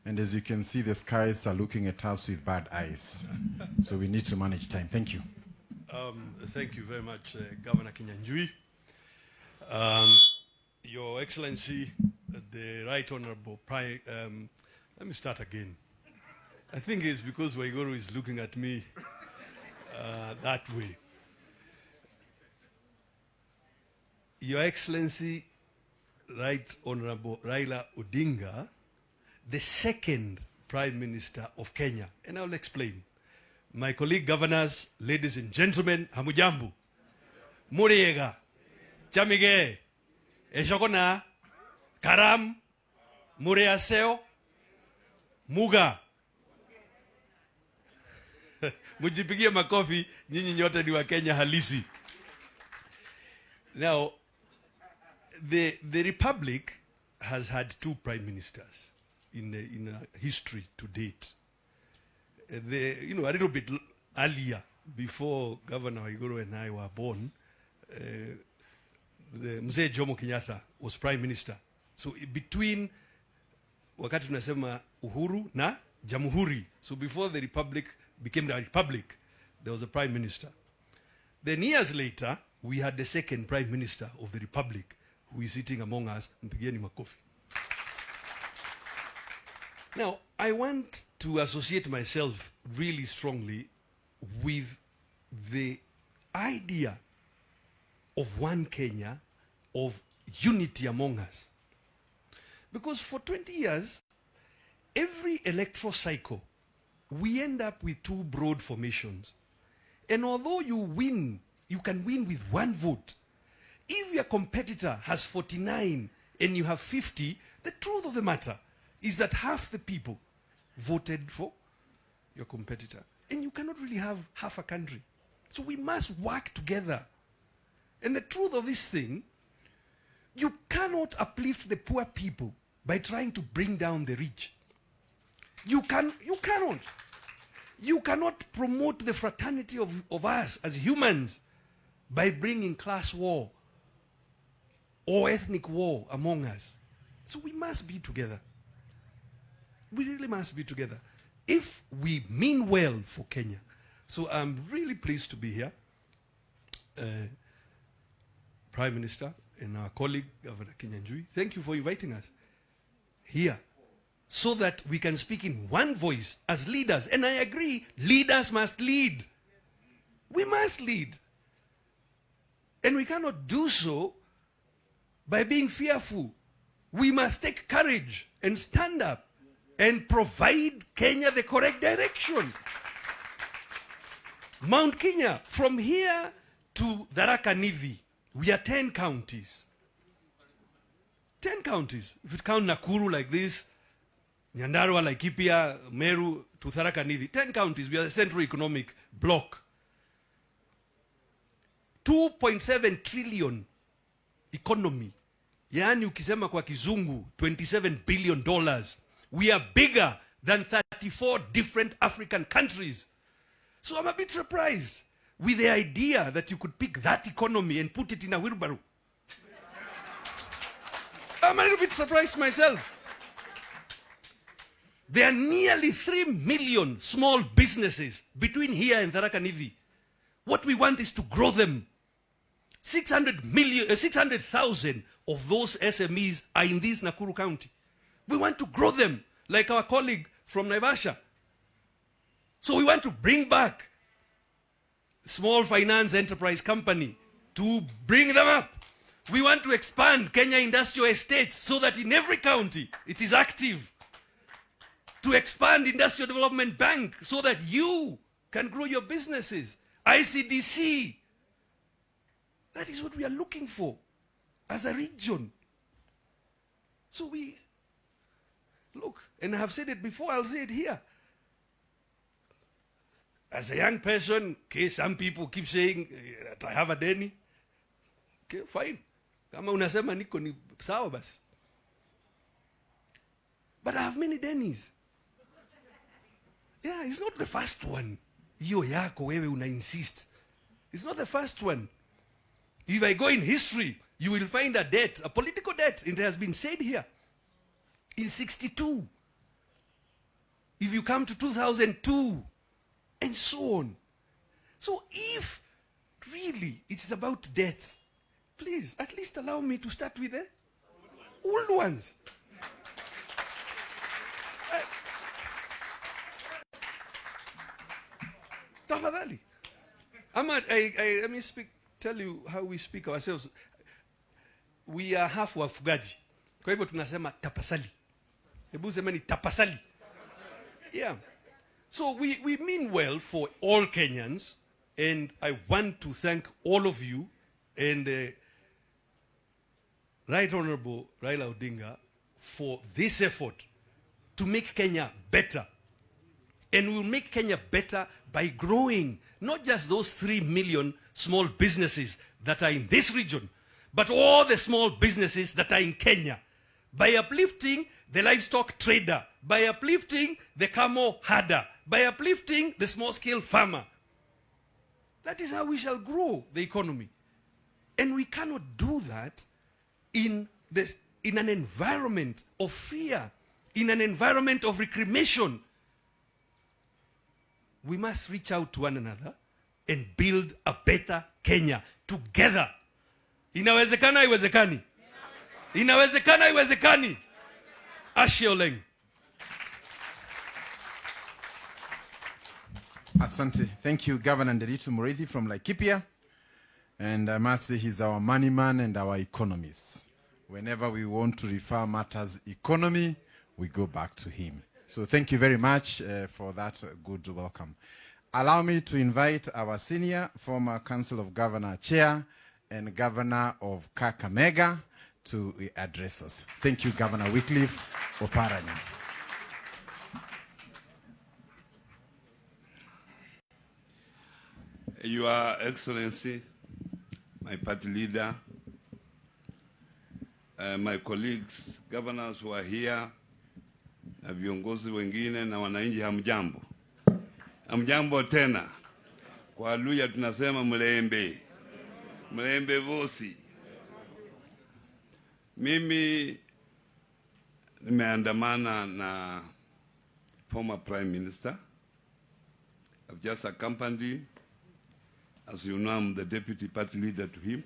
And as you can see, the skies are looking at us with bad eyes. So we need to manage time. Thank you. Thank you very much, Governor Kinyanjui. Your Excellency, the Right Honorable Prime, let me start again. I think it's because Waiguru is looking at me that way. Your Excellency, Right Honorable Raila Odinga, the second Prime Minister of Kenya. And I'll explain. My colleague governors, ladies and gentlemen, hamujambu. Muriega, chamige, eshokona, karam, mureaseo, muga. Mujipigie makofi, nyinyi nyote ni wa Kenya halisi. Now, the Republic has had two prime ministers in history to date. A little bit earlier, before Governor Uhuru and I were born, the Mzee Jomo Kenyatta was prime minister. So between wakati tunasema Uhuru na Jamhuri, so before the Republic became the Republic, there was a prime minister. Then years later, we had the second prime minister of the Republic, who is sitting among us, mpigeni makofi. Now, I want to associate myself really strongly with the idea of one Kenya, of unity among us. Because for 20 years, every electoral cycle, we end up with two broad formations. And although you win, you can win with one vote. If your competitor has 49 and you have 50, the truth of the matter is that half the people voted for your competitor. And you cannot really have half a country. So we must work together. And the truth of this thing, you cannot uplift the poor people by trying to bring down the rich. You cannot. You cannot promote the fraternity of us as humans by bringing class war or ethnic war among us. So we must be together. We really must be together if we mean well for Kenya. So I'm really pleased to be here. Prime Minister and our colleague, Governor Kinyanjui, thank you for inviting us here so that we can speak in one voice as leaders. And I agree, leaders must lead. We must lead. And we cannot do so by being fearful. We must take courage and stand up and provide Kenya the correct direction. Mount Kenya, from here to Tharaka Nithi, we are 10 counties. 10 counties. If you count Nakuru like this, Nyandarua, Laikipia, Meru to Tharaka Nithi, 10 counties. We are the Central Economic Bloc. 2.7 trillion economy. Yani ukisema kwa kizungu, $27 billion. We are bigger than 34 different African countries. So I'm a bit surprised with the idea that you could pick that economy and put it in a wheelbarrow. I'm a little bit surprised myself. There are nearly 3 million small businesses between here and Tharaka Nithi. What we want is to grow them. 600,000 of those SMEs are in this Nakuru County. We want to grow them, like our colleague from Naivasha. So we want to bring back small finance enterprise company to bring them up. We want to expand Kenya Industrial Estates so that in every county it is active. To expand Industrial Development Bank so that you can grow your businesses. ICDC. That is what we are looking for as a region. So we look, and I have said it before, I'll say it here. As a young person, okay, some people keep saying that I have a deni. Okay, fine. Kama unasema niko ni sawa basi. But I have many denis. Yeah, it's not the first one. Hiyo yako wewe una insist. It's not the first one. If I go in history, you will find a debt, a political debt. It has been said here. In 62. If you come to 2002, and so on. So if really it's about debts, please at least allow me to start with the old ones. Tafadhali. Let me tell you how we speak ourselves. We are half wafugaji. Kwa hivyo tunasema tapasali. Hebu semeni tapasali. Yeah. So we mean well for all Kenyans, and I want to thank all of you and Right Honorable Raila Odinga for this effort to make Kenya better. And we'll make Kenya better by growing not just those 3 million small businesses that are in this region, but all the small businesses that are in Kenya, by uplifting the livestock trader, by uplifting the camel herder, by uplifting the small-scale farmer. That is how we shall grow the economy. And we cannot do that in an environment of fear, in an environment of reclamation. We must reach out to one another and build a better Kenya together. Inawezekana iwezekani? Inawezekana iwezekani? Ashe Oleng. Asante. Thank you, Governor Nderitu Muriithi from Laikipia. And I must say he's our money man and our economist. Whenever we want to refer matters economy, we go back to him. So thank you very much for that good welcome. Allow me to invite our senior former Council of Governor Chair and Governor of Kakamega to address us. Thank you, Governor Wycliffe Oparanya. Your Excellency, my party leader, my colleagues, governors who are here, na viongozi wengine na wananchi, hamjambo. Hamjambo tena. Kwa Luya tunasema mlembe. Mlembe vosi. Mimi nimeandamana na former Prime Minister. I've just accompanied him. As you know, I'm the deputy party leader to him.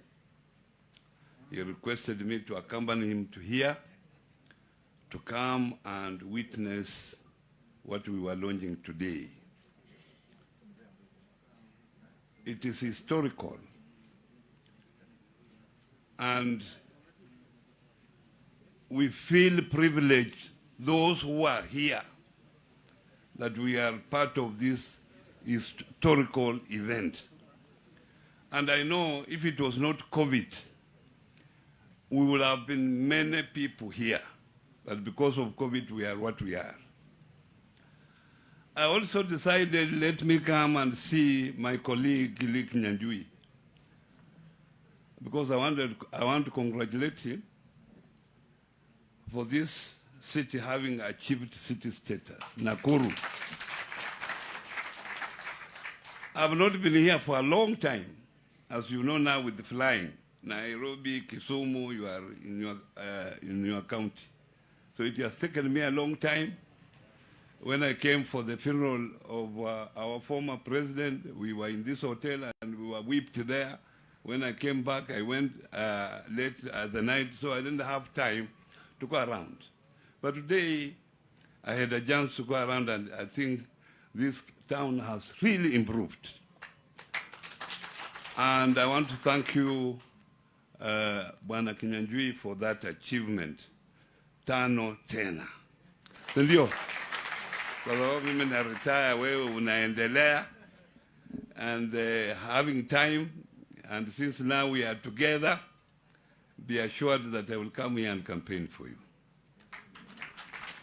He requested me to accompany him to here, to come and witness what we were launching today. It is historical. And we feel privileged, those who are here, that we are part of this historical event. And I know if it was not COVID, we would have been many people here. But because of COVID, we are what we are. I also decided, let me come and see my colleague, Nyanjui, because I want to congratulate him for this city having achieved city status, Nakuru. I've not been here for a long time. As you know now with the flying, Nairobi, Kisumu, you are in your county. So it has taken me a long time. When I came for the funeral of our former president, we were in this hotel and we were whipped there. When I came back, I went late at the night, so I didn't have time to go around. But today, I had a chance to go around, and I think this town has really improved. And I want to thank you, Bwana Kinyanjui, for that achievement. Tano tena. Ndio. Kwa sababu mimi na retire, wewe unaendelea, and having time, and since now we are together, be assured that I will come here and campaign for you.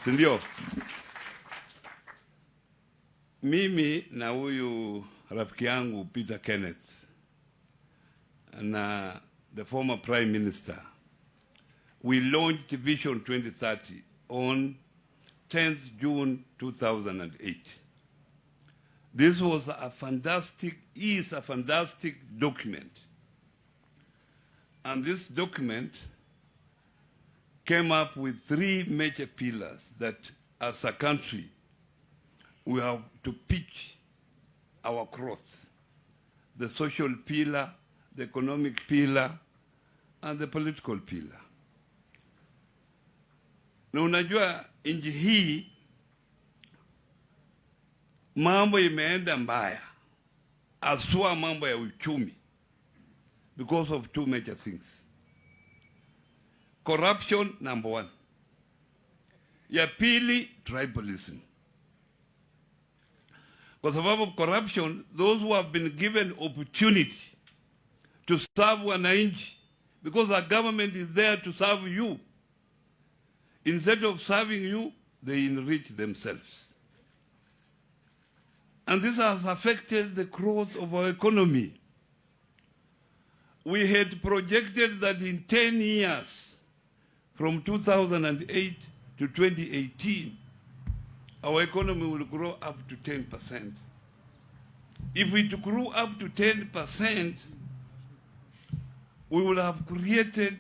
Ndio. Mimi na huyu rafiki yangu Peter Kenneth na the former Prime Minister, we launched Vision 2030 on 10th June 2008. This was is a fantastic document. And this document came up with 3 major pillars that as a country we have to pitch our growth. The social pillar, the economic pillar, and the political pillar. Na unajua nchi hii mambo imeenda mbaya, aswa mambo ya uchumi, because of 2 major things. Corruption, number 1. Ya pili, tribalism. Kwa sababu of corruption, those who have been given opportunity to serve wananchi, because our government is there to serve you, instead of serving you, they enrich themselves. And this has affected the growth of our economy. We had projected that in 10 years, from 2008 to 2018, our economy will grow up to 10%. If it grew up to 10%, we will have created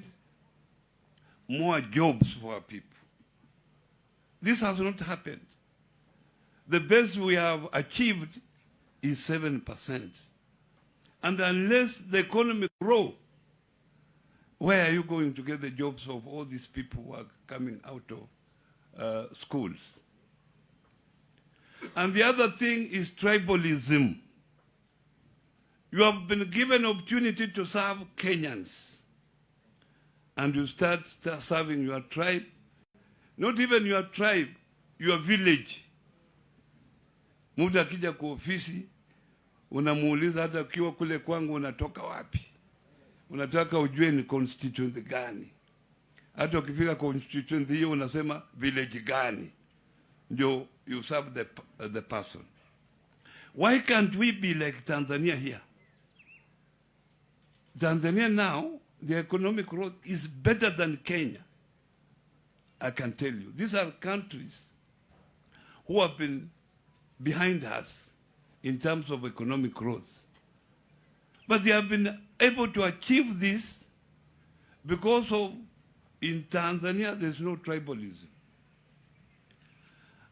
more jobs for our people. This has not happened. The best we have achieved is 7%. And unless the economy grows, where are you going to get the jobs of all these people who are coming out of schools? And the other thing is tribalism. You have been given opportunity to serve Kenyans, and you start serving your tribe, not even your tribe, your village. Mtu akija kwa ofisi, unamuuliza hata ukiwa kule kwangu unatoka wapi. Unataka ujue ni constituency gani. Hata ukifika constituency hiyo unasema village gani. Ndio you serve the person. Why can't we be like Tanzania here? Tanzania now, the economic growth is better than Kenya. I can tell you. These are countries who have been behind us in terms of economic growth. But they have been able to achieve this because of, in Tanzania, there's no tribalism.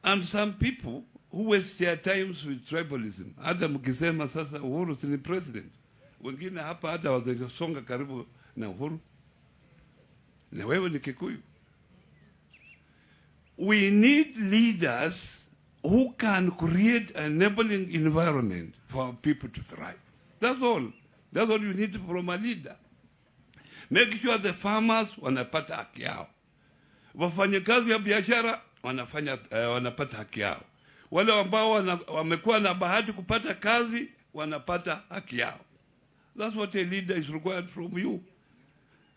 And some people who waste their times with tribalism, hata mkisema sasa Uhuru si ni president, wengine hapa hata wazesonga karibu na Uhuru, na wewe ni Kikuyu. We need leaders who can create an enabling environment for people to thrive. That's all. That's what you need from a leader. Make sure the farmers wanapata haki yao. Wafanyakazi ya biashara wanapata haki yao. Wale ambao wamekuwa na bahati kupata kazi wanapata haki yao. That's what a leader is required from you.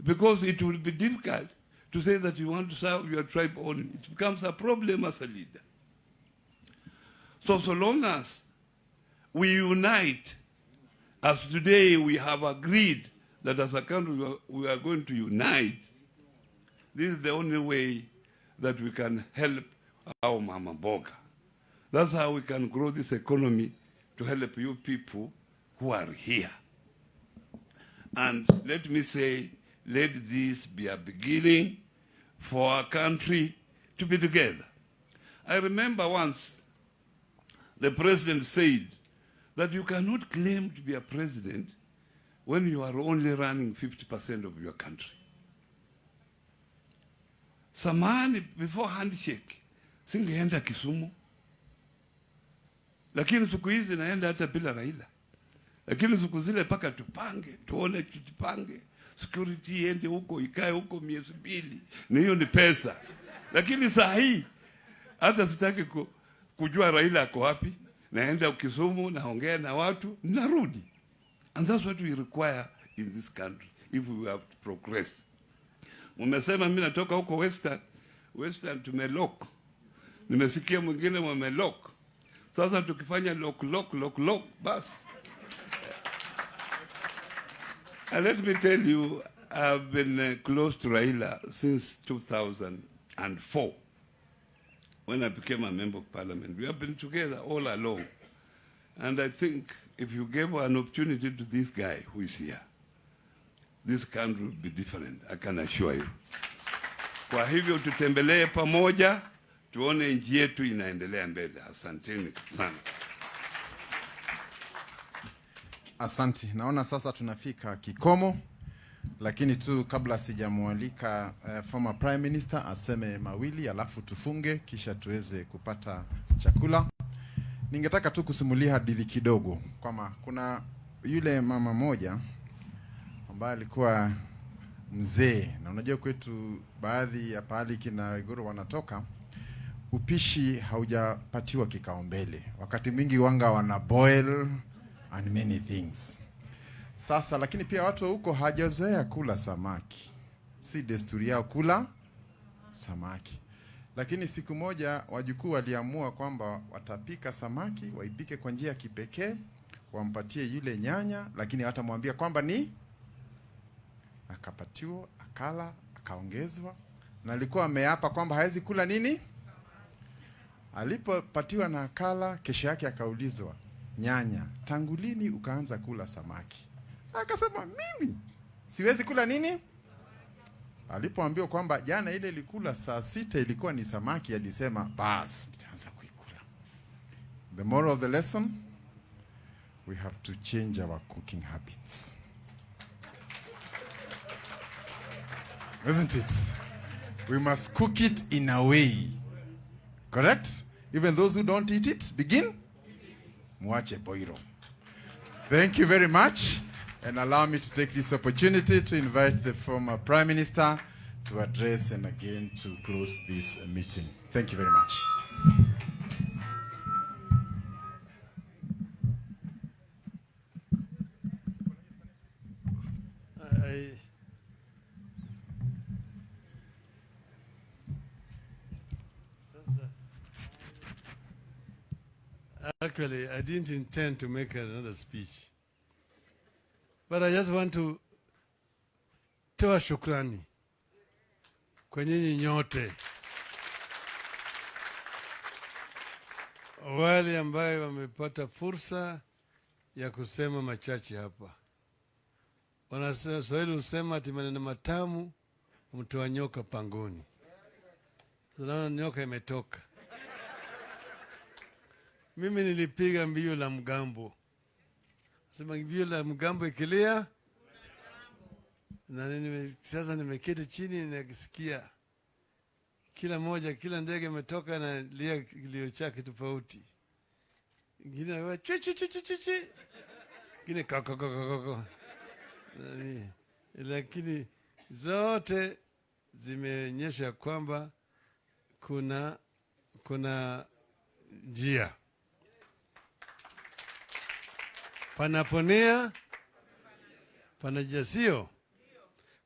Because it will be difficult to say that you want to serve your tribe only. It becomes a problem as a leader. So long as we unite, as today we have agreed that as a country we are going to unite, this is the only way that we can help our mama boga. That's how we can grow this economy to help you people who are here. And let me say, let this be a beginning for our country to be together. I remember once the president said that you cannot claim to be a president when you are only running 50% of your country. Samani, before handshake, singeenda Kisumu. Lakini siku hizi naenda hata bila Raila. Lakini siku zile paka tupange, tuone tujipange. Security iende huko, ikae huko miezi 2. Na hiyo ni pesa. Lakini saa hii hata sitaki kujua Raila ako wapi. Naenda Kisumu, naongea na watu, narudi. And that's what we require in this country if we have to progress. Umesema mimi natoka huko Western tumelock. Nimesikia mwingine wamelock. Sasa tukifanya lock bas. And let me tell you, I've been close to Raila since 2004. When I became a member of parliament, we have been together all along. And I think if you gave an opportunity to this guy who is here, this country will be different, I can assure you. Kwa hivyo tutembelee pamoja, tuone nchi yetu inaendelea mbele. Asanteni sana. Asante. Naona sasa tunafika kikomo, lakini tu kabla sijamwalika former prime minister aseme mawili alafu tufunge kisha tuweze kupata chakula. Ningetaka tu kusimulia hadithi kidogo kwamba kuna yule mama moja ambaye alikuwa mzee, na unajua kwetu baadhi ya pahali kina Uhuru wanatoka upishi haujapatiwa kikaombele. Wakati mwingi wanga wana boil and many things. Sasa lakini pia watu huko hajazoea kula samaki. Si desturi yao kula samaki. Lakini siku moja wajukuu waliamua kwamba watapika samaki, waipike kwa njia ya kipekee, wampatie yule nyanya, lakini hatamwambia kwamba ni akapatiwa, akala, akaongezwa, na alikuwa ameapa kwamba hawezi kula nini? Alipopatiwa na akala, kesho yake akaulizwa, nyanya, tangu lini ukaanza kula samaki? Akasema, mimi siwezi kula nini? Alipoambiwa kwamba jana ile ilikula saa 6 ilikuwa ni samaki, alisema bas nitaanza kuikula. The moral of the lesson, we have to change our cooking habits. Isn't it? We must cook it in a way. Correct? Even those who don't eat it, begin. Mwache boiro. Thank you very much. And allow me to take this opportunity to invite the former Prime Minister to address and again to close this meeting. Thank you very much. Actually, I didn't intend to make another speech. But I just want to toa shukrani kwa nyinyi nyote wale ambayo wamepata fursa ya kusema machache hapa. Wanasema husema ati maneno matamu mtoa nyoka pangoni. Sasa nyoka imetoka. Mimi nilipiga mbio la mgambo. Sema mbio la mgambo ikilia, na sasa nimeketi chini nikisikia kila ndege imetoka na lia kilio chake tofauti. Ingine wa chi chi chi chi chi. Ingine kaka. Lakini zote zimeonyesha kwamba kuna njia. Panaponea panajasio.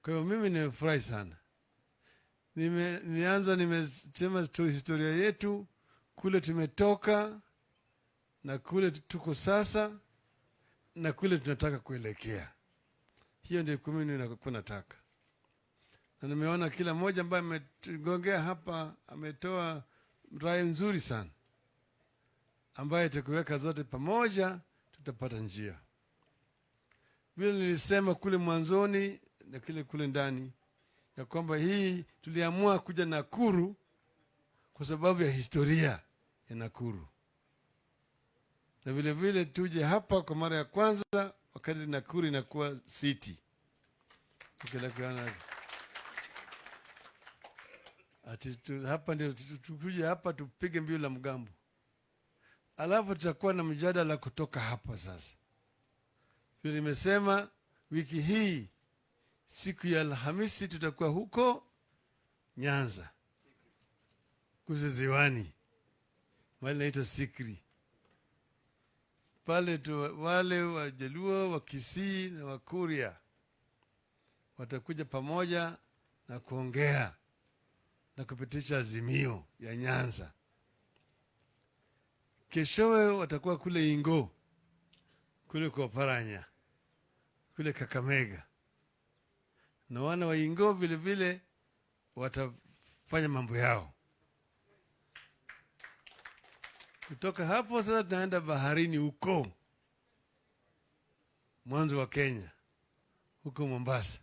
Kwa hiyo mimi nimefurahi sana. Nimesema tu historia yetu, kule tumetoka na kule tuko sasa na kule tunataka kuelekea. Hiyo ndio mimi nataka. Na nimeona kila mmoja ambaye ametugongea hapa ametoa rai nzuri sana, ambaye tukiweka zote pamoja tutapata njia. Vile nilisema kule mwanzoni na kule ndani, ya kwamba hii tuliamua kuja Nakuru kwa sababu ya historia ya Nakuru. Na vile vile tuje hapa kwa mara ya kwanza wakati Nakuru inakuwa city. Hapa ndio tukuje hapa tupige mbio la mgambo. Alafu tutakuwa na mjadala kutoka hapa sasa. Vile nimesema wiki hii siku ya Alhamisi tutakuwa huko Nyanza. Kuziwani. Mahali naitwa Sikri. Pale wale wa Jaluo, wa Kisii na wa Kuria watakuja pamoja na kuongea na kupitisha azimio ya Nyanza. Keshowe watakuwa kule Ingo, kule kwa Paranya, kule Kakamega. Na wana wa Ingo vile vile watafanya mambo yao. Kutoka hapo sasa tunaenda baharini huko mwanzo wa Kenya, huko Mombasa,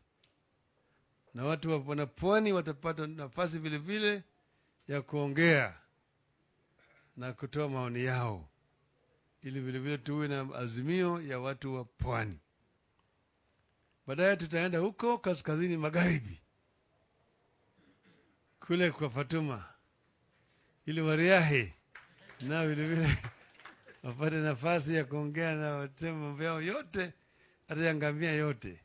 na watu wa pwani watapata nafasi vile vile ya kuongea na kutoa maoni yao, ili vile vile tuwe na azimio ya watu wa pwani. Baadaye tutaenda huko kaskazini magharibi kule kwa Fatuma, ili Wariahi na vile vile wapate nafasi ya kuongea na wasema mambo yao yote, hata ya ngamia yote.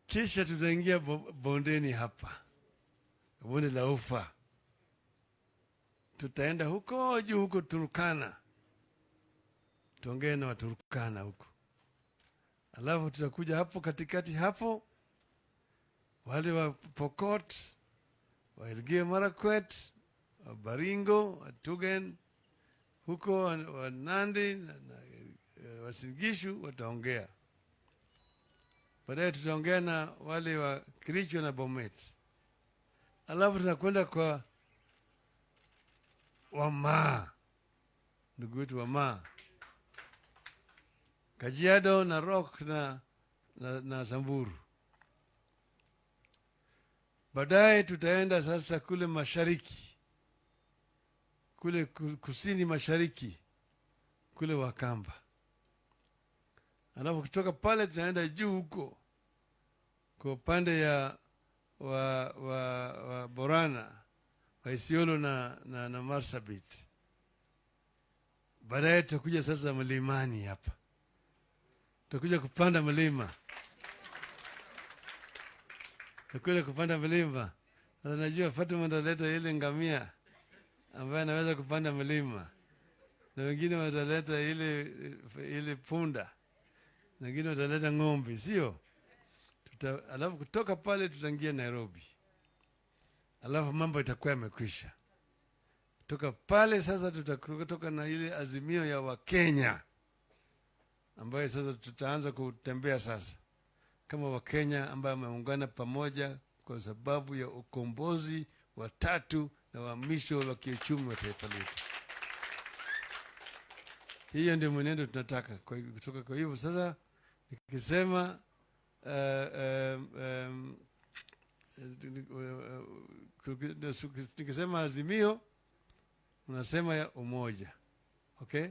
Kisha tutaingia bondeni hapa, bonde la Ufa. Tutaenda huko juu, huko Turkana, tuongee na Waturkana huko. Alafu tutakuja hapo katikati hapo, wale wa Pokot, wa Elgeyo Marakwet, wa Baringo, wa Tugen, huko wa Nandi, wa Singishu wataongea. Baadaye tutaongea na wale wa Kericho na Bomet. Alafu tunakwenda kwa Wamaa, ndugu wetu Wamaa, Kajiado na Rock na Samburu. Baadaye tutaenda sasa kule mashariki, kule kusini mashariki, kule Wakamba. Alafu kutoka pale tunaenda juu huko kwa upande ya wa Borana, wa Isiolo na Marsabit. Baadaye tutakuja sasa mlimani hapa, tutakuja kupanda mlima, tutakuja kupanda mlima. Sasa najua Fatuma ndaleta ile ngamia ambaye anaweza kupanda mlima, na wengine wataleta ile punda, na wengine wataleta ng'ombe, sio? Alafu kutoka pale tutaingia Nairobi. Alafu mambo itakuwa yamekwisha. Kutoka pale sasa tutatoka na ile azimio ya Wakenya, ambayo sasa tutaanza kutembea sasa kama Wakenya ambayo wameungana pamoja kwa sababu ya ukombozi wa tatu na uhamisho wa kiuchumi wa taifa letu. Hiyo ndio mwenendo tunataka kutoka. Kwa hivyo sasa nikisema nikisema azimio, unasema ya umoja. Okay?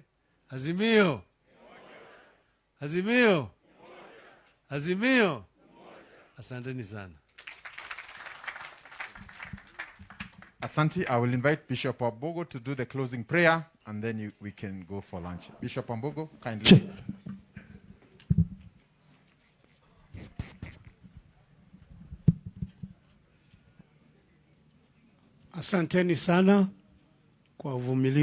Azimio. Azimio. Azimio. Asanteni sana. Asante. I will invite Bishop Ambogo to do the closing prayer, and then we can go for lunch. Bishop Ambogo, kindly. Asanteni sana kwa uvumilivu.